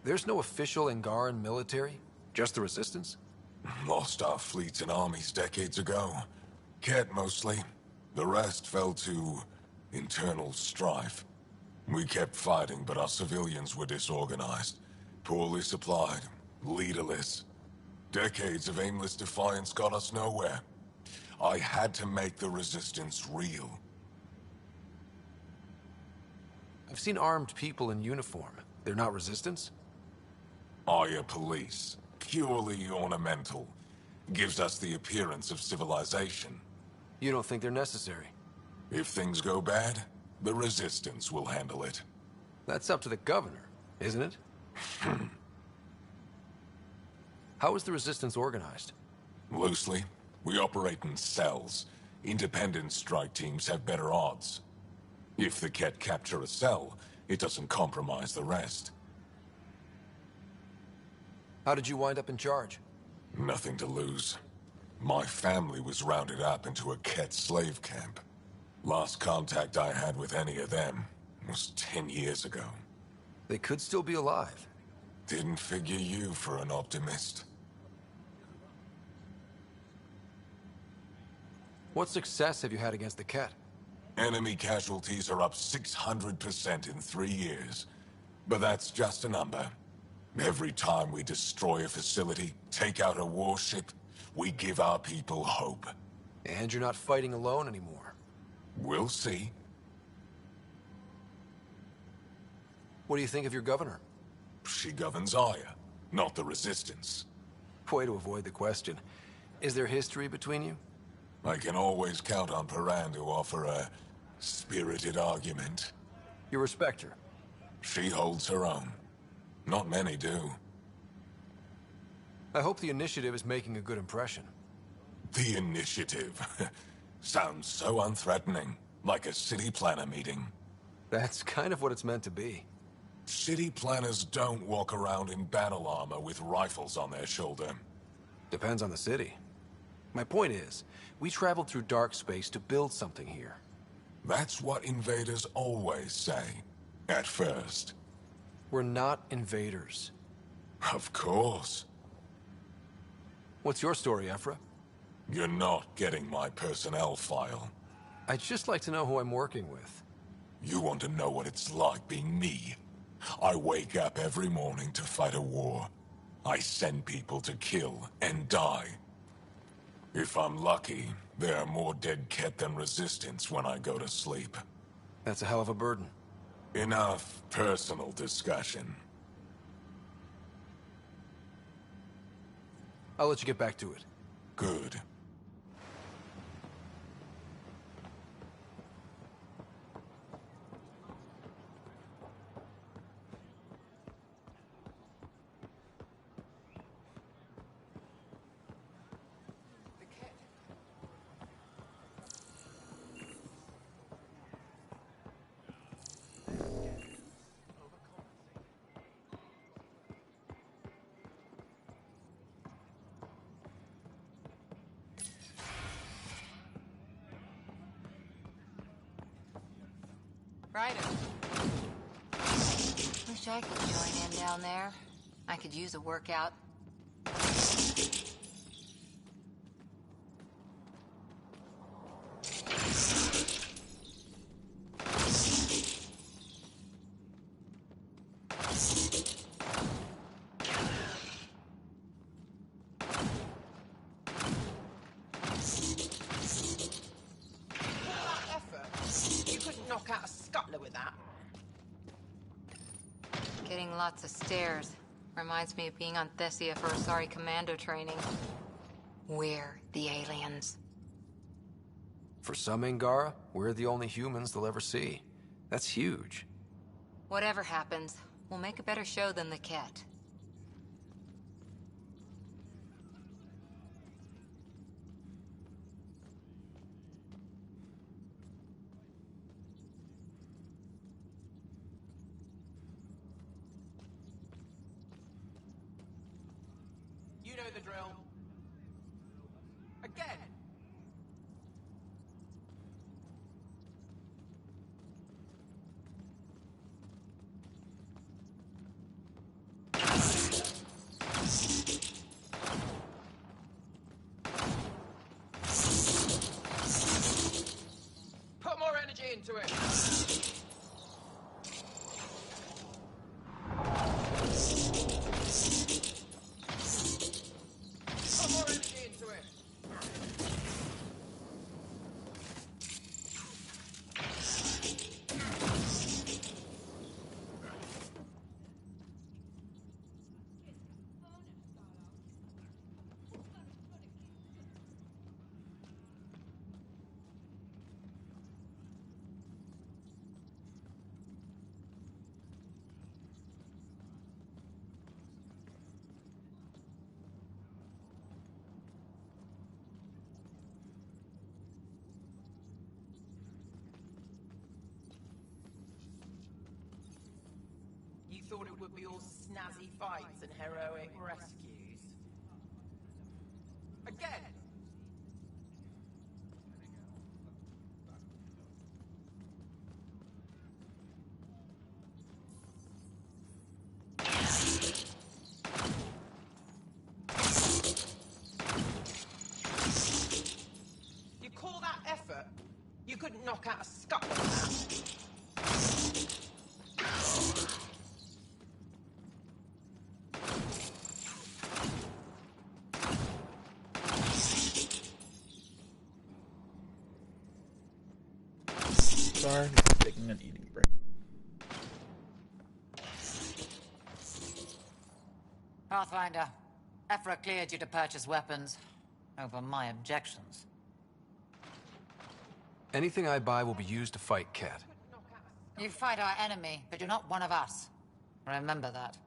There's no official Angaran military? Just the Resistance? Lost our fleets and armies decades ago. Ket mostly. The rest fell to internal strife. We kept fighting, but our civilians were disorganized. Poorly supplied, leaderless. Decades of aimless defiance got us nowhere. I had to make the Resistance real. I've seen armed people in uniform. They're not Resistance? Aya police. Purely ornamental. Gives us the appearance of civilization. You don't think they're necessary? If things go bad, the Resistance will handle it. That's up to the governor, isn't it? How is the Resistance organized? Loosely, we operate in cells. Independent strike teams have better odds. If the Ket capture a cell, it doesn't compromise the rest. How did you wind up in charge? Nothing to lose. My family was rounded up into a Ket slave camp. Last contact I had with any of them was 10 years ago. They could still be alive. Didn't figure you for an optimist. What success have you had against the Ket? Enemy casualties are up 600% in 3 years. But that's just a number. Every time we destroy a facility, take out a warship, we give our people hope. And you're not fighting alone anymore. We'll see. What do you think of your governor? She governs Aya, not the Resistance. Way to avoid the question. Is there history between you? I can always count on Paran to offer a spirited argument. You respect her? She holds her own. Not many do. I hope the initiative is making a good impression. The initiative. Sounds so unthreatening. Like a city planner meeting. That's kind of what it's meant to be. City planners don't walk around in battle armor with rifles on their shoulder. Depends on the city. My point is, we traveled through dark space to build something here. That's what invaders always say. At first. We're not invaders. Of course. What's your story, Ephra? You're not getting my personnel file. I'd just like to know who I'm working with. You want to know what it's like being me? I wake up every morning to fight a war. I send people to kill and die. If I'm lucky, there are more dead Ket than resistance when I go to sleep. That's a hell of a burden. Enough personal discussion. I'll let you get back to it. Good. Ryder. Wish I could join in down there. I could use a workout. Lots of stairs. Reminds me of being on Thessia for Asari commando training. We're the aliens. For some Angara, we're the only humans they'll ever see. That's huge. Whatever happens, we'll make a better show than the Ket. You know the drill. Again! Put more energy into it! You thought it would be all snazzy fights and heroic rescues. Again! You call that effort? You couldn't knock out a scuttle of that. Sorry, taking an eating break. Pathfinder, Ephra cleared you to purchase weapons over my objections. Anything I buy will be used to fight Cat. You fight our enemy, but you're not one of us. Remember that.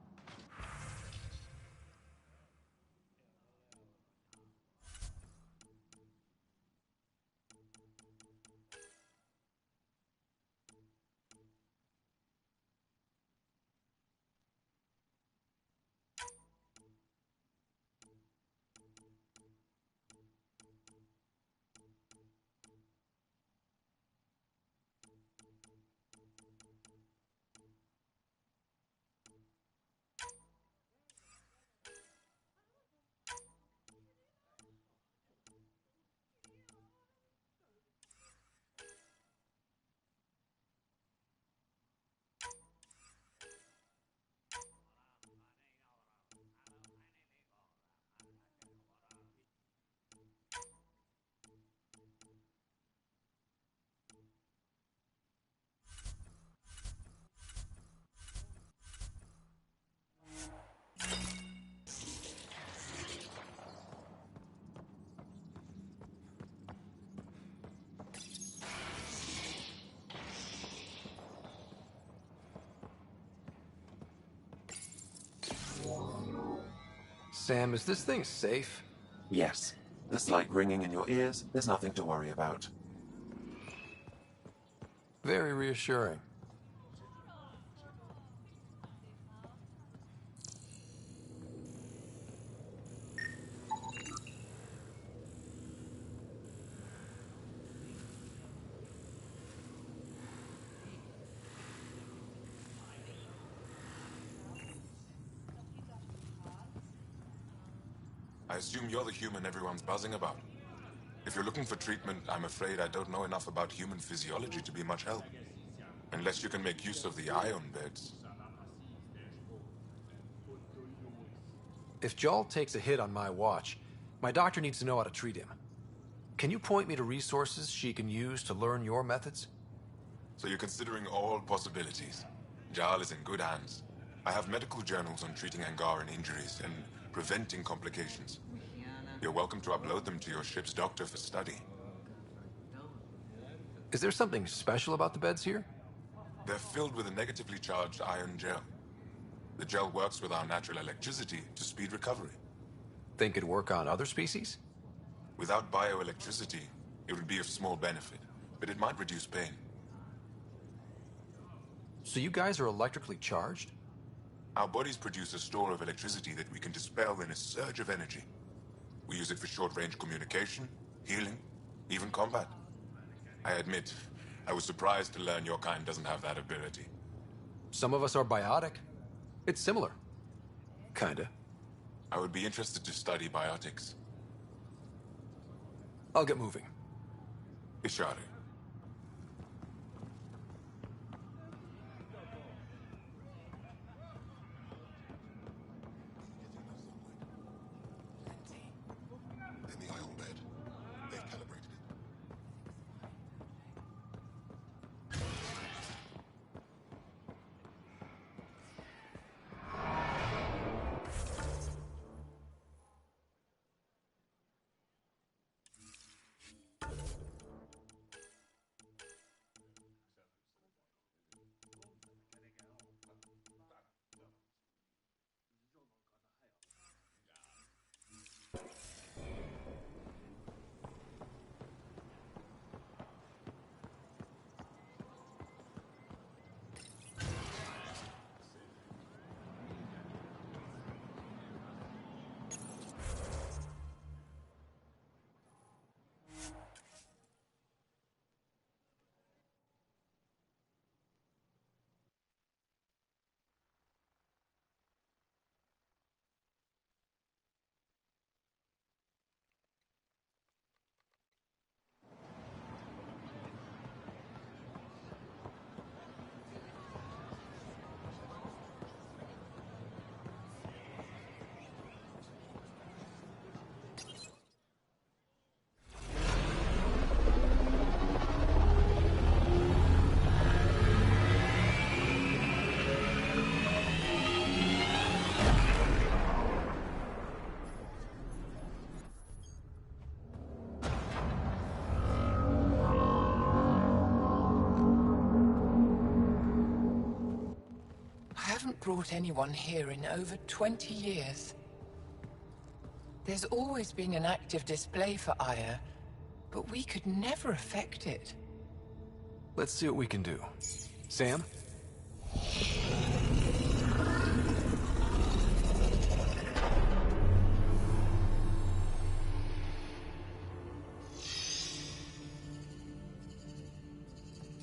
Sam, is this thing safe? Yes. The slight ringing in your ears, there's nothing to worry about. Very reassuring. I assume you're the human everyone's buzzing about. If you're looking for treatment, I'm afraid I don't know enough about human physiology to be much help. Unless you can make use of the ion beds. If Jarl takes a hit on my watch, my doctor needs to know how to treat him. Can you point me to resources she can use to learn your methods? So you're considering all possibilities. Jarl is in good hands. I have medical journals on treating Angaran injuries and preventing complications. You're welcome to upload them to your ship's doctor for study. Is there something special about the beds here? They're filled with a negatively charged ion gel. The gel works with our natural electricity to speed recovery. Think it'd work on other species? Without bioelectricity, it would be of small benefit, but it might reduce pain. So you guys are electrically charged? Our bodies produce a store of electricity that we can dispel in a surge of energy. We use it for short-range communication, healing, even combat. I admit, I was surprised to learn your kind doesn't have that ability. Some of us are biotic. It's similar. Kinda. I would be interested to study biotics. I'll get moving. Ishari. In the ion bed. They've calibrated it. I haven't brought anyone here in over 20 years. There's always been an active display for Aya, but we could never affect it. Let's see what we can do. Sam?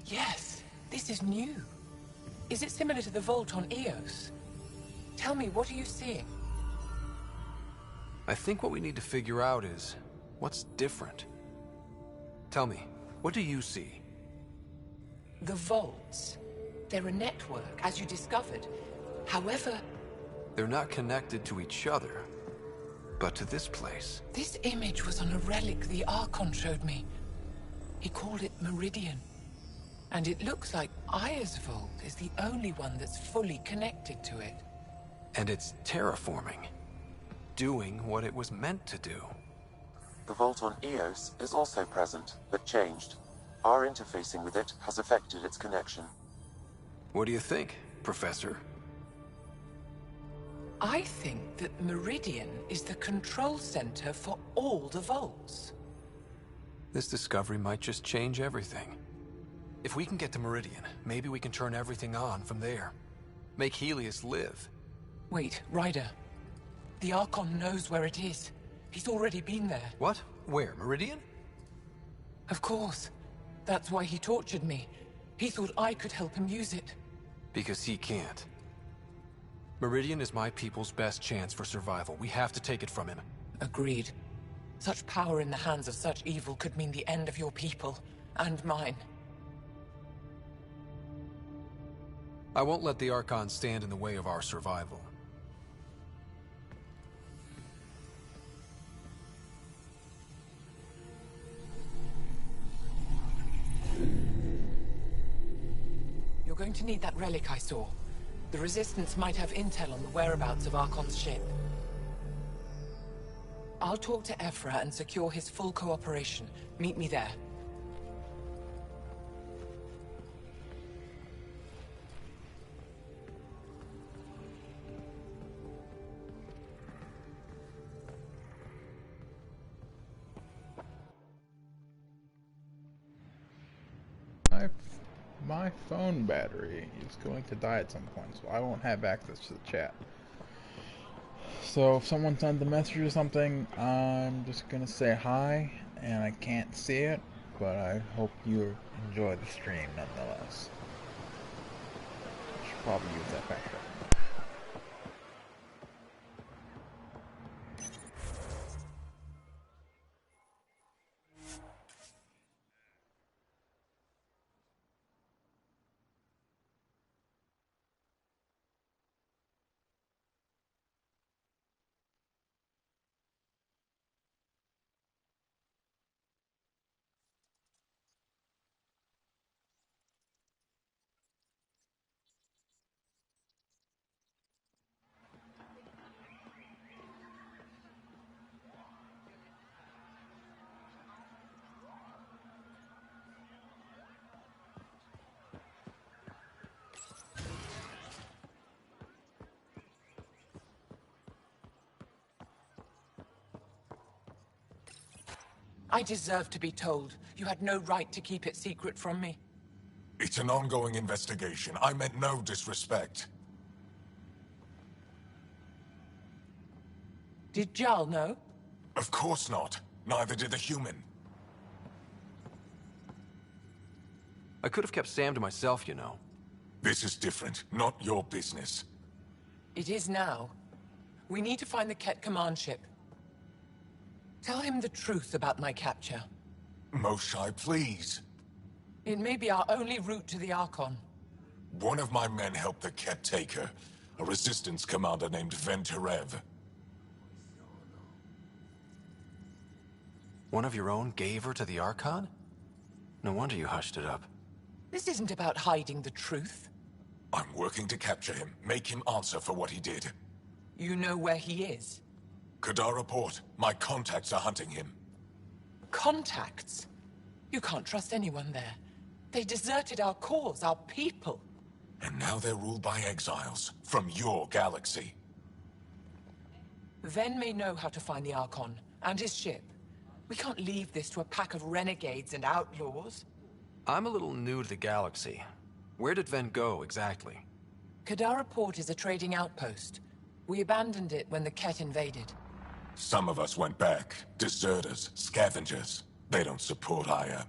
Yes, this is new. Is it similar to the vault on Eos? Tell me, what are you seeing? I think what we need to figure out is, what's different? Tell me, what do you see? The vaults. They're a network, as you discovered. However... They're not connected to each other, but to this place. This image was on a relic the Archon showed me. He called it Meridian. And it looks like Aya's vault is the only one that's fully connected to it. And it's terraforming. Doing what it was meant to do. The vault on Eos is also present, but changed. Our interfacing with it has affected its connection. What do you think, Professor? I think that Meridian is the control center for all the vaults. This discovery might just change everything. If we can get to Meridian, maybe we can turn everything on from there. Make Helios live. Wait, Ryder. The Archon knows where it is. He's already been there. What? Where? Meridian? Of course. That's why he tortured me. He thought I could help him use it. Because he can't. Meridian is my people's best chance for survival. We have to take it from him. Agreed. Such power in the hands of such evil could mean the end of your people, and mine. I won't let the Archon stand in the way of our survival. You're going to need that relic I saw. The Resistance might have intel on the whereabouts of Archon's ship. I'll talk to Ephra and secure his full cooperation. Meet me there. My phone battery is going to die at some point, so I won't have access to the chat. So if someone sends a message or something, I'm just gonna say hi, and I can't see it, but I hope you enjoy the stream nonetheless. I should probably use that background. I deserve to be told. You had no right to keep it secret from me. It's an ongoing investigation. I meant no disrespect. Did Jal know? Of course not. Neither did the human. I could have kept Sam to myself, you know. This is different. Not your business. It is now. We need to find the Ket command ship. Tell him the truth about my capture. Moshai, please. It may be our only route to the Archon. One of my men helped the Ket take her. A resistance commander named Venterev. One of your own gave her to the Archon? No wonder you hushed it up. This isn't about hiding the truth. I'm working to capture him, make him answer for what he did. You know where he is? Kadar report. My contacts are hunting him. Contacts? You can't trust anyone there. They deserted our cause, our people. And now they're ruled by exiles from your galaxy. Ven may know how to find the Archon and his ship. We can't leave this to a pack of renegades and outlaws. I'm a little new to the galaxy. Where did Ven go, exactly? Kadara Port is a trading outpost. We abandoned it when the Ket invaded. Some of us went back. Deserters, scavengers. They don't support Aya.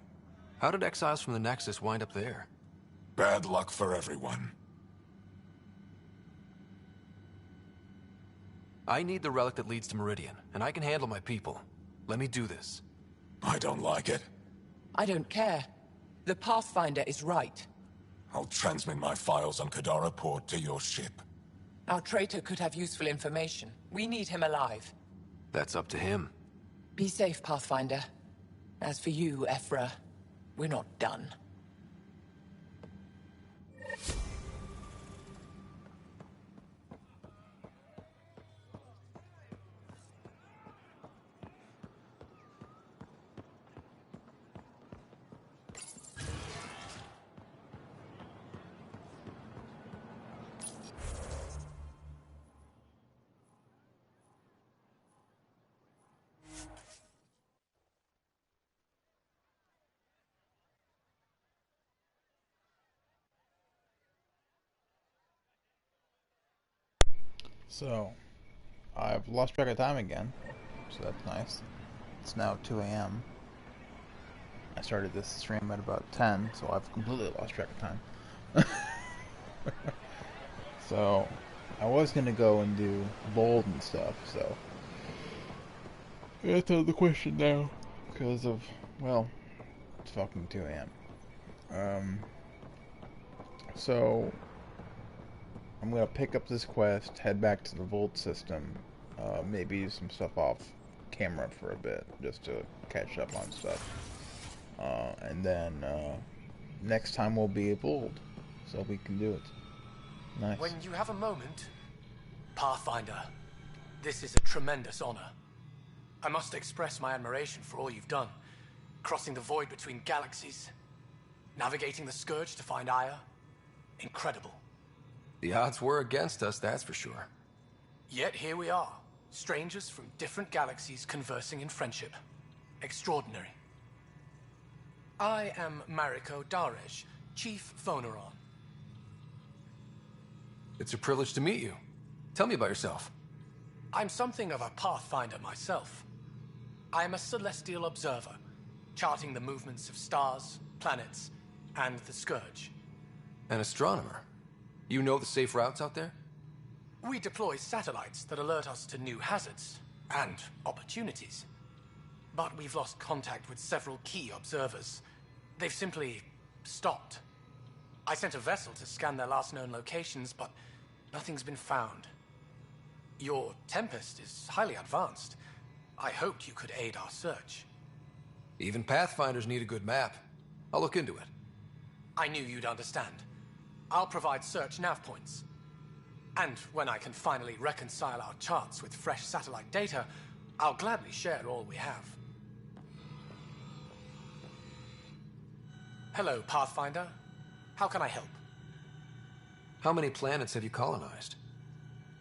How did exiles from the Nexus wind up there? Bad luck for everyone. I need the relic that leads to Meridian, and I can handle my people. Let me do this. I don't like it. I don't care. The Pathfinder is right. I'll transmit my files on Kadara Port to your ship. Our traitor could have useful information. We need him alive. That's up to him. Be safe, Pathfinder. As for you, Ephra, we're not done. So, I've lost track of time again, so that's nice. It's now 2 a.m. I started this stream at about 10, so I've completely lost track of time. So, I was gonna go and do bold and stuff, so I answer the question now, because of, well, it's fucking 2 a.m. So, I'm gonna pick up this quest, head back to the Vault system, maybe do some stuff off camera for a bit, just to catch up on stuff. And then, next time we'll be bold, so we can do it. Nice. When you have a moment, Pathfinder, this is a tremendous honor. I must express my admiration for all you've done. Crossing the void between galaxies, navigating the Scourge to find Aya. Incredible. The odds were against us, that's for sure. Yet here we are, strangers from different galaxies conversing in friendship. Extraordinary. I am Mariko Darej, Chief Voneron. It's a privilege to meet you. Tell me about yourself. I'm something of a pathfinder myself. I am a celestial observer, charting the movements of stars, planets, and the Scourge. An astronomer? You know the safe routes out there? We deploy satellites that alert us to new hazards and opportunities. But we've lost contact with several key observers. They've simply stopped. I sent a vessel to scan their last known locations, but nothing's been found. Your Tempest is highly advanced. I hoped you could aid our search. Even Pathfinders need a good map. I'll look into it. I knew you'd understand. I'll provide search nav points. And when I can finally reconcile our charts with fresh satellite data, I'll gladly share all we have. Hello, Pathfinder. How can I help? How many planets have you colonized?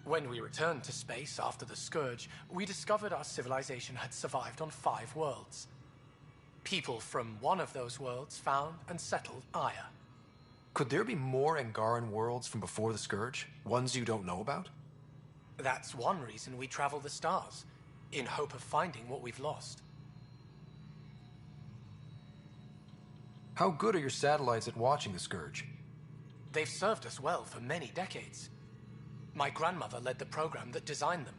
When we returned to space after the Scourge, we discovered our civilization had survived on 5 worlds. People from one of those worlds found and settled Aya. Could there be more Angaran worlds from before the Scourge? Ones you don't know about? That's one reason we travel the stars, in hope of finding what we've lost. How good are your satellites at watching the Scourge? They've served us well for many decades. My grandmother led the program that designed them,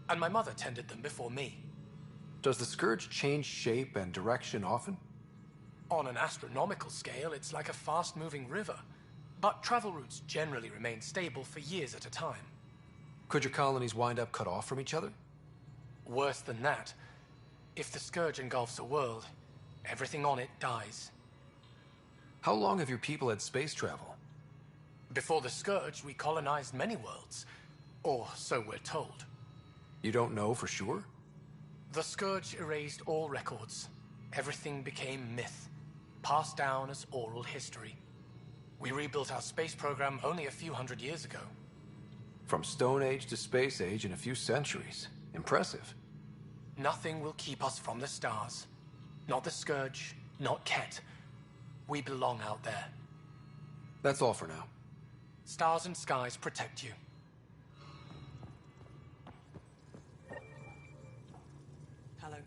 and my mother tended them before me. Does the Scourge change shape and direction often? On an astronomical scale, it's like a fast-moving river, but travel routes generally remain stable for years at a time. Could your colonies wind up cut off from each other? Worse than that. If the Scourge engulfs a world, everything on it dies. How long have your people had space travel? Before the Scourge, we colonized many worlds. Or so we're told. You don't know for sure? The Scourge erased all records. Everything became myth, passed down as oral history. We rebuilt our space program only a few hundred years ago. From Stone Age to Space Age in a few centuries. Impressive. Nothing will keep us from the stars. Not the Scourge, not Ket. We belong out there. That's all for now. Stars and skies protect you. Hello.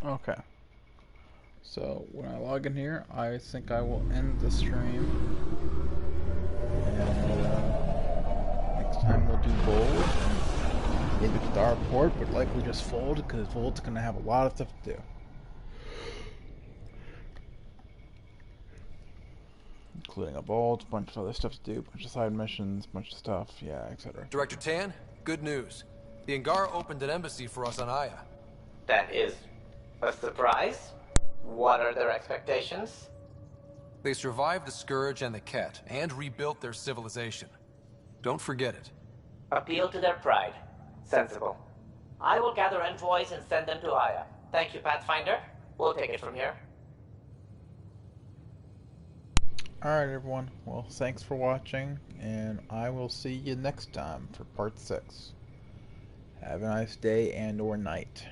Okay. So when I log in here, I think I will end the stream. And next time we'll do Vold. Maybe Starport, but likely just Fold, because Vold's going to have a lot of stuff to do. Including a vault, a bunch of other stuff to do, a bunch of side missions, a bunch of stuff, yeah, etc. Director Tan, good news. The Angara opened an embassy for us on Aya. That is a surprise. What are their expectations? They survived the Scourge and the Ket, and rebuilt their civilization. Don't forget it. Appeal to their pride. Sensible. I will gather envoys and send them to Aya. Thank you, Pathfinder. We'll take it from here. Alright everyone, well thanks for watching, and I will see you next time for part 6. Have a nice day and or night.